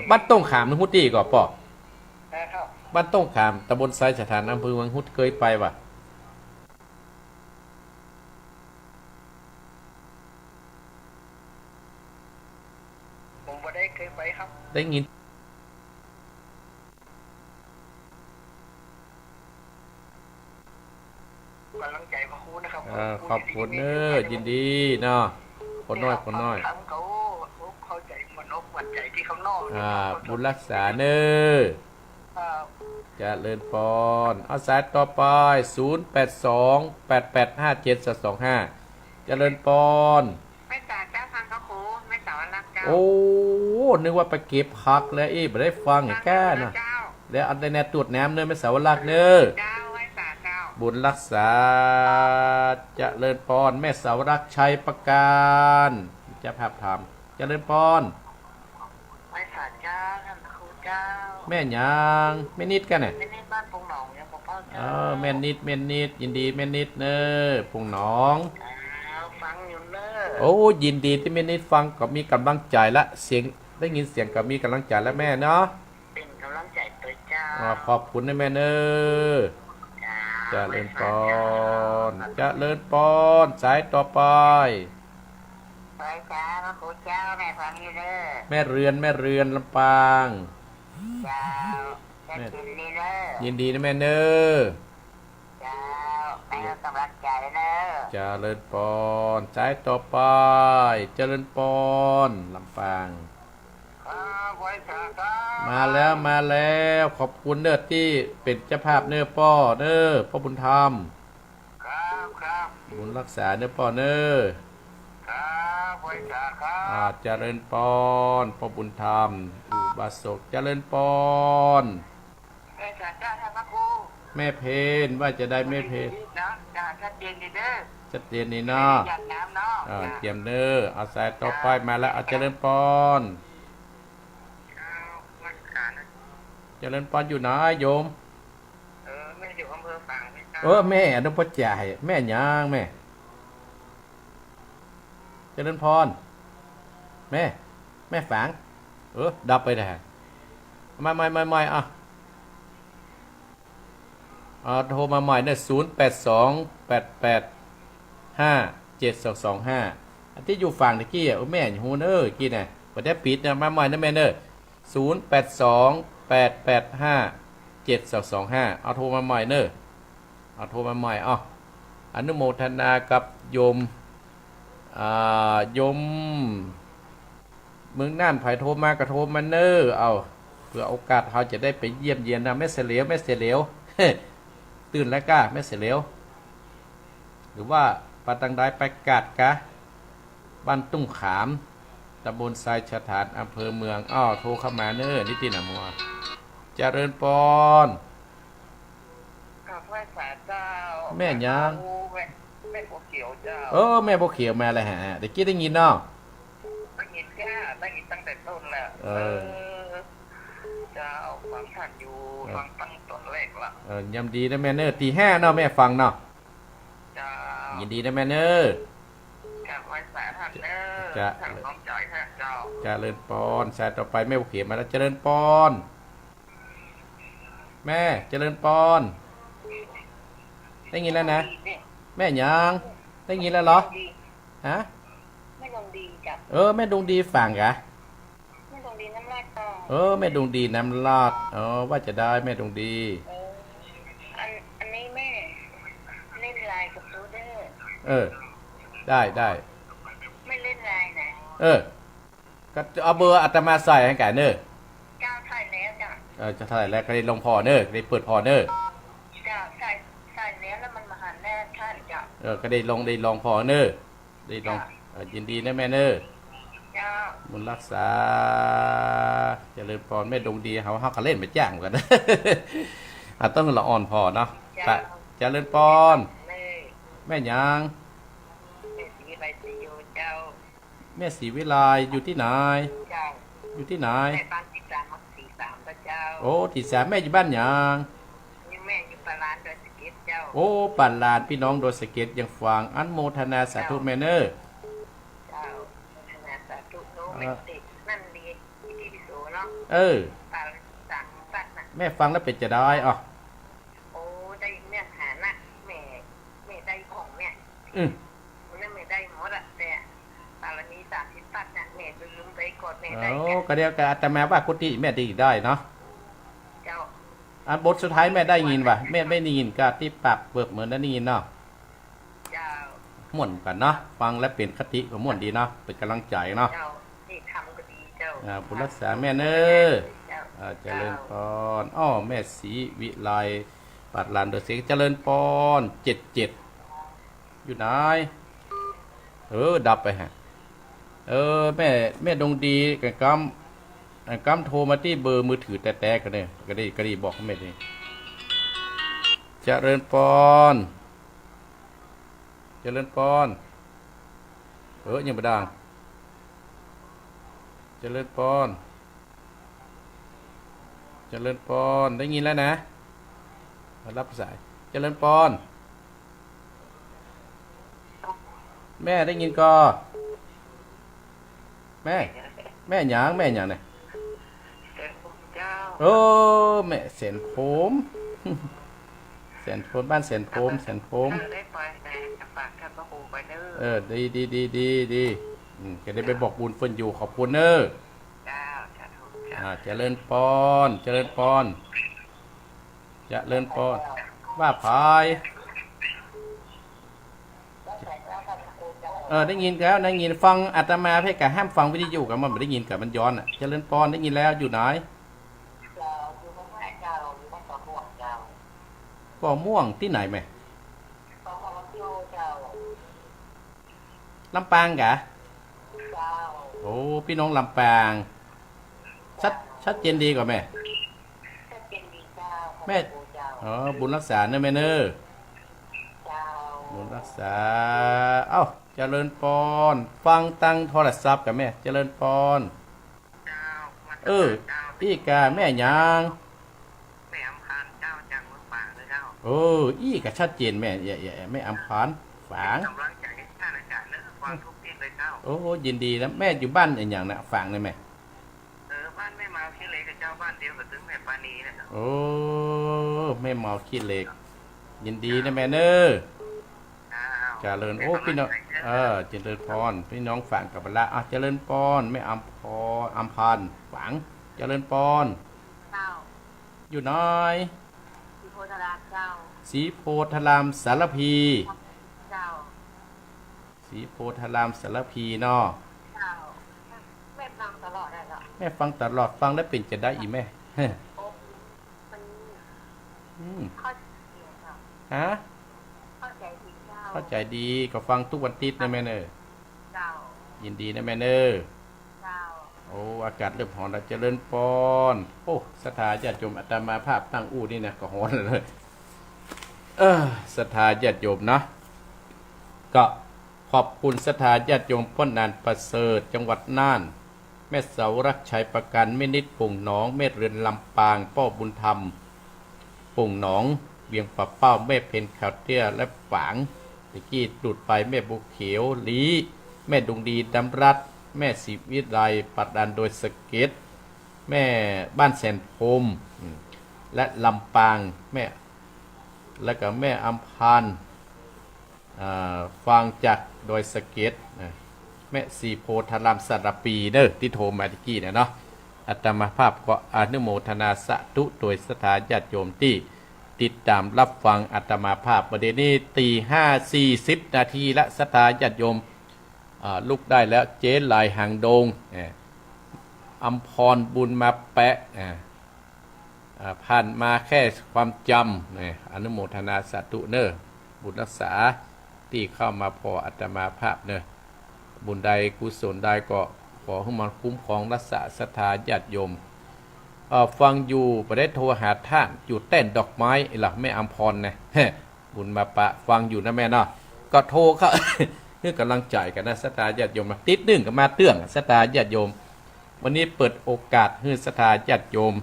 บ้านต้งขามฮุตตี้ก่อนปอครับ บ้านต้งขามตำบลไซสถานอำเภอเมืองฮุดเคยไปว่ะผมบ่ได้เคยไปครับได้ยินกำลังใจพระครูนะครับขอบคุณเนอะยินดีเนาะคนน้อยทำเขาเข้าใจมันอกหวั่นใจที่เขานอกบุญรักษาเนอะจะเลินปอนเอาสายต่อไป0828857225จะเลินปอนไม่จ่าเจ้าทางพระครูไม่จ่ารักเจ้าโอ้นึกว่าไปเก็บผักแล้วไม่ได้ฟังไอ้แก่นะแล้วอันในตรวจน้ำเนอะไม่สาวรักเนอะบุญรักษาจะเลินปอนแม่สาวรักชัยประการจะภาพธรรมจะเลินปอนไม่สาเจ้าท่านครูเจ้าแม่ยังแม่นิดกันเนี่ยแม่นิดบ้านปงหนองเนี่ยพ่อเจ้าแม่นิดยินดีแม่นิดเนอะปงหนองฟังอยู่เนอะโอ้ยินดีที่แม่นิดฟังก็มีกำลังใจละเสียงได้ยินเสียงก็มีกำลังใจแล้วแม่เนาะเป็นกำลังใจตัวเจ้าขอบคุณนะแม่เนอะจะเลินปอนสายต่อไปไปจ้าพระครูเจ้าแม่ฟังอยู่เด้อแม่เรือนลำปางเจ้าจะกินดีเด้อยินดีนะแม่เนอะเจ้าแม่กำลังใจเด้อจะเลินปอนสายต่อไปเจริญปอนลำปางมาแล้วขอบคุณเนอที่เป็นเจ้าภาพเนอพ่อเนอพ่อบุญธรรมครับบุญรักษาเนอพ่อเนอเจริญปอนพ่อบุญธรรมอุบาสกเจริญปอนแม่จ่าจ้าท่านพระครูแม่เพนว่าจะได้แม่เพนนะชัดเจนดีเด้อชัดเจนนี่เนาะเตรียมเนอเอาสายต่อไปมาแล้วเจริญปอนเจริญปอนอยู่ไหนโยมแม่อยู่อำเภอฝางแม่นพจ่ายแม่ย่างแม่เจริญพรแม่ฝางดับไปแทนไม่อ่ะ โทรมาใหม่เนี่ย0828857225อันที่อยู่ฝั่งตะกี้อ่ะแม่อยู่ฮูนกี้น่ะบ่ได้ปิดนะมาใหม่นะแม่เด้อ0828857225เอาโทรมาใหม่เด้อเอาโทรมาใหม่อนุโมทนากับโยมโยมเมืองน่านไผโทรมากระโทรมาเนอเอาเพื่อโอกาสเขาจะได้ไปเยี่ยมเยียนนะแม่เสลียวแม่เสลียว ตื่นแล้วก้าแม่เสลียวหรือว่าปาตังได้ไปกาดกะบ้านตุ้งขามตำบลทรายฉฐานอำเภอเมืองโทรเข้ามาเนอนิตินามัวเจริญปอนกับแม่สาเจ้าแม่ยังแม่บัวเขียวเจ้าแม่บัวเขียวมาเลยฮะเด็กกี้ได้ยินเนาะได้ยินแค่ได้ยินตั้งแต่ต้นแล้วเจ้าฟังท่านอยู่ฟังตั้งต้นแรกละยำดีนะแม่เนอตี5เนาะแม่ฟังเนาะเจ้ายินดีนะแม่เนอกับไว้สาท่านเนอท่านน้องใจแท้เจ้าเจริญปอนสายต่อไปแม่บัวเขียวมาแล้วเจริญปอน แม่เจริญปอนได้ยินแล้วนะแม่ยังได้ยินแล้วเหรอฮะแม่ดวงดีจ้ะแม่ดวงดีฟังกะแม่ดวงดีน้ำลาดแม่ดวงดีน้ำลาดว่าจะได้แม่ดวงดีอันนี้แม่เล่นไลน์กับซูเดอร์ได้ไม่เล่นไลน์นะก็เอาเบอร์อาตมาใส่ให้กันเนอจ้าใส่แล้วจ้ะจะเท่าไหร่แล้วก็ได้ลงพอเนอได้เปิดพอเนอจ้าใส่แล้วมันมาหันแน่ท่านจ้ะก็ได้ลองพอเนอได้ลองยินดีนะแม่เนอจ้าบุญรักษาเจริญพรแม่ดวงดีเขาก็เล่นไปจ้างกันต้องละอ่อนพอเนาะเจริญพรแม่ยังแม่ศรีวิไลอยู่ที่ไหนอยู่ที่ไหนแม่บ้านที่3 เจ้าที่3แม่อยู่บ้านยังแม่อยู่ปลานโดยสเก็ตเจ้าปันลานพี่น้องโดยสเก็ตยังฟังอันโมทนาสาธุแม่เนอเจ้าทนาสาธุโนเมตินั่นดีที่พิโสเนาะปลาสั่งปัดนะแม่ฟังแล้วเป็นจะได้ได้เนื้อหานะแม่ได้ของเนี่ยนั่นแม่ได้หมดอะแต่ปลานี้30 ปัดนะแม่ลืมไปกดแม่ได้ก็เดียวกันแต่แม่ว่ากุฏิแม่ดีได้เนาะเจ้าบทสุดท้ายแม่ได้ยินป่ะแม่ไม่ได้ยินก็ที่ปากเบิกเหมือนได้ยินเนาะม่วนกันเนาะฟังและเปลี่ยนคติก็ม่วนดีเนาะเป็นกำลังใจเนาะที่ทำก็ดีเจ้าบุญรักษาแม่เนเจริญปอนแม่ศรีวิไลปัดลานเดอเสียงเจริญปอน77อยู่ไหนดับไปฮะแม่ดวงดีกันกำโทรมาที่เบอร์มือถือแต่กันเนี่ยก็ได้บอกแม่ดิเจริญปอนยังไม่ดังเจริญปอนได้ยินแล้วนะรับสายเจริญปอนแม่ได้ยินก็แม่หยังเนี่ยแม่เสียนผมบ้านเสียนผมได้ไปฝากท่านพระครูไปเนดีก็ได้ไปบอกบุญเฟินอยู่ขอบคุณเนอเจริญปอนว่าพายได้ยินแล้วได้ยินฟังอาตมาให้กับห้ามฟังวิทยุกับมันไม่ได้ยินกับมันย้อนเจริญปอนได้ยินแล้วอยู่ไหนก่อม่วงที่ไหนไหมลำปางกะพี่น้องลำปางชัดเจนดีกว่าแม่บุญรักษาเนอะแม่เนอะบุญรักษาเจริญปอนฟังตั้งโทรศัพท์กับแม่เจริญปอนพี่กาแม่ยังแม่อำพานเจ้าจากเมืองป่าเลยเจ้าอีกชัดเจนแม่ไม่อำพานฝางกำลังใจท่านอาจารย์เลิกความทุกข์ที่เลยเจ้ายินดีแล้วแม่อยู่บ้านอย่างน่ะฝางเลยแม่บ้านแม่เมาขี้เหล็กกับเจ้าบ้านเดียวกับถึงแม่ปานีนะแม่เมาขี้เหล็ก ยินดีนะแม่เนอเจริญโอ้พี่น้องเจริญพรพี่น้องฝังกับละเจริญพรไม่อัมพออัมพันฝังเจริญพรเจ้าอยู่น้อยสีโพธารามเจ้าสีโพธารามสารพีเจ้าสีโพธารามสารพีเนาะเจ้าแม่ฟังตลอดเลยเหรอแม่ฟังตลอดฟังแล้วเป็นจะได้อีแม่มันเข้าใจดีเจ้าฮะเข้าใจดีเจ้าเข้าใจดีก็ฟังทุกวันติดนะแม่เนอเจ้ายินดีนะแม่เนอเจ้าโอ้อากาศเริ่มร้อนแล้วเจริญพรโอ้ศรัทธาญาติโยมอาตมาภาพตั้งอู้นี่นะก็ร้อนเลยศรัทธาญาติโยมนะก็ขอบคุณศรัทธาญาติโยมพ้นนานประเสริฐจังหวัดน่านแม่เสารักชัยประกันแม่นิดปุ่งหนองแม่เรือนลำปางป้อบุญธรรมปุ่งหนองเวียงปะเป้าแม่เพนขาวเตี้ยและฝางตะกี้หลุดไปแม่บุเขียวลีแม่ดวงดีดำรัดแม่ศิวิไลปัดดันโดยสเก็ตแม่บ้านแสนพรมและลำปางแม่และก็แม่อัมพันฟังจากโดยสเก็ตแม่สีโพธารามสารปีเนอที่โทรมาตะกี้เนาะอาตมาภาพก็อนุโมทนาสาธุโดยสถานญาติโยมที่ติดตามรับฟังอาตมาภาพประเด็นนี้ตี 5:40 นาทีและสถานญาติโยมลุกได้แล้วเจ๊ลายหางดงอัมพรบุญมาแปะผ่านมาแค่ความจำอนุโมทนาสาธุเนอบุญรักษาที่เข้ามาพออาตมาภาพเนอบุญใดกุศลใดก็ขอให้มันคุ้มครองรักษาศรัทธาญาติโยมฟังอยู่ประเด็นโทรหาท่านอยู่เต้นดอกไม้หลักแม่อัมพรนะบุญมาปะฟังอยู่นะแม่เนาะก็โทรเข้า เพื่อกำลังใจกันนะศรัทธาญาติโยมติดนึ่งกับมาเตื้องศรัทธาญาติโยมวันนี้เปิดโอกาสให้ศรัทธาญาติโยม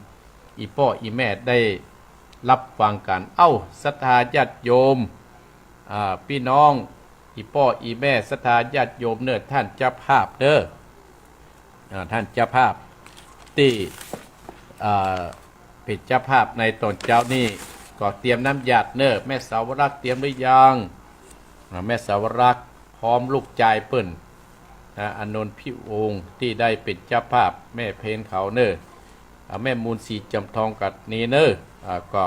อีพ่ออีแม่ได้รับฟังกันศรัทธาญาติโยมพี่น้องอีพ่ออีแม่ศรัทธาญาติโยมเน้อท่านเจ้าภาพเด้อท่านเจ้าภาพที่เป็นเจ้าภาพในตอนเจ้านี่ก็เตรียมน้ำหยาดเน้อแม่สาวรักเตรียมหรือยังแม่สาวรักพร้อมลูกใจเปิ้นอนนท์พิวงที่ได้เป็นเจ้าภาพแม่เพนเขาเน้อแม่มูลสีจำทองกัดนี้เน้อก็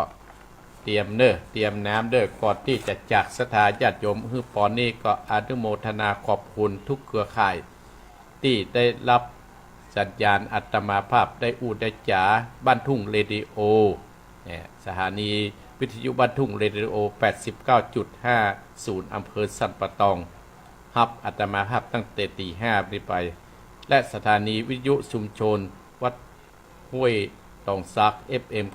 เตรียมเตรียมน้ำก่อนที่จะจากศรัทธาญาติโยมฮือปอนนี้ก็อนุโมทนาขอบคุณทุกเครือข่ายที่ได้รับสัญญาณอัตมาภาพได้อูได้จ๋าบ้านทุ่งเรดิโอสถานีวิทยุบ้านทุ่งเรดิโอ 89.50 อำเภอสันปะตองฮับอัตมาภาพตั้งแต่ตี 5 ไปและสถานีวิทยุชุมชนวัดห้วยตองซัก FM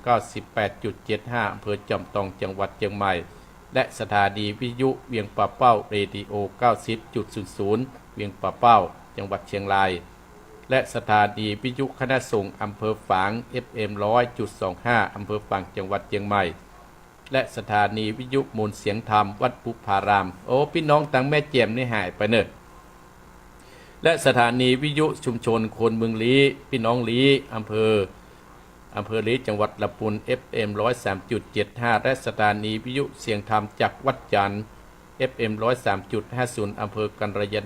98.75 อำเภอจอมทองจังหวัดเชียงใหม่และสถานีวิทยุเวียงป่าเป้าเรดิโอ 90.00 เวียงป่าเป้าจังหวัดเชียงรายและสถานีวิทยุคณะสงฆ์อำเภอฝาง FM 100.25 อำเภอฝางจังหวัดเชียงใหม่และสถานีวิทยุมูลเสียงธรรมวัดปุพารามพี่น้องตังแม่เจียมนี่หายไปเนอะและสถานีวิทยุชุมชนคนเมืองลีพี่น้องลีอำเภอลีจังหวัดลำพูน FM 103.75 และสถานีวิทยุเสียงธรรมจากวัดจันทร์ FM 103.50 อำเภอกันรย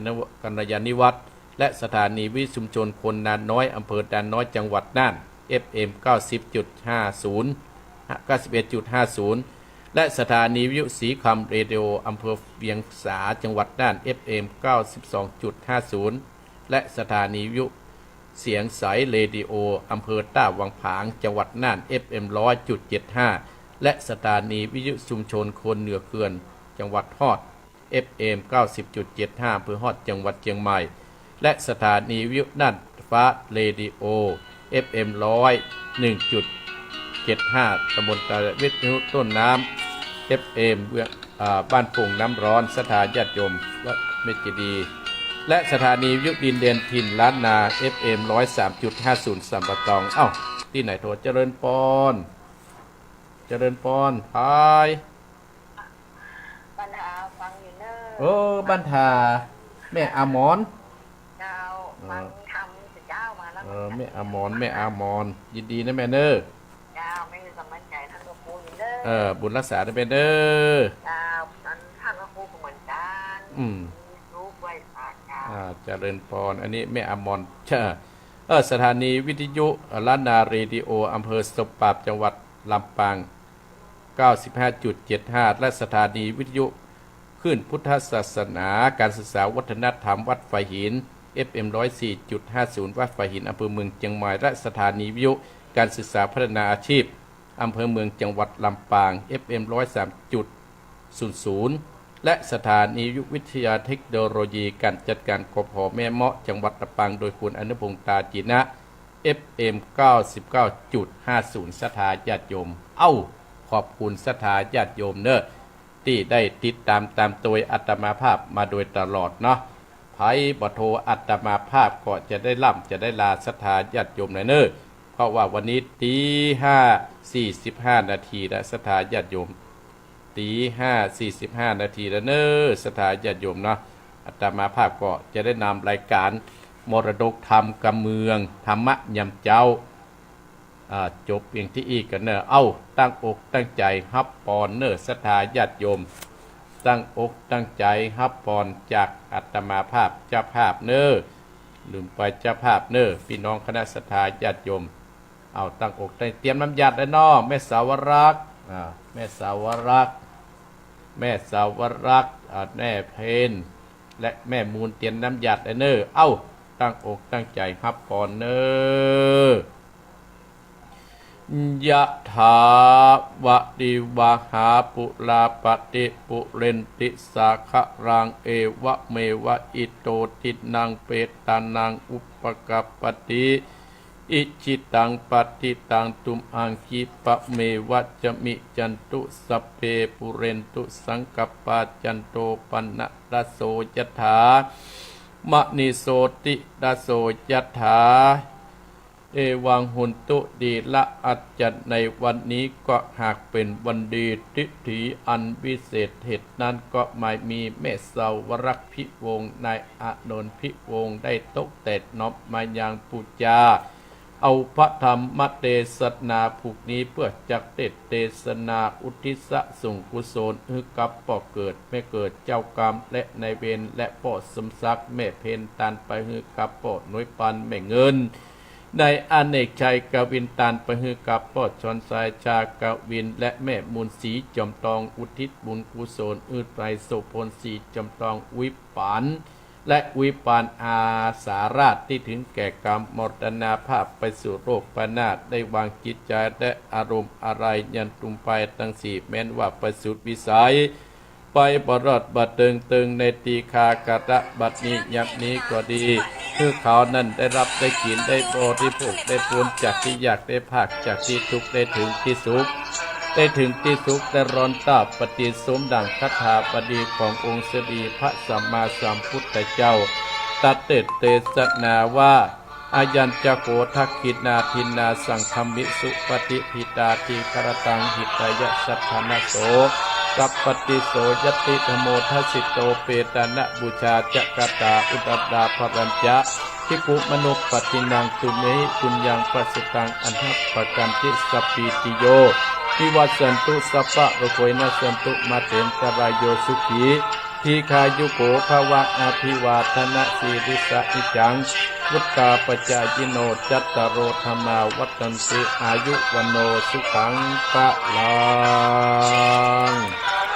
านิวัฒน์และสถานีวิทยุชุมชนคนนานน้อยอำเภอดานน้อยจังหวัดน่าน FM 91.50 และสถานีวิทยุสีคำเรดิโออำเภอเวียงสาจังหวัดน่าน FM 92.50 และสถานีวิทยุเสียงใสเรดิโออำเภอต้าวังผางจังหวัดน่าน FM 100.75 และสถานีวิทยุชุมชนคนเหนือเขื่อนจังหวัดฮอด FM 90.75 อำเภอฮอดจังหวัดเชียงใหม่และสถานีวิทยุน่านฟ้าเรดิโอ FM 101.75 ตำบลตะวิทยุต้นน้ำ FM บ้านปุ่งน้ำร้อนสถานญาติโยมวัดเมจิดีและสถานีวิทยุดินแดนถิ่นล้านนา FM 103.50 สัมปะตองที่ไหนโทรเจริญปอนพายปัญหาฟังอยู่เนบันทาแม่อามอนเจ้าฟังทำเจ้ามาแล้วแม่อามอนยินดีนะแม่เนอเจ้าไม่มีกำลังใจทั้งตัวปูอยู่เนอ บุญรักษาได้เป็นเด้อ เจ้านั้นท่านพระครูเหมือนกัน อืม รู้ไว้ปากเจ้า เจริญพรอันนี้แม่อมรสถานีวิทยุล้านนาเรดิโออำเภอสบปราบจังหวัดลำปาง 95.75 และสถานีวิทยุคลื่นพุทธศาสนาการศึกษาวัฒนธรรมวัดไฟหิน FM 104.50 วัดไฟหินอำเภอเมืองเชียงใหม่และสถานีวิทยุการศึกษาพัฒนาอาชีพอำเภอเมืองจังหวัดลำปาง FM 103.00 และสถานีวิทยาเทคโนโลยีการจัดการกพแม่เมาะจังหวัดลำปางโดยคุณอนุพงษ์ตาจีนะ FM 99.50 สถาญาติโยมขอบคุณสถาญาติโยมเนอะที่ได้ติดตามตัวอัตมาภาพมาโดยตลอดเนาะไผบ่โทรอัตมาภาพก็จะได้ล่ำจะได้ลาสถาญาติโยมหน่อยเนอะเพราะว่าวันนี้ตี 5:45 นาทีและสถาญาติโยมตี 5:45 นาทีแล้วเนอะสถาญาติโยมเนาะอาตมาภาพก็จะได้นำรายการมรดกธรรมกำเมืองธรรมะยำเจ้าจบเพียงที่อีกกันเนอะตั้งอกตั้งใจฮับปอนเนอะสถาญาติโยมตั้งอกตั้งใจฮับปอนจากอาตมาภาพเจ้าภาพเนอะลืมไปเจ้าภาพเนอะพี่น้องคณะสถาญาติโยมตั้งอกตั้งเตรียมน้ำยาได้น้อแม่สาวรักษ์แม่สาวรักษ์แม่สาวรักษ์แม่เพนและแม่มูลเตรียมน้ำยาได้เนอะตั้งอกตั้งใจฮับปอนเนอยะถาวะดิวะหาปุลาปฏิปุเรนติสาคะรังเอวะเมวะอิโตตินังเปตานังอุปกัปปติอิจิตังปฏิตังตุมอังคิปะเมวะจะมิจันตุสัพเพปุเรนตุสังกัปปะจันโตปนะระโสยถามะนิโสติระโสยถาเอวังหุนตุดีละอัจจัดในวันนี้ก็หากเป็นวันดีทิถีอันวิเศษเหตุนั้นก็ไม่มีแม่สาวรักษ์พิวงศ์นายอานนท์พิวงศ์ได้ตกแต่น้อมมายังปูจาเอาพระธรรมเทศนาผูกนี้เพื่อจักเทศนาอุทิศส่งกุศลให้กับป่อเกิดแม่เกิดเจ้ากรรมและนายเวรและป่อสมศักดิ์แม่เพนตันไปให้กับป่อน้อยปันแม่เงินในอเนกชัยกวินตานไปฮือกับปอดชอนสายชากวินและแม่มูลศรีจอมตองอุทิศบุญกุศลอืดไปโสพลศรีจอมตองวิปันและวิปันอาสาราชที่ถึงแก่กรรมมรณภาพไปสู่โรคปนาศได้วางจิตใจและอารมณ์อะไรยันตุมไปตั้งสี่แม้นว่าประสุดวิสัยไปบรอดบัดตึงในตีคากะระบัดนี้ยับนี้ก็ดีคือเขานั้นได้รับได้กินได้บริโภคได้พ้นจากที่อยากได้ภาคจากที่ทุกข์ได้ถึงที่สุขได้ถึงที่สุขได้ร้อนตาปฏิสมดังคาถาบดีขององค์สดีพระสัมมาสัมพุทธเจ้าตัดเตศนาว่าอายัญจโกทักขินาทินนาสังคมิสุปฏิหิตาทีครตังหิตายะสัทธนโสกัปปติโสยติธโมทัสสิโตเปตานะบูชาจักตาอุตตาภรัญจะภิกขุมนุปปตินังตุเมหิปุญญังปัสสตังอันทัปปกันติสัพพิติโยทิวัสสันตุสัพพะโรโกยนัสสันตุมาเตนตรายโยสุขีทีคายุโกภวะอาภิวาทนะสีริสะนิจังวุตตาปจายโนจัตตารโอธรรมาวัตันติอายุวันโนสุขังปะลัง